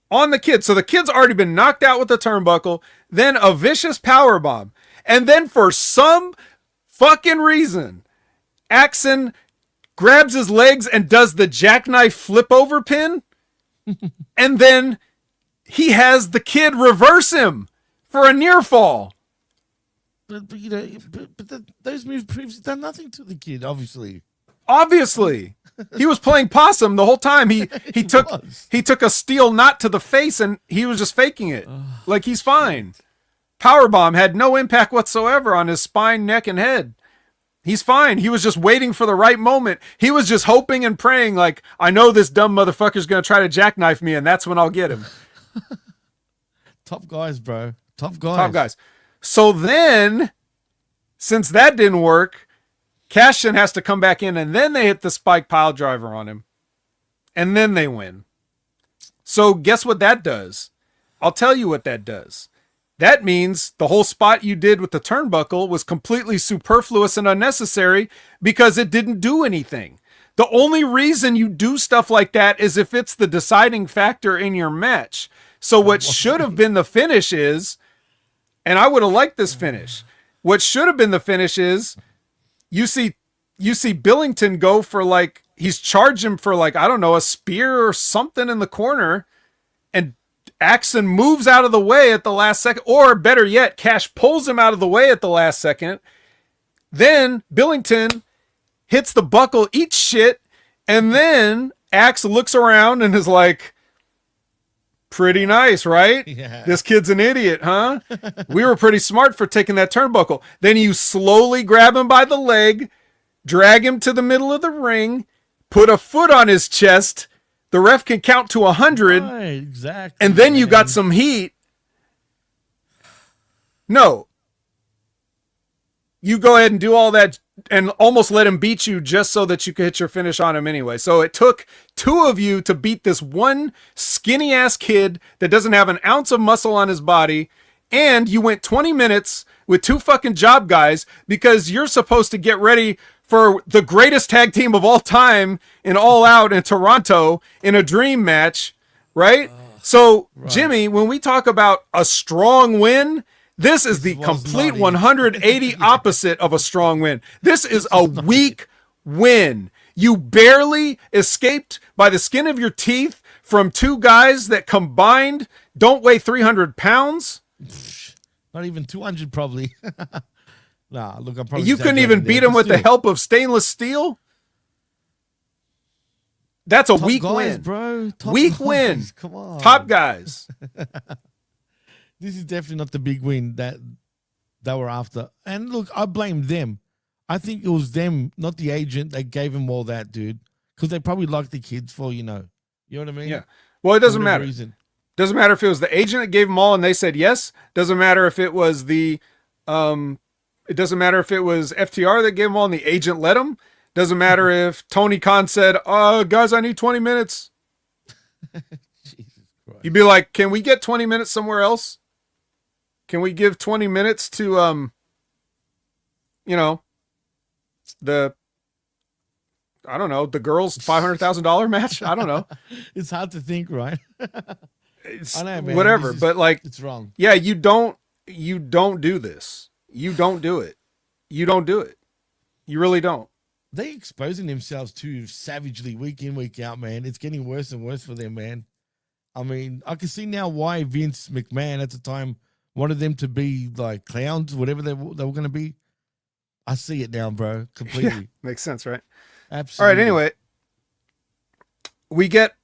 on the kid. So the kid's already been knocked out with the turnbuckle, then a vicious powerbomb. And then for some fucking reason, Axon grabs his legs and does the jackknife flip over pin. And then he has the kid reverse him for a near fall. But you know, those moves previously done nothing to the kid, obviously. He was playing possum the whole time. He took a steel knot to the face and he was just faking it. Like he's fine. Powerbomb had no impact whatsoever on his spine, neck, and head. He's fine. He was just waiting for the right moment. He was just hoping and praying like, I know this dumb motherfucker's going to try to jackknife me and that's when I'll get him. Top guys, bro. Top guys. So then, since that didn't work, Cashin has to come back in and then they hit the spike pile driver on him. And then they win. So guess what that does? I'll tell you what that does. That means the whole spot you did with the turnbuckle was completely superfluous and unnecessary because it didn't do anything. The only reason you do stuff like that is if it's the deciding factor in your match. So what should have been the finish is, and I would have liked this finish, what should have been the finish is, you see Billington go for like, he's charging for like, I don't know, a spear or something in the corner, and Axon moves out of the way at the last second, or better yet, Cash pulls him out of the way at the last second. Then Billington hits the buckle, eats shit, and then Axe looks around and is like, pretty nice, right? Yeah. This kid's an idiot, huh? We were pretty smart for taking that turnbuckle. Then you slowly grab him by the leg, drag him to the middle of the ring, put a foot on his chest. The ref can count to 100. Right, exactly. And then you got some heat. No. You go ahead and do all that and almost let him beat you just so that you could hit your finish on him anyway. So it took two of you to beat this one skinny ass kid that doesn't have an ounce of muscle on his body. And you went 20 minutes with two fucking job guys because you're supposed to get ready for the greatest tag team of all time in All Out in Toronto in a dream match, right? So, right. Jimmy, when we talk about a strong win, this is the complete 180 opposite of a strong win. This is a weak win. You barely escaped by the skin of your teeth from two guys that combined don't weigh 300 pounds. Not even 200 probably. Nah, look, I'm probably. You couldn't even beat him with the help of stainless steel. That's a weak win, bro. Weak win. Come on, top guys. This is definitely not the big win that we're after. And look, I blame them. I think it was them, not the agent, that gave him all that, dude. Because they probably liked the kids for, you know what I mean? Yeah. Well, it doesn't matter. Doesn't matter if it was the agent that gave them all and they said yes. Doesn't matter if it was it doesn't matter if it was FTR that gave them all and the agent let them. Doesn't matter if Tony Khan said, guys, I need 20 minutes. Jesus Christ. You'd be like, can we get 20 minutes somewhere else? Can we give 20 minutes to, the girls' $500,000 match? I don't know. It's hard to think, right? I know, man. Whatever, but like, it's wrong. Yeah, you don't do this. You don't do it. You don't do it. You really don't. They exposing themselves too savagely week in, week out, man. It's getting worse and worse for them, man. I mean, I can see now why Vince McMahon at the time wanted them to be like clowns, whatever they were going to be. I see it now, bro, completely. Yeah, makes sense, right? Absolutely. All right, anyway, we get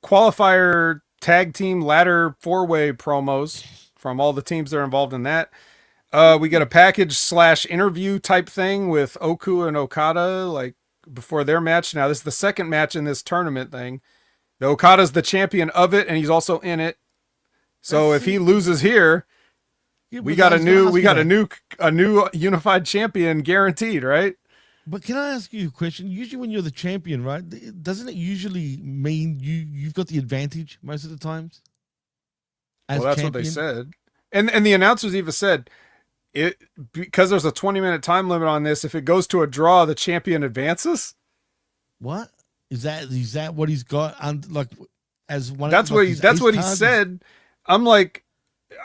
qualifier tag team ladder 4-way promos from all the teams that are involved in that. We get a package / interview type thing with Oku and Okada, like before their match. Now, this is the second match in this tournament thing. The Okada's the champion of it, and he's also in it. So if he loses here, we got a new unified champion guaranteed, right? But can I ask you a question? Usually when you're the champion, right, doesn't it usually mean you've got the advantage most of the times? Well, that's champion? What they said. And the announcers even said, because there's a 20-minute time limit on this, if it goes to a draw, the champion advances. What? Is that what he's got? As one. That's what he said. I'm like,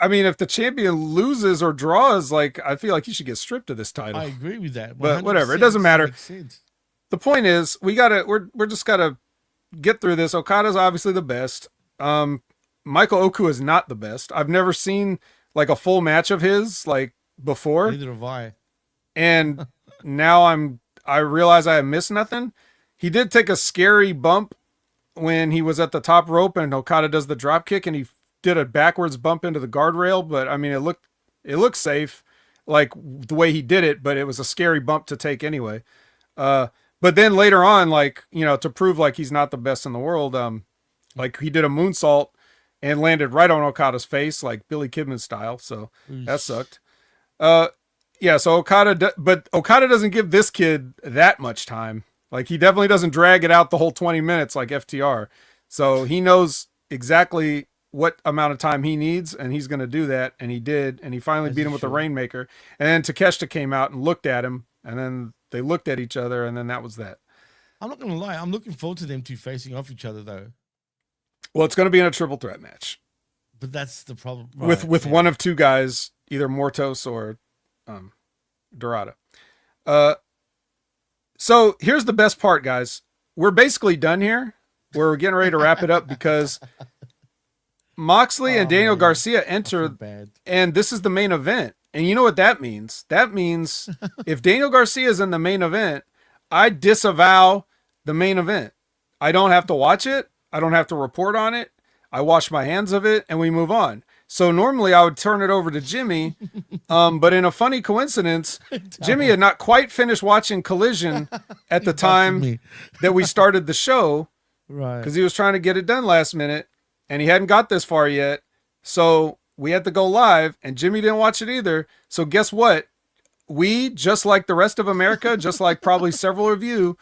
I mean, if the champion loses or draws, like, I feel like he should get stripped of this title. I agree with that. But whatever, it doesn't matter. The point is, we're just gotta get through this. Okada's obviously the best. Michael Oku is not the best. I've never seen like a full match of his like before. Neither have I. And now I realize I have missed nothing. He did take a scary bump when he was at the top rope and Okada does the drop kick and he did a backwards bump into the guardrail, but I mean, it looked safe, like the way he did it, but it was a scary bump to take anyway. But then later on, like, to prove like he's not the best in the world, like he did a moonsault and landed right on Okada's face, like Billy Kidman style. So that sucked. Yeah. So but Okada doesn't give this kid that much time. Like he definitely doesn't drag it out the whole 20 minutes like FTR. So he knows exactly what amount of time he needs, and he's going to do that. And he did, and he finally beat him with the Rainmaker. And then Takeshita came out and looked at him, and then they looked at each other, and then that was that. I'm not going to lie. I'm looking forward to them two facing off each other, though. Well, it's going to be in a triple threat match. But that's the problem. With one of two guys, either Mortos or Dorada. So here's the best part, guys. we're basically done here. We're getting ready to wrap it up because Moxley and Daniel Garcia enter, and this is the main event. And you know what that means? That means if Daniel Garcia is in the main event, I disavow the main event. I don't have to watch it. I don't have to report on it. I wash my hands of it and we move on. So normally I would turn it over to Jimmy. But in a funny coincidence, Jimmy had not quite finished watching Collision at the time that we started the show. Right. Because he was trying to get it done last minute and he hadn't got this far yet. So we had to go live and Jimmy didn't watch it either. So guess what? We, just like the rest of America, just like probably several of you,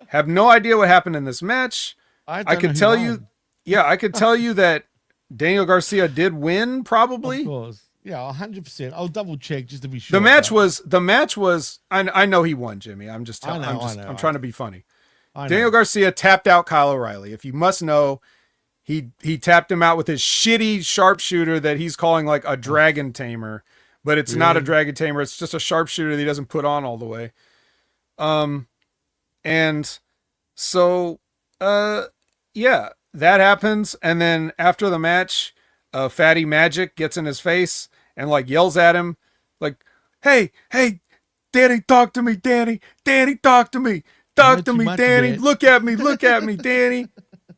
have no idea what happened in this match. I could tell you, I could tell you that Daniel Garcia did win, probably. Of course. Yeah, 100%. I'll double check just to be sure. The match was. I know he won, Jimmy. I'm just telling. I'm trying to be funny. Daniel Garcia tapped out Kyle O'Reilly. If you must know, he tapped him out with his shitty sharpshooter that he's calling like a dragon tamer, but it's not a dragon tamer. It's just a sharpshooter that he doesn't put on all the way. And so, yeah, that happens. And then after the match, Fatty Magic gets in his face and like yells at him like, hey, Danny, talk to me, Danny, talk to me, Danny, look at me, Danny.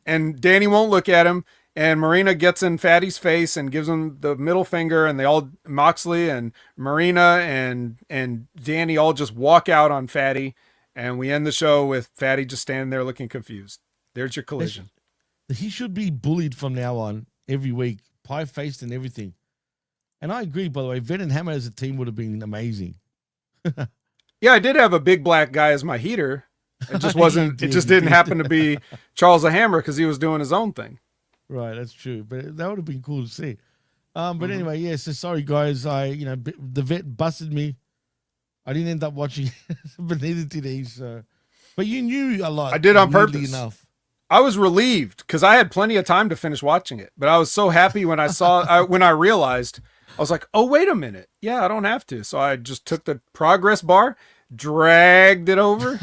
And Danny won't look at him. And Marina gets in Fatty's face and gives him the middle finger, and they all, Moxley and Marina and Danny all just walk out on Fatty. And we end the show with Fatty just standing there looking confused. There's your Collision. He should be bullied from now on every week, pie-faced and everything. And I agree, by the way, Ven and Hammer as a team would have been amazing. Yeah, I did have a big black guy as my heater. It just wasn't, it just didn't happen to be Charles the Hammer because he was doing his own thing. Right, that's true. But that would have been cool to see. But anyway, yeah, so sorry, guys. The vet busted me. I didn't end up watching but neither did he. So. But you knew a lot. I did on purpose. Enough. I was relieved because I had plenty of time to finish watching it. But I was so happy when I saw, when I realized, I was like, oh, wait a minute. Yeah, I don't have to. So I just took the progress bar, dragged it over,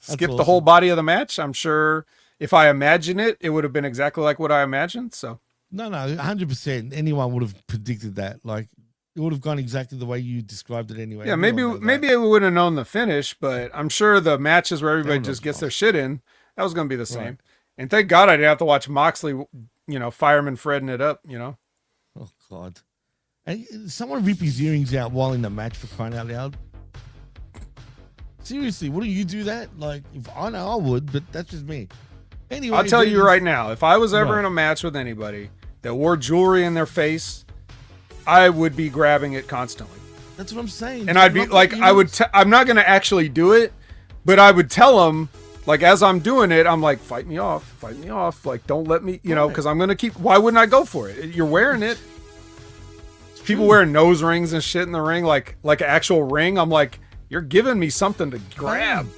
skipped the whole body of the match. I'm sure if I imagine it, it would have been exactly like what I imagined. So no, 100%. Anyone would have predicted that. Like, it would have gone exactly the way you described it anyway. Yeah, maybe we wouldn't have known the finish, but I'm sure the matches where everybody just gets their shit in, that was going to be the same. Right. And thank God I didn't have to watch Moxley, Fireman Fredding it up, Oh, God. And someone rip his earrings out while in the match, for crying out loud. Seriously, wouldn't you do that? Like, if I know I would, but that's just me. Anyway, I'll tell you right now, if I was ever in a match with anybody that wore jewelry in their face, I would be grabbing it constantly. That's what I'm saying. And I'd be like, I'm not going to actually do it, but I would tell them, like, as I'm doing it, I'm like, fight me off. Like, don't let me, because I'm going to keep, why wouldn't I go for it? You're wearing it. People wearing nose rings and shit in the ring, like an actual ring. I'm like, you're giving me something to grab.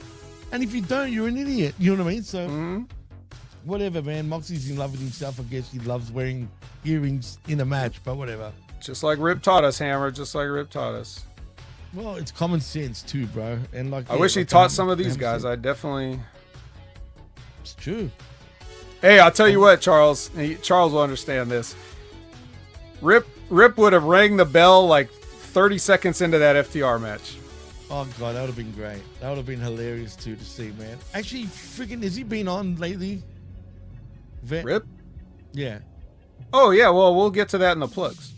And if you don't, you're an idiot. You know what I mean? So, whatever, man. Moxie's in love with himself. I guess he loves wearing earrings in a match, but whatever. Just like Rip taught us, Hammer. Just like Rip taught us. Well, it's common sense too, bro. And like, I wish he taught some of these guys. I definitely. It's true. Hey, I'll tell you what, Charles. Charles will understand this. Rip would have rang the bell like 30 seconds into that FTR match. Oh God, that would have been great. That would have been hilarious too to see, man. Actually, freaking, has he been on lately? Rip? Yeah. Oh yeah. Well, we'll get to that in the plugs.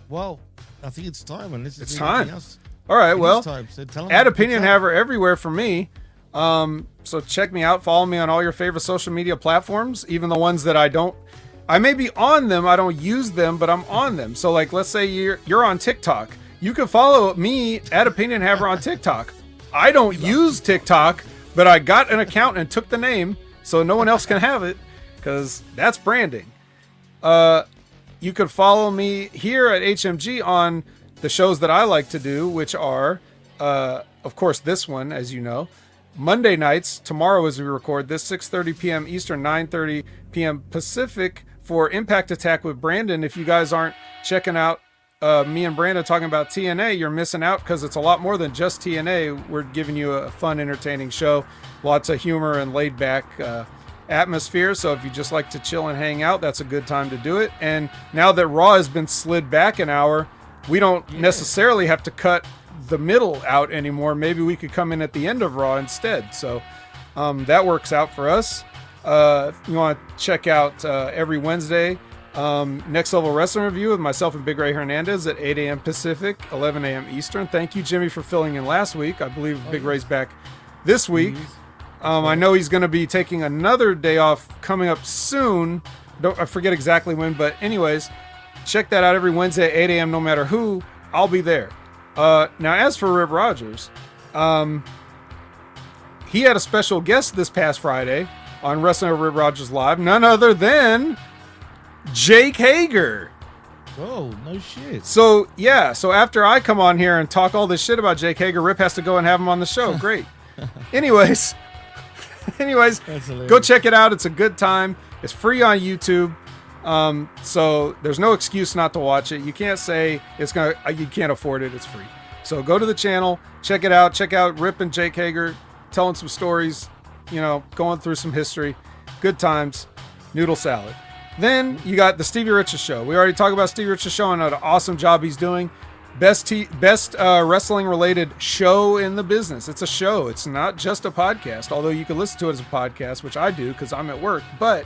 Well, I think it's time. It's time. Else. All right. Well, so add Opinion Haver everywhere for me. So check me out. Follow me on all your favorite social media platforms, even the ones that I may be on them. I don't use them, but I'm on them. So like, let's say you're on TikTok. You can follow me at Opinion Haver on TikTok. I don't use TikTok, but I got an account and took the name so no one else can have it because that's branding. You could follow me here at HMG on the shows that I like to do, which are, of course, this one, as you know, Monday nights, tomorrow as we record this, 6:30 p.m. Eastern, 9:30 p.m. Pacific for Impact Attack with Brandon. If you guys aren't checking out me and Brandon talking about TNA, you're missing out because it's a lot more than just TNA. We're giving you a fun, entertaining show, lots of humor and laid back atmosphere. So if you just like to chill and hang out, that's a good time to do it. And now that Raw has been slid back an hour, we don't necessarily have to cut the middle out anymore. Maybe we could come in at the end of Raw instead. So that works out for us. If you want to check out every Wednesday, Next Level Wrestling Review with myself and Big Ray Hernandez at 8 a.m. Pacific, 11 a.m. Eastern. Thank you, Jimmy, for filling in last week. I believe Big Ray's back this week. I know he's going to be taking another day off coming up soon. I forget exactly when, but anyways, check that out every Wednesday at 8 a.m. no matter who. I'll be there. Now, as for Rip Rogers, he had a special guest this past Friday on Wrestling with Rip Rogers Live, none other than Jake Hager. Oh, no shit. So after I come on here and talk all this shit about Jake Hager, Rip has to go and have him on the show. Great. Anyways, go check it out. It's a good time. It's free on YouTube. So there's no excuse not to watch it. You can't say you can't afford it. It's free. So go to the channel, check it out. Check out Rip and Jake Hager telling some stories, going through some history. Good times. Noodle salad. Then you got the Stevie Richards Show. We already talked about Stevie Richards Show and what an awesome job he's doing. Best wrestling related show in the business. It's a show. It's not just a podcast, although you can listen to it as a podcast, which I do because I'm at work. But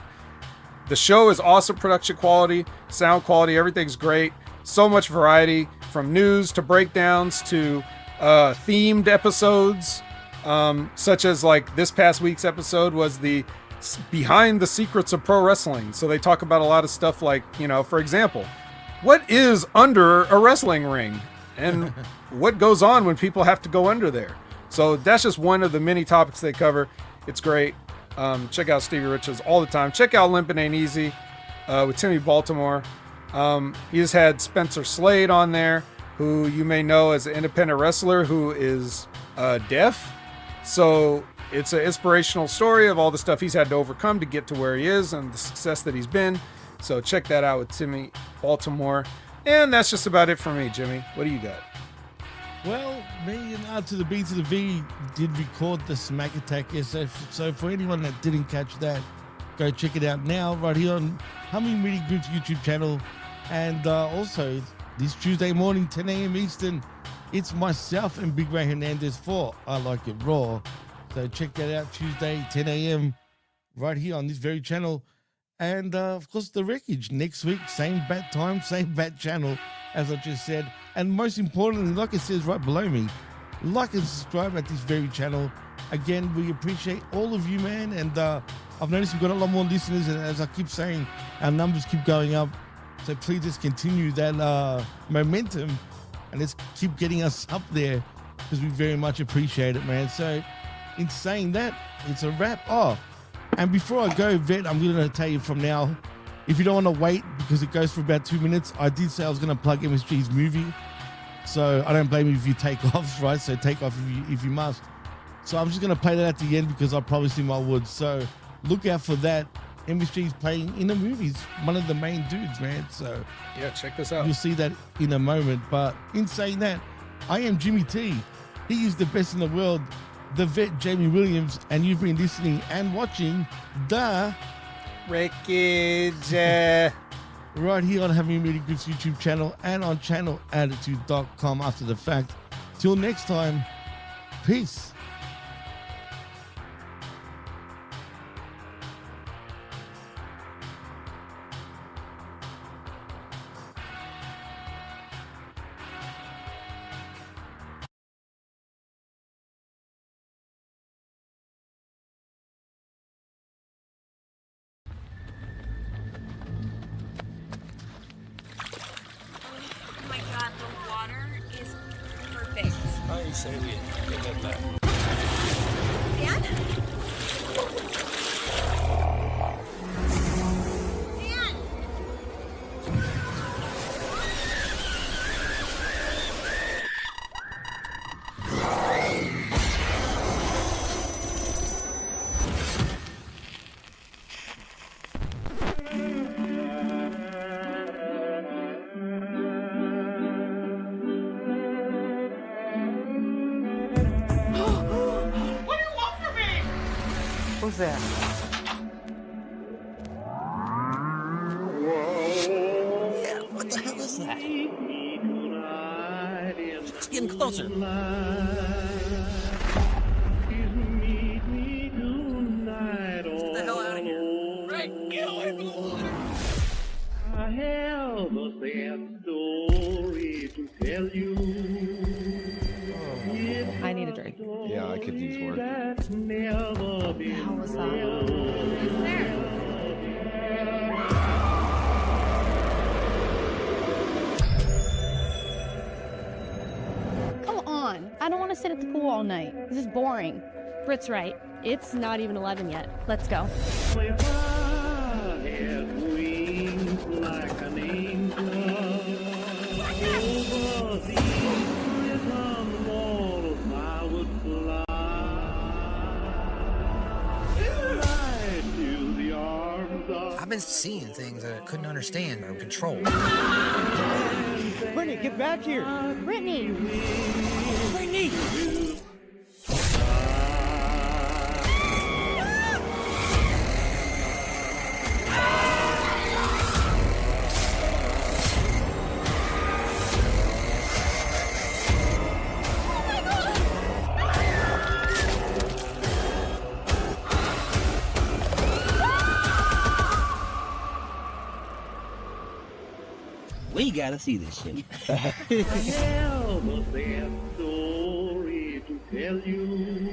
the show is awesome production quality, sound quality. Everything's great. So much variety, from news to breakdowns to themed episodes, such as like this past week's episode was the Behind the Secrets of Pro Wrestling. So they talk about a lot of stuff like, for example, what is under a wrestling ring and what goes on when people have to go under there. So that's just one of the many topics they cover. It's great. Check out Stevie Richards all the time. Check out Limpin' Ain't Easy with Timmy Baltimore. He just had Spencer Slade on there, who you may know as an independent wrestler who is deaf. So it's an inspirational story of all the stuff he's had to overcome to get to where he is and the success that he's been. So check that out with Timmy Baltimore. And that's just about it for me, Jimmy. What do you got? Well, me and R to the B to the V did record the Smack Attack SF. So for anyone that didn't catch that, go check it out now right here on Hamin Media Group's YouTube channel. And also this Tuesday morning, 10 a.m. Eastern, it's myself and Big Ray Hernandez for I Like It Raw. So check that out Tuesday, 10 a.m. right here on this very channel. And of course, the Wreckage next week, same bat time, same bat channel, as I just said. And most importantly, like it says right below me, like and subscribe at this very channel. Again, we appreciate all of you, man. And I've noticed we've got a lot more listeners. And as I keep saying, our numbers keep going up. So please just continue that momentum and let's keep getting us up there because we very much appreciate it, man. So in saying that, it's a wrap. Oh, and before I go, Vet, I'm going to tell you from now, if you don't want to wait because it goes for about 2 minutes, I did say I was going to plug MSG's movie. So I don't blame you if you take off, right? So take off if you must. So I'm just going to play that at the end because I promised him I would. So look out for that. MSG's playing in the movies, one of the main dudes, man. So yeah, check this out. You'll see that in a moment. But in saying that, I am Jimmy T. He is the best in the world, the Vet Jamie Williams, and you've been listening and watching the Wreckage right here on Hamin Media Group's YouTube channel and on channelattitude.com after the fact. Till next time, peace. I say we get that back. Dan? Who's that? Yeah, what the hell is that? It's getting closer. Get the hell out of here. Right, get away from the water. I have a sad story to tell you. I need a drink. Yeah, I could use one. How was that? Who's there? Come on. I don't want to sit at the pool all night. This is boring. Britt's right. It's not even 11 yet. Let's go. Like an angel over the prison walls I would fly right to the arms of I've been seeing things that I couldn't understand or control. Brittany, get back here! Brittany! Brittany! We gotta see this shit. I have a sad story to tell you.